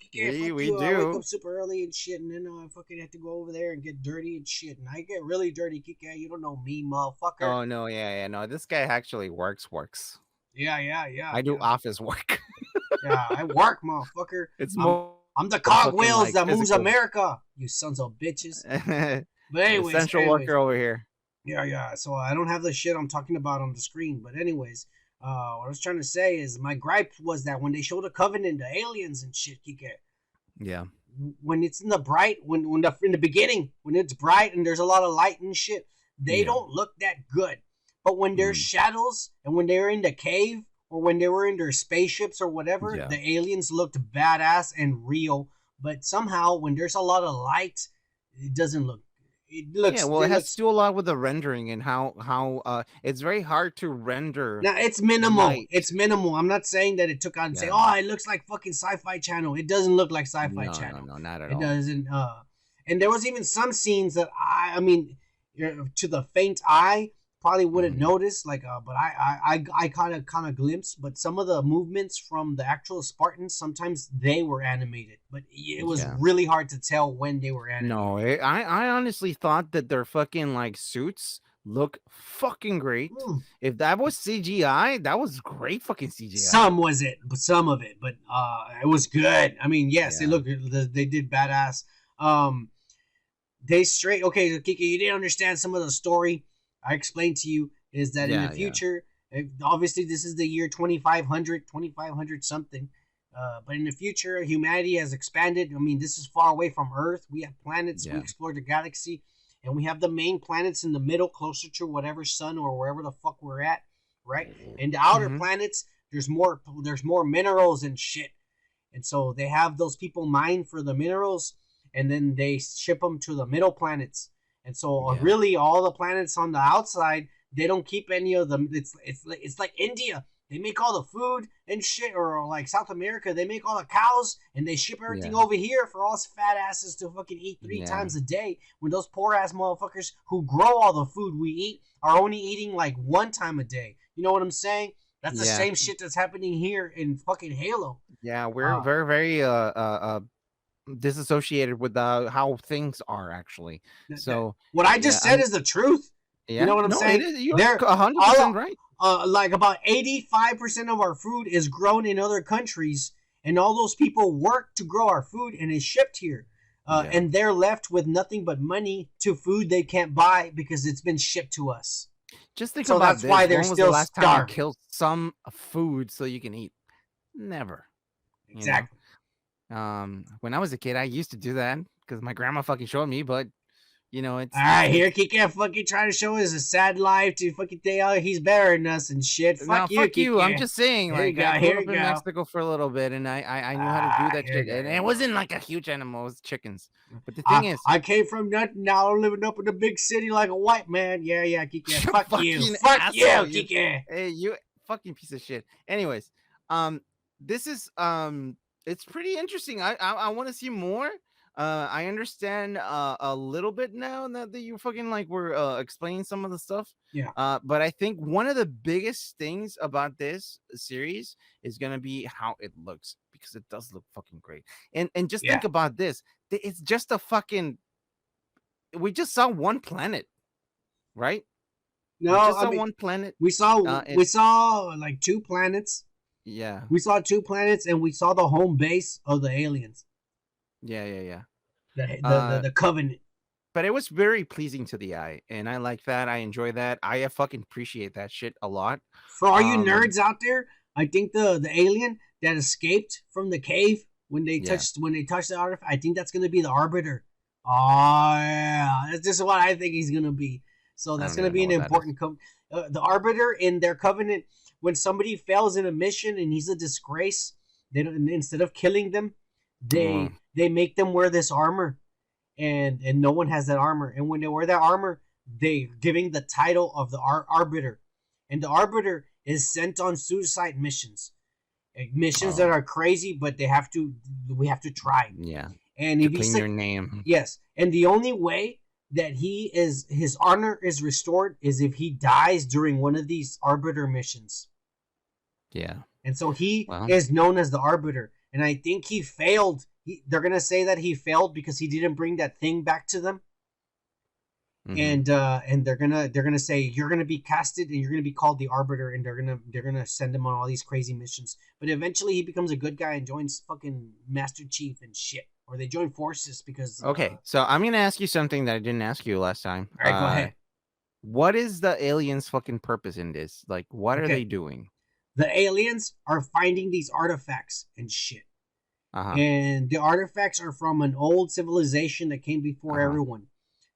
We do. I wake up super early and shit, and then I fucking have to go over there and get dirty and shit. And I get really dirty, Kike. You don't know me, motherfucker. Oh no, yeah, no. This guy actually works. Yeah. I do office work. Yeah, I work, motherfucker. It's more. I'm the cogwheels that moves America. You sons of bitches. But anyways, essential worker over here. Yeah. So I don't have the shit I'm talking about on the screen. But anyways. What I was trying to say is my gripe was that when they show the Covenant, the aliens and shit, Kike. Yeah. When it's in the bright, in the beginning, when it's bright and there's a lot of light and shit, they don't look that good. But when there's shadows and when they're in the cave or when they were in their spaceships or whatever, the aliens looked badass and real. But somehow when there's a lot of light, it doesn't look. It looks, it has to do a lot with the rendering and how it's very hard to render. Now it's minimal. Light. It's minimal. I'm not saying that it took out and say, "Oh, it looks like fucking Sci-Fi Channel." It doesn't look like Sci-Fi Channel. No, not at all. It doesn't. And there was even some scenes that I mean, to the faint eye, probably wouldn't notice. Like, but I kind of glimpsed. But some of the movements from the actual Spartans, sometimes they were animated, but it was really hard to tell when they were animated. No, I honestly thought that their fucking like suits look fucking great. If that was CGI, that was great fucking CGI. Some of it, but it was good. I mean, yes, they looked. They did badass. Okay, so Kiki, you didn't understand some of the story. I explained to you is that in the future, obviously this is the year 2500 something, but in the future, humanity has expanded. I mean, this is far away from Earth. We have planets. We explore the galaxy, and we have the main planets in the middle, closer to whatever sun or wherever the fuck we're at, right? And the outer planets, there's more minerals and shit, and so they have those people mine for the minerals, and then they ship them to the middle planets. And so really all the planets on the outside, they don't keep any of them. It's like India. They make all the food and shit, or like South America, they make all the cows and they ship everything over here for all us fat asses to fucking eat 3 times a day, when those poor ass motherfuckers who grow all the food we eat are only eating like 1 time a day. You know what I'm saying? That's the same shit that's happening here in fucking Halo. Yeah, we're very disassociated with how things are actually. So what I just said is the truth. You know what I'm saying? You're 100% right. Like about 85% of our food is grown in other countries, and all those people work to grow our food and is shipped here. And they're left with nothing but money to food they can't buy because it's been shipped to us. Just think about that's this. Why they're when was still the last starving? time you killed some food so you can eat? Never. Exactly. When I was a kid, I used to do that because my grandma fucking showed me, but it's all right. Here, Kike fucking trying to show us a sad life to fucking think he's better than us and shit. Fuck you. I'm just saying, I grew up in Mexico for a little bit, and I knew how to do that shit, and it wasn't like a huge animal, it was chickens. But the thing is, I came from nothing. Now I'm living up in a big city like a white man. Yeah, Kike. Fuck you, Kike. Hey, you fucking piece of shit. Anyways, this is it's pretty interesting. I want to see more. I understand a little bit now that you fucking were explaining some of the stuff. Yeah. But I think one of the biggest things about this series is gonna be how it looks, because it does look fucking great. And just think about this. It's just a fucking. We just saw one planet, right? No, we just saw one planet. We saw like 2 planets. Yeah. We saw 2 planets, and we saw the home base of the aliens. Yeah. The Covenant. But it was very pleasing to the eye, and I like that. I enjoy that. I fucking appreciate that shit a lot. For all you nerds out there, I think the alien that escaped from the cave when they touched the artifact, I think that's gonna be the Arbiter. Oh yeah, that's just what I think he's gonna be. So that's gonna be an important the Arbiter in their Covenant. When somebody fails in a mission and he's a disgrace, they don't, instead of killing them, they make them wear this armor, and no one has that armor. And when they wear that armor, they giving the title of the Arbiter, and the Arbiter is sent on suicide missions, that are crazy, but we have to try. Yeah, and if you clean your name. Yes, and the only way that his honor is restored is if he dies during one of these arbiter missions. Yeah. And so he is known as the arbiter. And I think he failed. They're gonna say that he failed because he didn't bring that thing back to them. And they're gonna say you're gonna be casted and you're gonna be called the arbiter, and they're gonna send him on all these crazy missions. But eventually he becomes a good guy and joins fucking Master Chief and shit, or they join forces because. Okay, so I'm gonna ask you something that I didn't ask you last time. All right, go ahead. What is the aliens' fucking purpose in this? Like, what are they doing? The aliens are finding these artifacts and shit. And the artifacts are from an old civilization that came before everyone.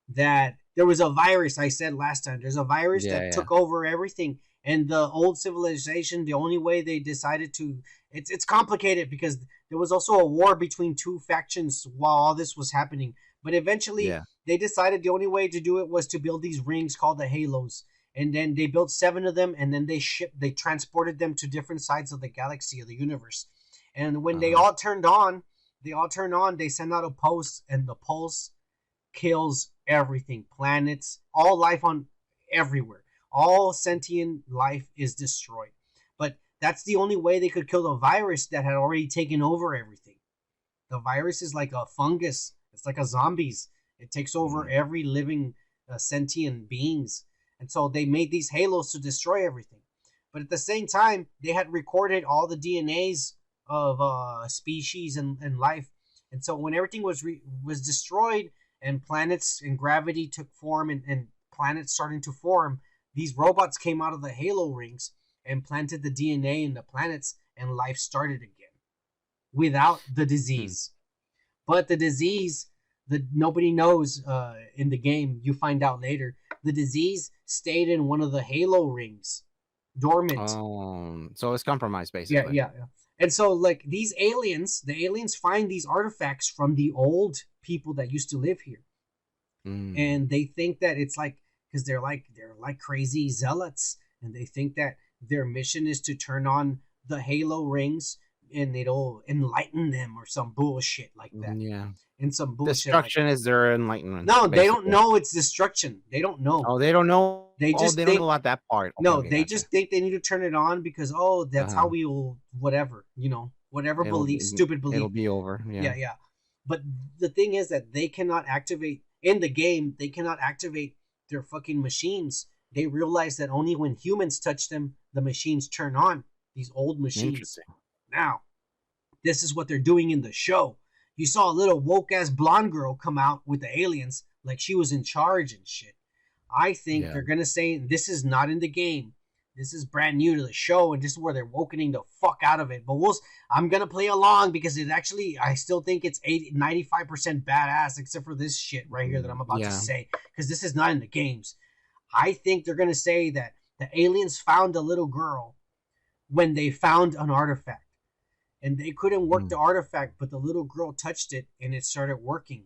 That there was a virus, I said last time. There's a virus that took over everything. And the old civilization, the only way they decided to... It's complicated because there was also a war between two factions while all this was happening. But eventually, they decided the only way to do it was to build these rings called the halos. And then they built 7 of them, and then they transported them to different sides of the galaxy, of the universe. And when they all turned on, they send out a pulse, and the pulse kills everything. Planets, all life on everywhere. All sentient life is destroyed. But that's the only way they could kill the virus that had already taken over everything. The virus is like a fungus. It's like a zombies. It takes over every living sentient beings. And so they made these halos to destroy everything. But at the same time, they had recorded all the DNAs of species and life. And so when everything was destroyed and planets and gravity took form and planets starting to form, these robots came out of the halo rings and planted the DNA in the planets, and life started again without the disease. But the disease that nobody knows in the game, you find out later, the disease stayed in one of the halo rings dormant. So it's compromised, basically. Yeah. And so, like, the aliens find these artifacts from the old people that used to live here. And they think that it's like, because they're like crazy zealots, and they think that their mission is to turn on the halo rings and it'll enlighten them or some bullshit like that. Yeah. And some bullshit. Destruction is their enlightenment. No, basically. They don't know it's destruction. They don't know. Oh, they don't know. They just don't know about that part. No, they just think they need to turn it on because that's how we will whatever stupid belief. It'll be over. Yeah. But the thing is that they cannot activate in the game. They cannot activate their fucking machines. They realize that only when humans touch them, the machines turn on. These old machines. Now, this is what they're doing in the show. You saw a little woke-ass blonde girl come out with the aliens like she was in charge and shit. I think they're going to say this is not in the game. This is brand new to the show, and this is where they're wokening the fuck out of it. But I'm going to play along because it actually, I still think it's 95% badass, except for this shit right here that I'm about to say, because this is not in the games. I think they're going to say that the aliens found a little girl when they found an artifact. And they couldn't work the artifact, but the little girl touched it, and it started working.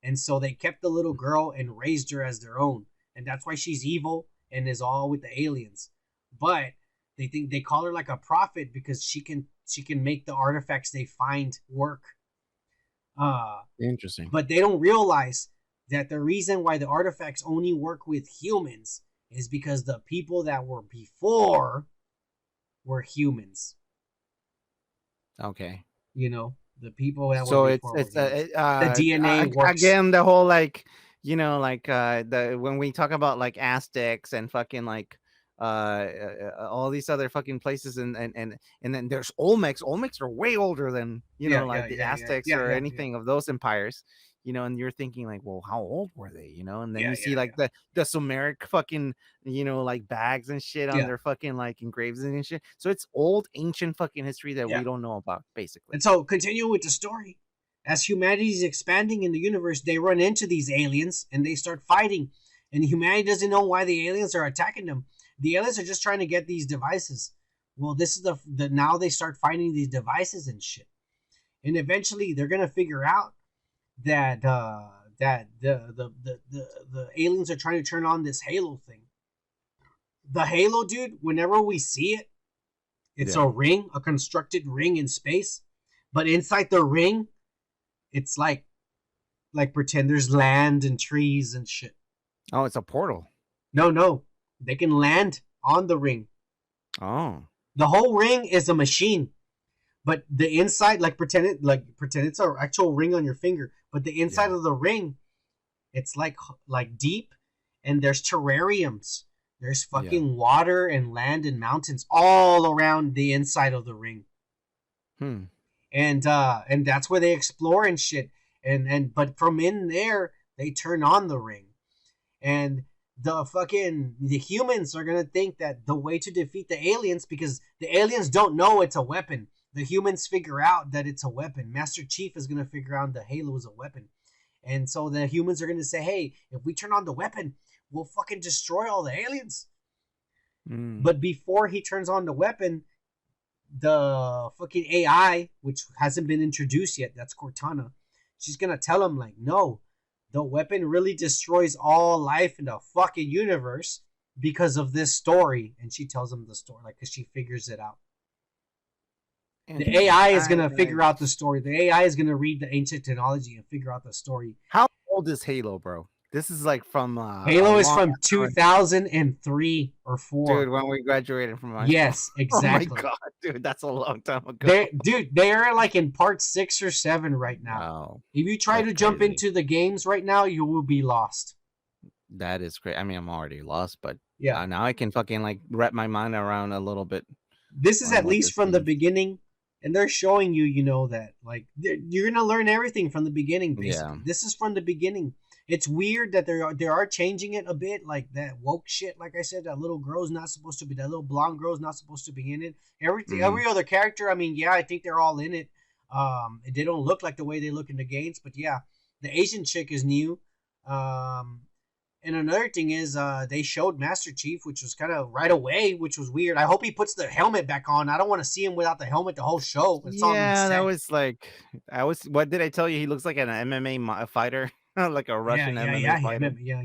And so they kept the little girl and raised her as their own. And that's why she's evil and is all with the aliens. But they think they call her like a prophet because she can make the artifacts they find work. Interesting. But they don't realize that the reason why the artifacts only work with humans is because the people that were before were humans. Okay. The people that so were before it's the DNA works. Again, the whole when we talk about like Aztecs and fucking like all these other fucking places and then there's Olmecs. Olmecs are way older than the Aztecs or anything of those empires. And you're thinking like, well, how old were they? And then you see the Sumeric fucking, like bags and shit on their fucking like engravings and shit. So it's old, ancient fucking history that we don't know about, basically. And so continue with the story. As humanity is expanding in the universe, they run into these aliens and they start fighting. And humanity doesn't know why the aliens are attacking them. The aliens are just trying to get these devices. Well, this is now they start finding these devices and shit. And eventually they're gonna figure out that the aliens are trying to turn on this halo thing. The halo, dude, whenever we see it, it's a ring, a constructed ring in space. But inside the ring, it's like like pretend there's land and trees and shit. Oh, it's a portal. No, they can land on the ring. Oh, the whole ring is a machine, but the inside, like pretend it's an actual ring on your finger, but the inside of the ring, it's like deep, and there's terrariums. There's fucking water and land and mountains all around the inside of the ring. And that's where they explore and shit. But from in there, they turn on the ring. And the humans are gonna think that the way to defeat the aliens, because the aliens don't know it's a weapon. The humans figure out that it's a weapon. Master Chief is gonna figure out the Halo is a weapon. And so the humans are gonna say, hey, if we turn on the weapon, we'll fucking destroy all the aliens. But before he turns on the weapon, the fucking AI, which hasn't been introduced yet, that's Cortana, she's gonna tell him, like, no, the weapon really destroys all life in the fucking universe because of this story. And she tells him the story, like, because she figures it out. And the AI is gonna figure out the story. The AI is gonna read the ancient technology and figure out the story. How old is Halo, bro? This is like from Halo is from 2003 or 4. Dude, when we graduated from high school. Yes, exactly. Oh my god, dude, that's a long time ago. They are like in part 6 or 7 right now. Wow. If you try to jump into the games right now, you will be lost. That is great. I mean, I'm already lost, but yeah, now I can fucking like wrap my mind around a little bit. This is at least from the beginning, and they're showing you, you know, that like you're gonna learn everything from the beginning. Basically, this is from the beginning. It's weird that they are changing it a bit, like that woke shit. Like I said, that little girl's not supposed to be, that little blonde girl's not supposed to be in it. Every other character, I mean, yeah, I think they're all in it. They don't look like the way they look in the games, but yeah, the Asian chick is new. And another thing is, they showed Master Chief, which was kind of right away, which was weird. I hope he puts the helmet back on. I don't want to see him without the helmet the whole show. That was like, what did I tell you? He looks like an MMA fighter, like a Russian MMA fighter. Yeah.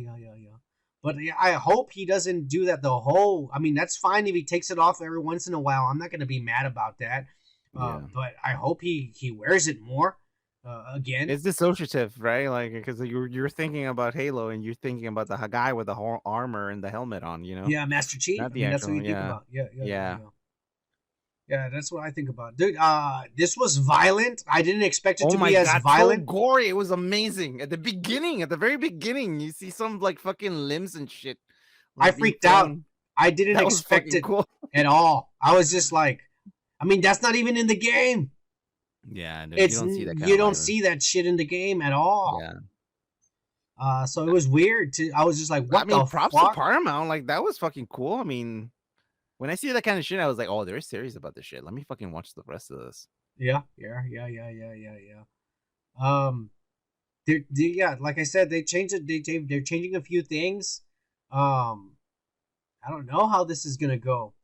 But I hope he doesn't do that the whole. I mean, that's fine if he takes it off every once in a while. I'm not going to be mad about that. But I hope he wears it more. Again, it's dissociative, right? Like, because you're thinking about Halo and you're thinking about the guy with the whole armor and the helmet on, you know? Yeah, Master Chief. That's what you think about. Yeah, that's what I think about. Dude, this was violent. I didn't expect it to be as violent. So gory. It was amazing. At the very beginning, you see some like fucking limbs and shit. I freaked out. I didn't expect it at all. I was just like, I mean, that's not even in the game. Yeah, no, you don't see that shit in the game at all. Yeah. So it was weird. I was just like, what the props fuck? to Paramount. Like, that was fucking cool. I mean, when I see that kind of shit, I was like, oh, they're serious about this shit. Let me fucking watch the rest of this. Yeah. Like I said, they changed it. They're changing a few things. I don't know how this is gonna go.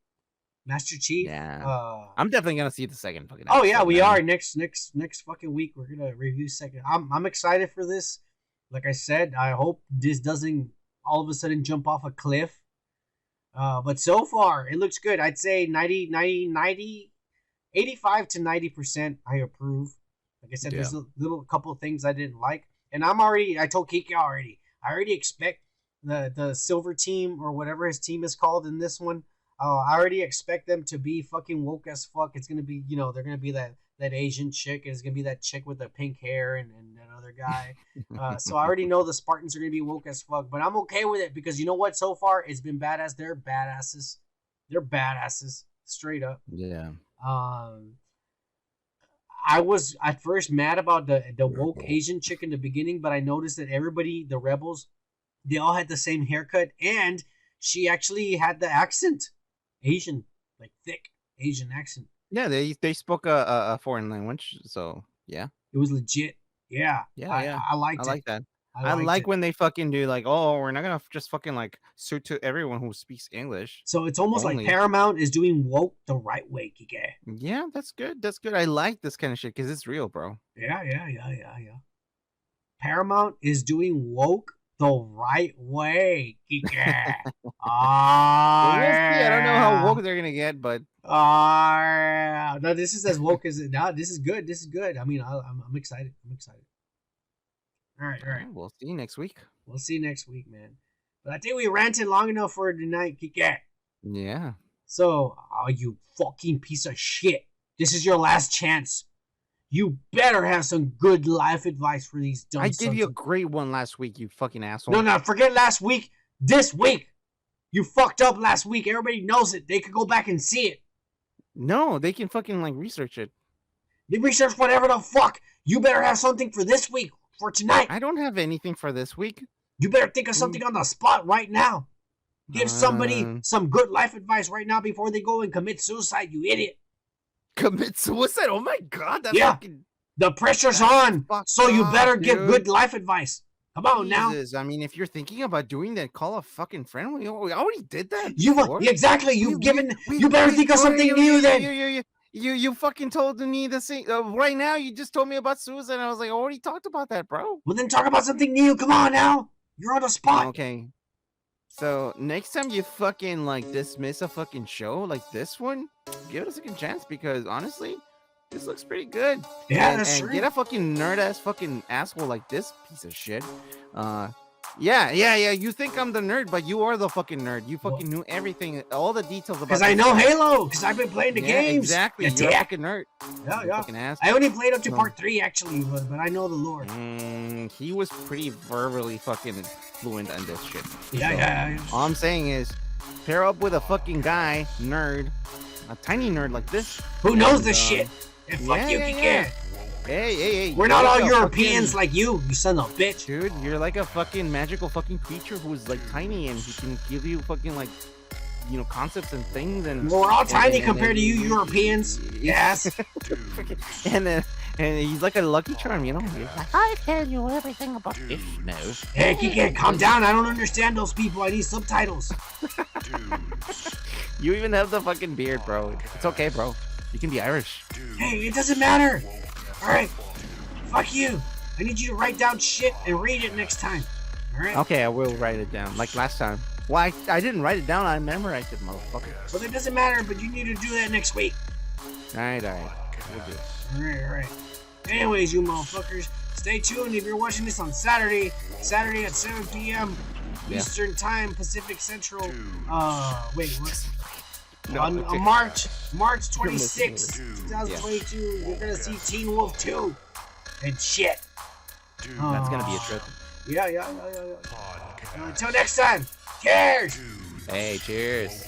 Master Chief. Yeah. I'm definitely gonna see the second fucking episode. Oh yeah, we are next fucking week. We're gonna review second. I'm excited for this. Like I said, I hope this doesn't all of a sudden jump off a cliff. But so far it looks good. I'd say 85 to 90% I approve. Like I said, there's a couple of things I didn't like. And I told Kiki already. I already expect the silver team or whatever his team is called in this one. I already expect them to be fucking woke as fuck. It's gonna be, they're gonna be that Asian chick. It's gonna be that chick with the pink hair and that other guy. So I already know the Spartans are gonna be woke as fuck. But I'm okay with it because you know what? So far it's been badass. They're badasses. They're badasses, straight up. Yeah. I was at first mad about the woke Asian chick in the beginning, but I noticed that everybody, the rebels, they all had the same haircut, and she actually had the accent. Asian, like thick Asian accent. Yeah, they spoke a foreign language, so yeah, it was legit. Yeah. I liked it. I like that. I like when they fucking do like, oh, we're not gonna just fucking like suit to everyone who speaks English. So it's almost like Paramount is doing woke the right way, Kike. Yeah, that's good. That's good. I like this kind of shit because it's real, bro. Yeah. Paramount is doing woke the right way, Kike. I don't know how woke they're gonna get, but no, this is as woke as it. No, this is good. This is good. I mean, I'm excited. All right. We'll see you next week. We'll see you next week, man. But I think we ranted long enough for tonight, Kike. Yeah. So, you fucking piece of shit. This is your last chance. You better have some good life advice for these dumb I gave you a of... great one last week, you fucking asshole. No, forget last week. This week. You fucked up last week. Everybody knows it. They could go back and see it. No, they can fucking like research it. They research whatever the fuck. You better have something for this week, for tonight. I don't have anything for this week. You better think of something on the spot right now. Give somebody some good life advice right now before they go and commit suicide, you idiot. Commit suicide? Oh my god, that's fucking... The pressure's on, so you better give good life advice. Come on now. I mean, if you're thinking about doing that, call a fucking friend. We already did that. Exactly. You better think of something new then. You fucking told me the same. Right now, you just told me about suicide. And I was like, I already talked about that, bro. Well, then talk about something new. Come on now. You're on the spot. Okay. So next time you fucking like dismiss a fucking show like this one, give it a second chance because honestly, this looks pretty good. Yeah, that's true. Get a fucking nerd ass fucking asshole like this piece of shit. Yeah. You think I'm the nerd, but you are the fucking nerd. You fucking knew everything, all the details about. Because I know Halo. Because I've been playing the games. Exactly. You're a fucking nerd. Yeah. Fucking ass. I only played up to part 3 actually, but I know the lore. He was pretty verbally fucking fluent on this shit. Yeah. All I'm saying is, pair up with a fucking guy, nerd, a tiny nerd like this. Who knows this shit? And fuck you, Kike. Hey. We're not all Europeans like you son of a bitch. Dude, you're like a fucking magical fucking creature who's like tiny and he can give you fucking like, you know, concepts and things. And we're all tiny compared to you Europeans. Yes. and he's like a lucky charm, you know? He's like, I tell you everything about this now. Hey, Kike, calm down. I don't understand those people. I need subtitles. You even have the fucking beard, bro. It's okay, bro. You can be Irish. Hey, it doesn't matter. Alright. Fuck you. I need you to write down shit and read it next time. Alright? Okay, I will write it down. Like last time. Well, I didn't write it down. I memorized it, motherfucker. Well, it doesn't matter, but you need to do that next week. Alright. We'll do it. Alright. Anyways, you motherfuckers, stay tuned if you're watching this on Saturday at 7 p.m. Eastern Time, Pacific Central. Wait, what? No, on March 26th, 2022, you're gonna see Teen Wolf 2 and shit. That's gonna be a trip. Yeah. Until next time, cheers! Hey, cheers.